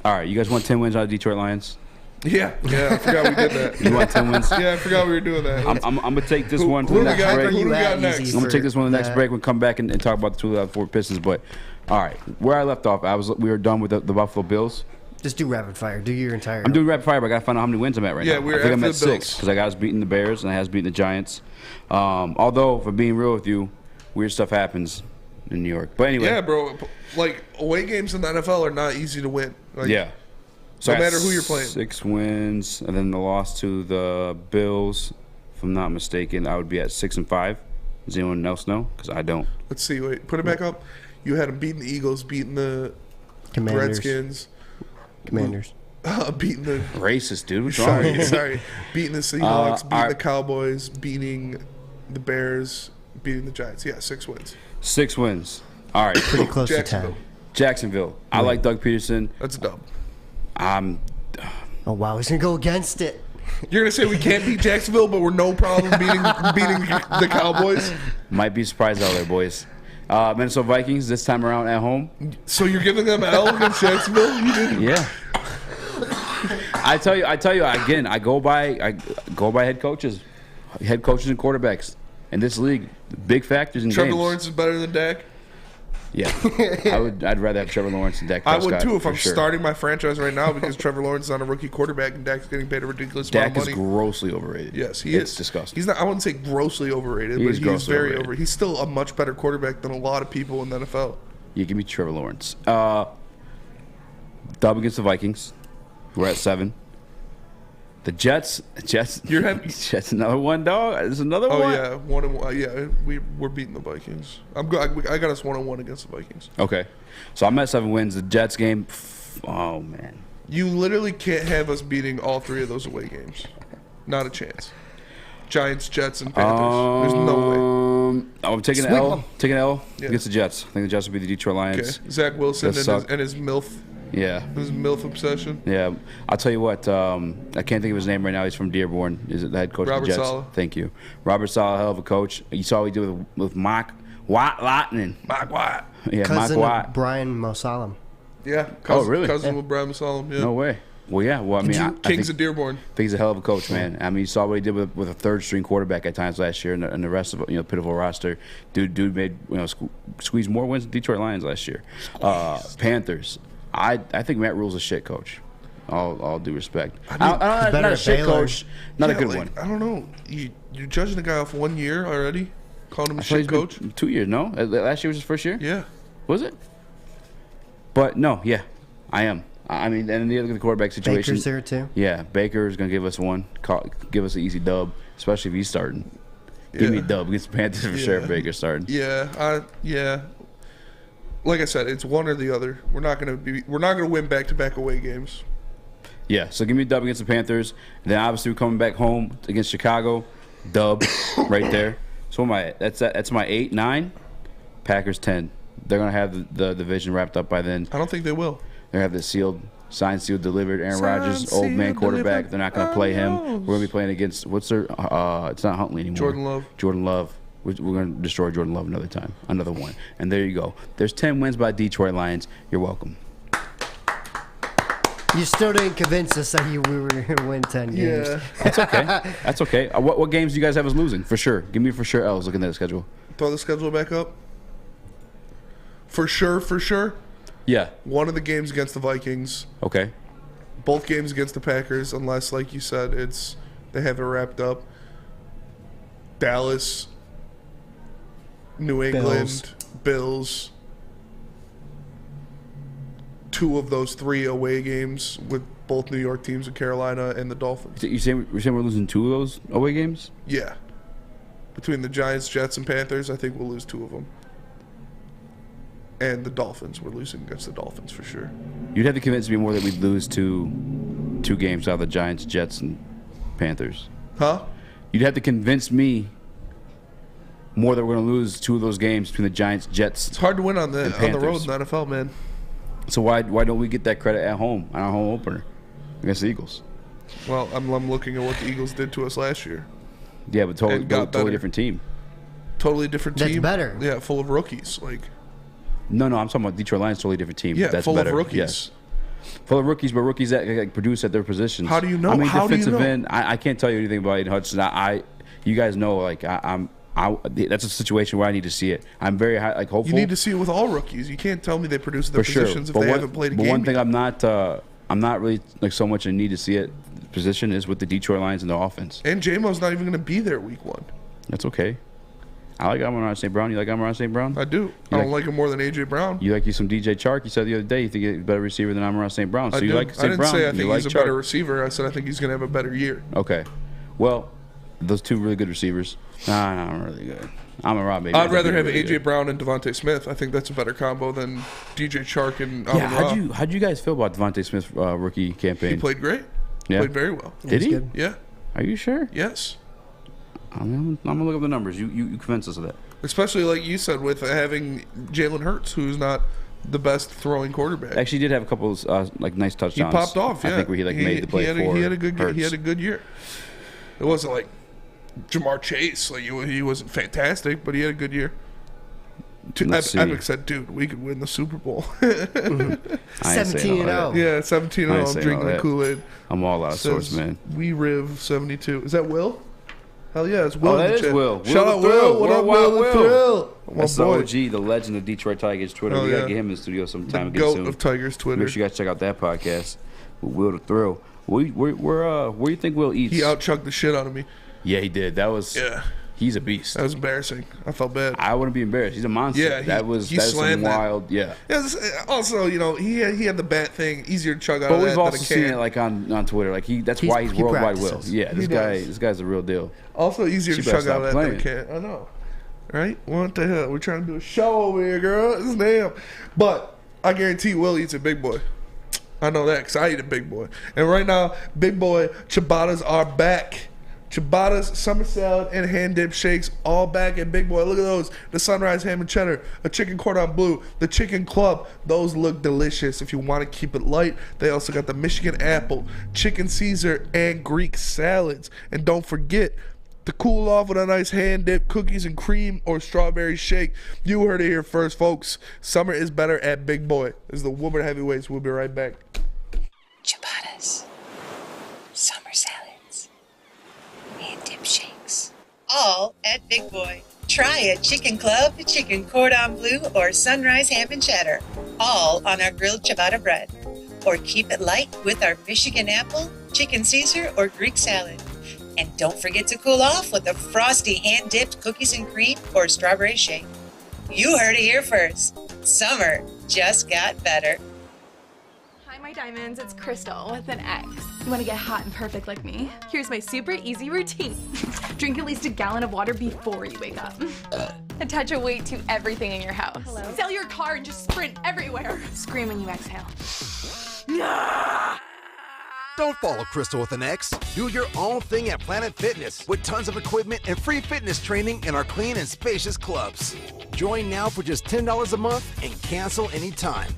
All right, you guys want 10 wins out of Detroit Lions? Yeah, I forgot we did that. You want 10 wins? Yeah, I forgot we were doing that. I'm going to take this one to the next break. Who do we got next? I'm going to take this one to the next break. We'll come back and talk about the 2004 Pistons. But, all right, where I left off, we were done with the Buffalo Bills. Just do rapid fire. Do your entire. I'm doing rapid fire, but I got to find out how many wins I'm at right now. Yeah, I think I'm at 6 because I got us beating the Bears and I has beaten the Giants. Although, for being real with you, weird stuff happens in New York. But anyway. Yeah, bro. Like, away games in the NFL are not easy to win. Like, yeah. So no matter who you're playing. 6 wins, and then the loss to the Bills. If I'm not mistaken, I would be at 6-5. Does anyone else know? Because I don't. Let's see. Wait, put it back up. You had them beating the Eagles, beating the Commanders. Redskins. Commanders. Beating the racist dude. What's wrong? Sorry. Beating the Seahawks, beating the Cowboys, beating the Bears, beating the Giants. Yeah, 6 wins. 6 wins. All right. Pretty close to 10. Jacksonville. I like Doug Peterson. That's a dub. Oh wow, he's gonna go against it. You're gonna say we can't beat Jacksonville, but we're no problem beating the Cowboys. Might be surprised out there, boys. Minnesota Vikings this time around at home. So you're giving them an L against Jacksonville? You didn't. Yeah. I tell you again. I go by head coaches and quarterbacks in this league. Big factors in Trevor games. Lawrence is better than Dak. Yeah, I'd rather have Trevor Lawrence than Dak I Prescott. would too if I'm sure. starting my franchise right now because Trevor Lawrence is not a rookie quarterback and Dak's getting paid a ridiculous amount of money. Dak is grossly overrated. Yes, he It's is. disgusting. He's not. I wouldn't say grossly overrated, but he's very overrated. He's still a much better quarterback than a lot of people in the NFL. You give me Trevor Lawrence. Dub against the Vikings. We're at 7. The Jets. You're happy. Jets another one, dog. There's another one. Oh yeah, 1-1. Yeah, we're beating the Vikings. I got us 1-1 against the Vikings. Okay, so I'm at 7 wins. The Jets game. Oh man. You literally can't have us beating all 3 of those away games. Not a chance. Giants, Jets, and Panthers. There's no way. I'm taking an L. Taking an L against the Jets. I think the Jets will be the Detroit Lions. Okay. Zach Wilson and his MILF. Yeah. His MILF obsession. Yeah. I'll tell you what. I can't think of his name right now. He's from Dearborn. Is it the head coach of the Jets? Robert Saleh. Thank you. Robert Saleh, hell of a coach. You saw what he did with Mike Lightning. Mike White. Yeah, cousin Mike White. of Brian Mosalem. Yeah. Really? Cousin with Brian Mosalem. Yeah. No way. Well, yeah. Well, I mean, I Kings think, of Dearborn. I think he's a hell of a coach, man. I mean, you saw what he did with a third-string quarterback at times last year, and the rest of pitiful roster. Dude made squeezed more wins than Detroit Lions last year. Panthers. I think Matt Rule's a shit coach. All due respect. Not a shit coach. Not a good one. I don't know. You're judging the guy off 1 year already? Calling him a shit coach? 2 years, no? Last year was his first year? Yeah. Was it? But no, yeah, I am. I mean, and the other quarterback situation. Baker's there too. Yeah, Baker's gonna give us one. Give us an easy dub, especially if he's starting. Give me a dub against the Panthers for sure if Baker's starting. Yeah. Like I said, it's one or the other. We're not gonna win back-to-back away games. Yeah, so give me a dub against the Panthers. And then obviously we're coming back home against Chicago. Dub right there. So what am I at? That's my 8, 9. Packers 10. They're gonna have the division wrapped up by then. I don't think they will. They have the signed, sealed, delivered. Aaron Rodgers, old man quarterback. They're not gonna play him. We're gonna be playing against it's not Huntley anymore. Jordan Love. We're going to destroy Jordan Love another time. Another one. And there you go. There's 10 wins by Detroit Lions. You're welcome. You still didn't convince us that we were going to win 10 games. Yeah. That's okay. That's okay. What games do you guys have us losing? For sure. Give me for sure L's looking at the schedule. Throw the schedule back up. For sure. Yeah. One of the games against the Vikings. Okay. Both games against the Packers, unless, like you said, they have it wrapped up. Dallas, New England, Bills. 2 of those 3 away games with both New York teams and Carolina and the Dolphins. You're saying we're losing 2 of those away games? Yeah. Between the Giants, Jets, and Panthers, I think we'll lose 2 of them. And the Dolphins. We're losing against the Dolphins for sure. You'd have to convince me more that we'd lose 2 games out of the Giants, Jets, and Panthers. Huh? You'd have to convince me more that we're going to lose 2 of those games between the Giants, Jets. It's hard to win on the road in the NFL, man. So why don't we get that credit at home on our home opener against the Eagles? Well, I'm looking at what the Eagles did to us last year. Yeah, but totally different team. Totally different team. That's better. Yeah, full of rookies. No, I'm talking about Detroit Lions. Totally different team. Yeah, that's full better. of rookies. Yes. full of rookies, but rookies that like, produce at their positions. How do you know? I mean, How do you defensive know? end. I can't tell you anything about Aiden Hutchinson. You guys know, like that's a situation where I need to see it. I'm very high, like hopeful. You need to see it with all rookies. You can't tell me they produce their for sure. positions if But they haven't played a game. But one thing yet. I'm not really like so much in need to see it. Position is with the Detroit Lions and the offense. And J-Mo's not even going to be there week 1. That's okay. I like Amon-Ra St. Brown. You like Amon-Ra St. Brown? I do. I don't like him more than A.J. Brown. You like some DJ Chark. You said the other day you think he's a better receiver than Amon-Ra St. Brown. So I you do. like St. I didn't Brown. say I think you he's like a better Chark. receiver. I said I think he's going to have a better year. Okay. Well, those two really good receivers. Nah, not really good. Amon-Ra, maybe. I'd rather have really A.J. good. Brown and Devontae Smith. I think that's a better combo than DJ Chark and Amon-Ra. Yeah, how'd you guys feel about Devontae Smith's rookie campaign? He played great. Yeah. Played very well. Did he? good. Yeah. Are you sure? Yes. I'm gonna look up the numbers. You convince us of that. Especially like you said with having Jalen Hurts, who's not the best throwing quarterback. Actually, he did have a couple of like nice He touchdowns. popped off. Yeah. I think where he made the play for he had a good Hurts. he had a good year. It wasn't like Jamar Chase. Like he wasn't fantastic, but he had a good year. Let's see. Epic said, "Dude, we could win the Super Bowl." I ain't saying all that. Yeah, 17-0. I ain't I'm saying drinking all the that. Kool-Aid. I'm all out of sorts, Says, man. We Riv 72. Is that Will? Hell yeah, it's Will. Oh, in that the is chat. Will. Shout out the Thrill. Will. What up, Worldwide Will? The Thrill. My That's the boy. OG, the legend of Detroit Tigers Twitter. Oh, We gotta yeah. get him in the studio sometime The again goat soon. of Tigers Twitter. Make sure you guys check out that podcast with Will the Thrill. Where do you think Will eats? He out-chucked the shit out of me. Yeah, he did. That was. Yeah. He's a beast. That was embarrassing. I felt bad. I wouldn't be embarrassed. He's a monster. Yeah, that was some slammed that. wild. Yeah. Yeah, also, you know, he had the bat thing easier to chug out But of we've that also than a seen can. it like on Twitter. Like that's why he's he worldwide Will. practices. Yeah, He does. this guy's the real deal. Also easier She to better chug out of stop that than a playing. can. I know. Right? What the hell? We're trying to do a show over here, girl. It's damn. But I guarantee Will eats a big boy. I know that because I eat a big boy. And right now, big boy ciabattas are back. Ciabattas, summer salad, and hand dip shakes all back at Big Boy. Look at those. The sunrise ham and cheddar, a chicken cordon bleu, the chicken club. Those look delicious if you want to keep it light. They also got the Michigan apple, chicken Caesar, and Greek salads. And don't forget to cool off with a nice hand dip, cookies and cream, or strawberry shake. You heard it here first, folks. Summer is better at Big Boy. This is the Woodward Heavyweights. We'll be right back. Ciabattas, summer salads, and dip shakes. All at Big Boy. Try a chicken club, chicken cordon bleu, or sunrise ham and cheddar. All on our grilled ciabatta bread. Or keep it light with our Michigan apple, chicken Caesar, or Greek salad. And don't forget to cool off with a frosty hand-dipped cookies and cream or strawberry shake. You heard it here first. Summer just got better. Hi, my diamonds. It's Crystal with an X. You want to get hot and perfect like me? Here's my super easy routine. Drink at least a gallon of water before you wake up. Attach a weight to everything in your house. Sell your car and just sprint everywhere. Scream when you exhale. Don't follow Crystal with an X. Do your own thing at Planet Fitness with tons of equipment and free fitness training in our clean and spacious clubs. Join now for just $10 a month and cancel anytime.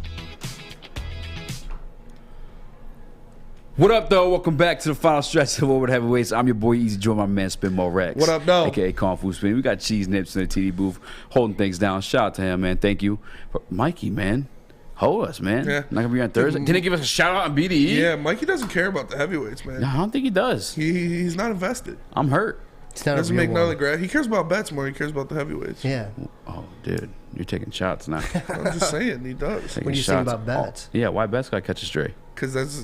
What up, though? Welcome back to the final stretch of Woodward Heavyweights. I'm your boy Easy Joe, my man Spin Mo Rex. What up, though? AKA Kung Fu Spin. We got Cheese Nips in the TD booth holding things down. Shout out to him, man. Thank you. But Mikey, man. Hold us, man. Yeah. Not gonna be on Thursday. Didn't he give us a shout out on BDE? Yeah, Mikey doesn't care about the heavyweights, man. No, I don't think he does. He's not invested. I'm hurt. It's not Doesn't a real make none of one. the grad. He cares about bets more. He cares about the heavyweights. Yeah. Oh, dude, you're taking shots now. I'm just saying, he does. What do you think about bets? Yeah, why bets gotta catch a stray? Because that's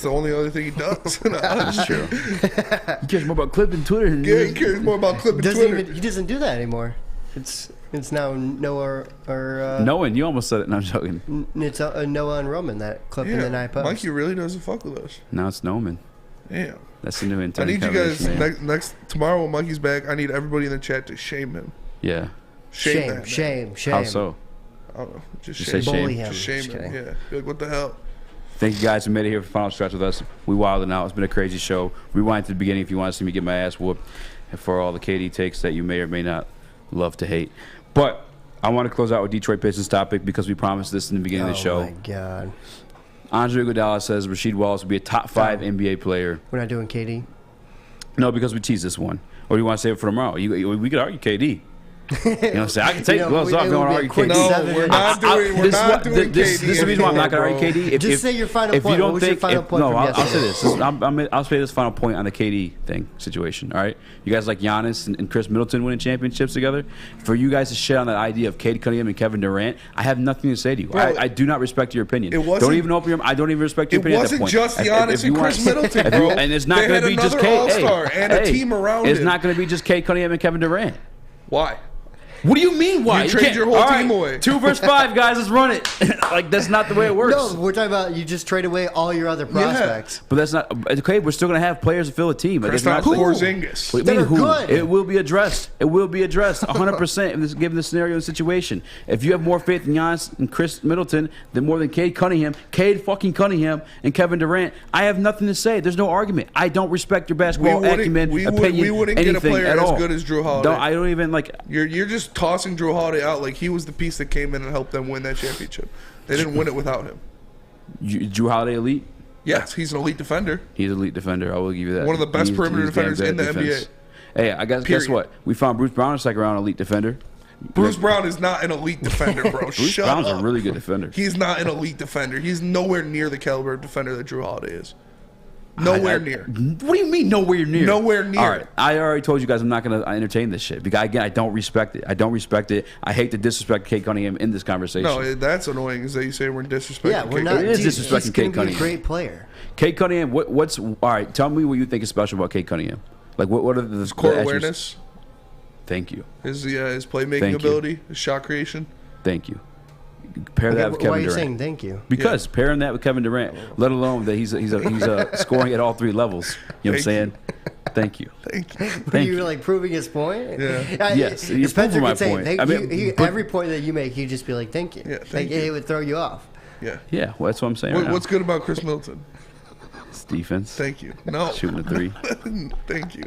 the only other thing he does. That's true. He cares more about clipping Twitter than Yeah, he cares more about clipping Twitter. He doesn't do that anymore. It's now Noah or Knowing, you almost said it. No, I'm joking. it's Noah and Roman that clip in the night post. Mikey really doesn't fuck with us. Now it's Noman. Damn. That's the new I intern. need you guys next tomorrow when Mikey's back. I need everybody in the chat to shame him. Yeah. Shame. How so? I don't know. Just You shame say shame? him. Just shame him. Yeah. Be like, what the hell? Thank you guys who made it here for Final Stretch with us. We wilding out. It's been a crazy show. Rewind to the beginning if you want to see me get my ass whooped and for all the KD takes that you may or may not love to hate. But I want to close out with Detroit Pistons topic because we promised this in the beginning of the show. Oh my God. Andre Iguodala says Rasheed Wallace will be a top 5 NBA player. We're not doing KD. No, because we teased this one. Or do you want to save it for tomorrow? We could argue KD. You know what I'm saying? I can take gloves off. Don't argue KD. No, we're not doing KD. This is the reason why I'm not going to argue KD. Just say your final point. What was your final point from I'll say yesterday? this. I'll say this final point on the KD thing situation. All right, you guys like Giannis and Chris Middleton winning championships together. For you guys to shit on that idea of Cade Cunningham and Kevin Durant, I have nothing to say to you. Bro, I do not respect your opinion. It wasn't, don't even open your. I don't even respect your opinion. It wasn't at that just point. Giannis and Chris Middleton, bro. And it's not going to be just Cade. All-star and a team around It's him. not going to be just Cade Cunningham and Kevin Durant. Why? What do you mean? Why? You trade your whole team away. 2 versus 5, guys. Let's run it. Like that's not the way it works. No, we're talking about you just trade away all your other prospects. Yeah. But that's not okay. We're still going to have players to fill a team. Like, Kristaps Porzingis. What do you mean, who? Good. It will be addressed. It will be addressed 100% given the scenario and situation. If you have more faith in Giannis and Chris Middleton than more than Cade fucking Cunningham, and Kevin Durant, I have nothing to say. There's no argument. I don't respect your basketball acumen, opinion, we wouldn't get a player at all. as good as Drew Holiday. I don't even like. You're just tossing Drew Holiday out like he was the piece that came in and helped them win that championship. They didn't win it without him. Drew Holiday elite? Yes, he's an elite defender. He's an elite defender. I will give you that. One of the best perimeter defenders in the NBA. Hey, I guess what? We found Bruce Brown in the second round, elite defender. Bruce Brown is not an elite defender, bro. Bruce Brown's a really good defender. He's not an elite defender. He's nowhere near the caliber of defender that Drew Holiday is. Nowhere near. What do you mean nowhere near? Nowhere near. All right. I already told you guys I'm not going to entertain this shit. Because, again, I don't respect it. I hate to disrespect Cade Cunningham in this conversation. No, that's annoying is that you say we're disrespecting Yeah, we're not. It is disrespecting Cade Cunningham. He's a great player. Cade Cunningham, what's all right, tell me what you think is special about Cade Cunningham. Like, what are the court the awareness? Thank you. His playmaking ability, his shot creation. Thank you. Pair that with Kevin Durant. Why are you saying thank you? Because pairing that with Kevin Durant, let alone that he's scoring at all 3 levels. You know what I'm saying? Thank you. Were you like proving his point? Yeah. Yes. You're proving my point. Every point that you make, he'd just be like, thank you. Yeah, thank you. It would throw you off. Yeah. Yeah, well, that's what I'm saying. What's good about Chris Middleton? His defense. Thank you. No. Shooting a 3. Thank you.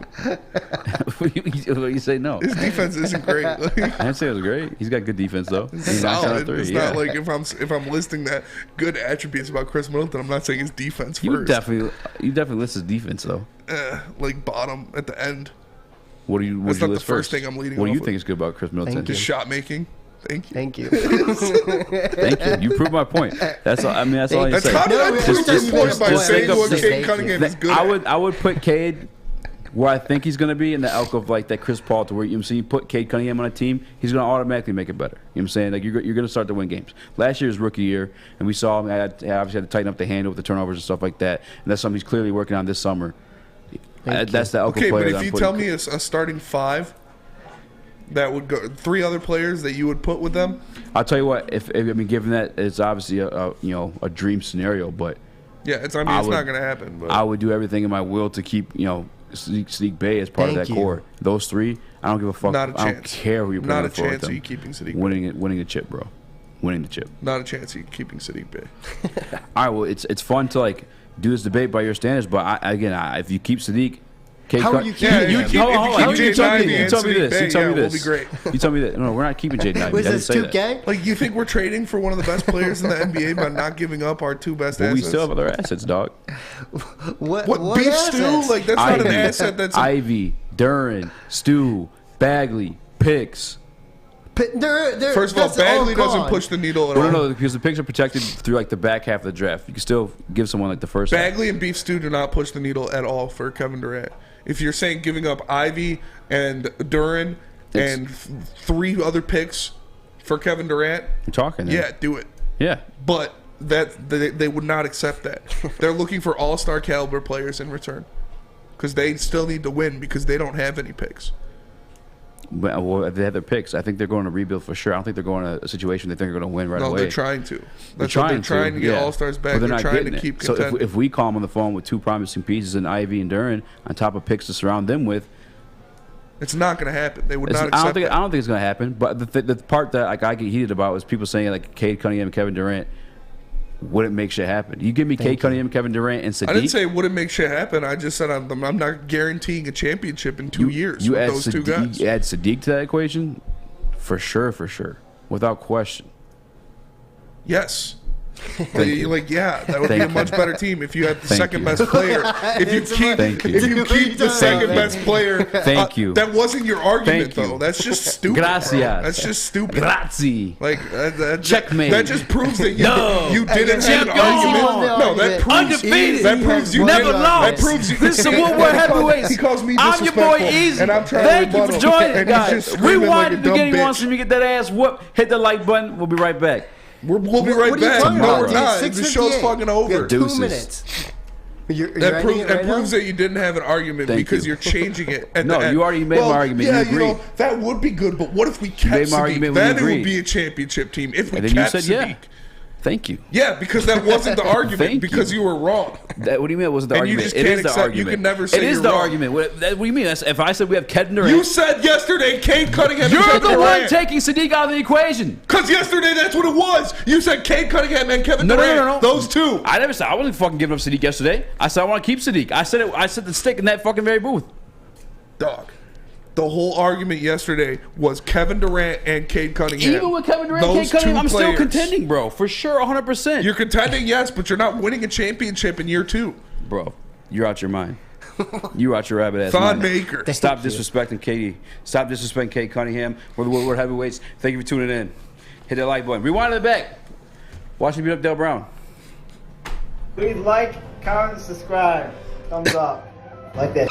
What you say no? His defense isn't great. I didn't say it was great. He's got good defense though. It's solid. It's not like if I'm listing that good attributes about Chris Middleton, I'm not saying his defense first. You definitely list his defense though. Like bottom at the end. What do you? That's not the list first first? thing I'm leading. What do you think is good about Chris Middleton? His shot making. Thank you. Thank you. You proved my point. That's all. I mean, that's all you say. How did I prove your point by saying what Cade Cunningham is good at? I would put Cade where I think he's going to be in the elk of like that Chris Paul to where you put Cade Cunningham on a team, he's going to automatically make it better. You know what I'm saying? Like you're going to start to win games. Last year's rookie year, and we saw him obviously had to tighten up the handle with the turnovers and stuff like that, and that's something he's clearly working on this summer. That's the elk of player. Okay, but if you tell me a starting 5. That would go 3 other players that you would put with them. I'll tell you what. If given that it's obviously a dream scenario, but yeah, it's not going to happen. But I would do everything in my will to keep Sadiq Bey as part of that core. Those 3, I don't give a fuck. Not a chance. I don't care who you're putting Not a forward chance with of them. you keeping Sadiq. Winning the chip, bro. Winning the chip. Not a chance of you keeping Sadiq Bey. All right. Well, it's fun to like do this debate by your standards, but if you keep Sadiq. How are you keeping You tell me this. You tell me this. We'll be great. You tell me that. No, we're not keeping Jaden Ivey. Was this 2K? Like you think we're trading for one of the best players in the NBA by not giving up our 2 best assets? We still have other assets, dog. What beef stew? Like that's not an asset. That's Ivy, Duren, Stu, Bagley, picks. First of all, Bagley doesn't push the needle at all. No, because the picks are protected through like the back half of the draft. You can still give someone like the first. Bagley and Beef Stew do not push the needle at all for Kevin Durant. If you're saying giving up Ivy and Duren and 3 other picks for Kevin Durant, I'm talking. Yeah, do it. Yeah, but they would not accept that. They're looking for all-star caliber players in return because they still need to win because they don't have any picks. Well, if they have their picks, I think they're going to rebuild for sure. I don't think they're going to a situation they think they're going to win right away. No, they're trying to. They're trying to get all-stars back. They're trying to keep contending. So if we call them on the phone with 2 promising pieces in Ivy and Duren on top of picks to surround them with, it's not going to happen. They would not accept I don't think it's going to happen. But the part that like I get heated about was people saying like Cade Cunningham and Kevin Durant wouldn't make shit happen. You give me Cade Cunningham, Kevin Durant, and Sadiq. I didn't say it wouldn't make shit happen. I just said I'm not guaranteeing a championship in 2 years with those 2 guys. You add Sadiq to that equation, for sure, without question. Yes, Like, yeah, that would be a much better team if you had the second best player. If you keep the second best player. Thank you. That wasn't your argument, though. That's just stupid. Gracias. Bro. That's just stupid. Grazie. Like, Checkmate. That just proves that you didn't have an argument. No, that proves undefeated. That proves you never didn't. lost. That proves you. This is Woodward Heavyweights. He calls me I'm your boy Easy. and I'm trying Thank to you for rebuttal, joining, and he's guys. just screaming like a Rewind dumb the beginning bitch. once and you get that ass whoop. Hit the like button. We'll be right back. We'll be right What are you back. talking No, about, we're dude? not. The 6:58. show's fucking over. You got 2 Deuces. minutes. You're That ending it right proves now? that you didn't have an argument Thank because you. you're changing it. At No, the end. you already made my argument. Yeah, You agreed. know, that would be good, but what if we made kept my Sadiq? argument when Then you it would agreed. be a championship team if we And then you kept said, Sadiq. yeah. Thank you. Yeah, because that wasn't the argument. Thank because you were wrong. What do you mean it wasn't the And you argument? just It can't is the accept- you argument. can never say It is you're the wrong. argument. What do you mean? If I said we have Kevin Durant. You said yesterday Cade Cunningham. You're and the Kevin one Durant. taking Sadiq out of the equation. Because yesterday that's what it was. You said Cade Cunningham and Kevin No. Durant. Those two. I never said I wasn't fucking giving up Sadiq yesterday. I said I want to keep Sadiq. I said it. I said the stick in that fucking very booth. Dog. The whole argument yesterday was Kevin Durant and Cade Cunningham. Even with Kevin Durant, Those Cade Cunningham, two I'm still players. contending, bro. For sure, 100%. You're contending, yes, but you're not winning a championship in year 2. Bro, you're out your mind. You're out your rabbit ass Thon mind. Maker. Stop disrespecting Katie. Stop disrespecting Cade Cunningham. We're the Woodward Heavyweights. Thank you for tuning in. Hit that like button. Rewind to the back. Watch me beat up Dale Brown. Please like, comment, subscribe. Thumbs up. Like that.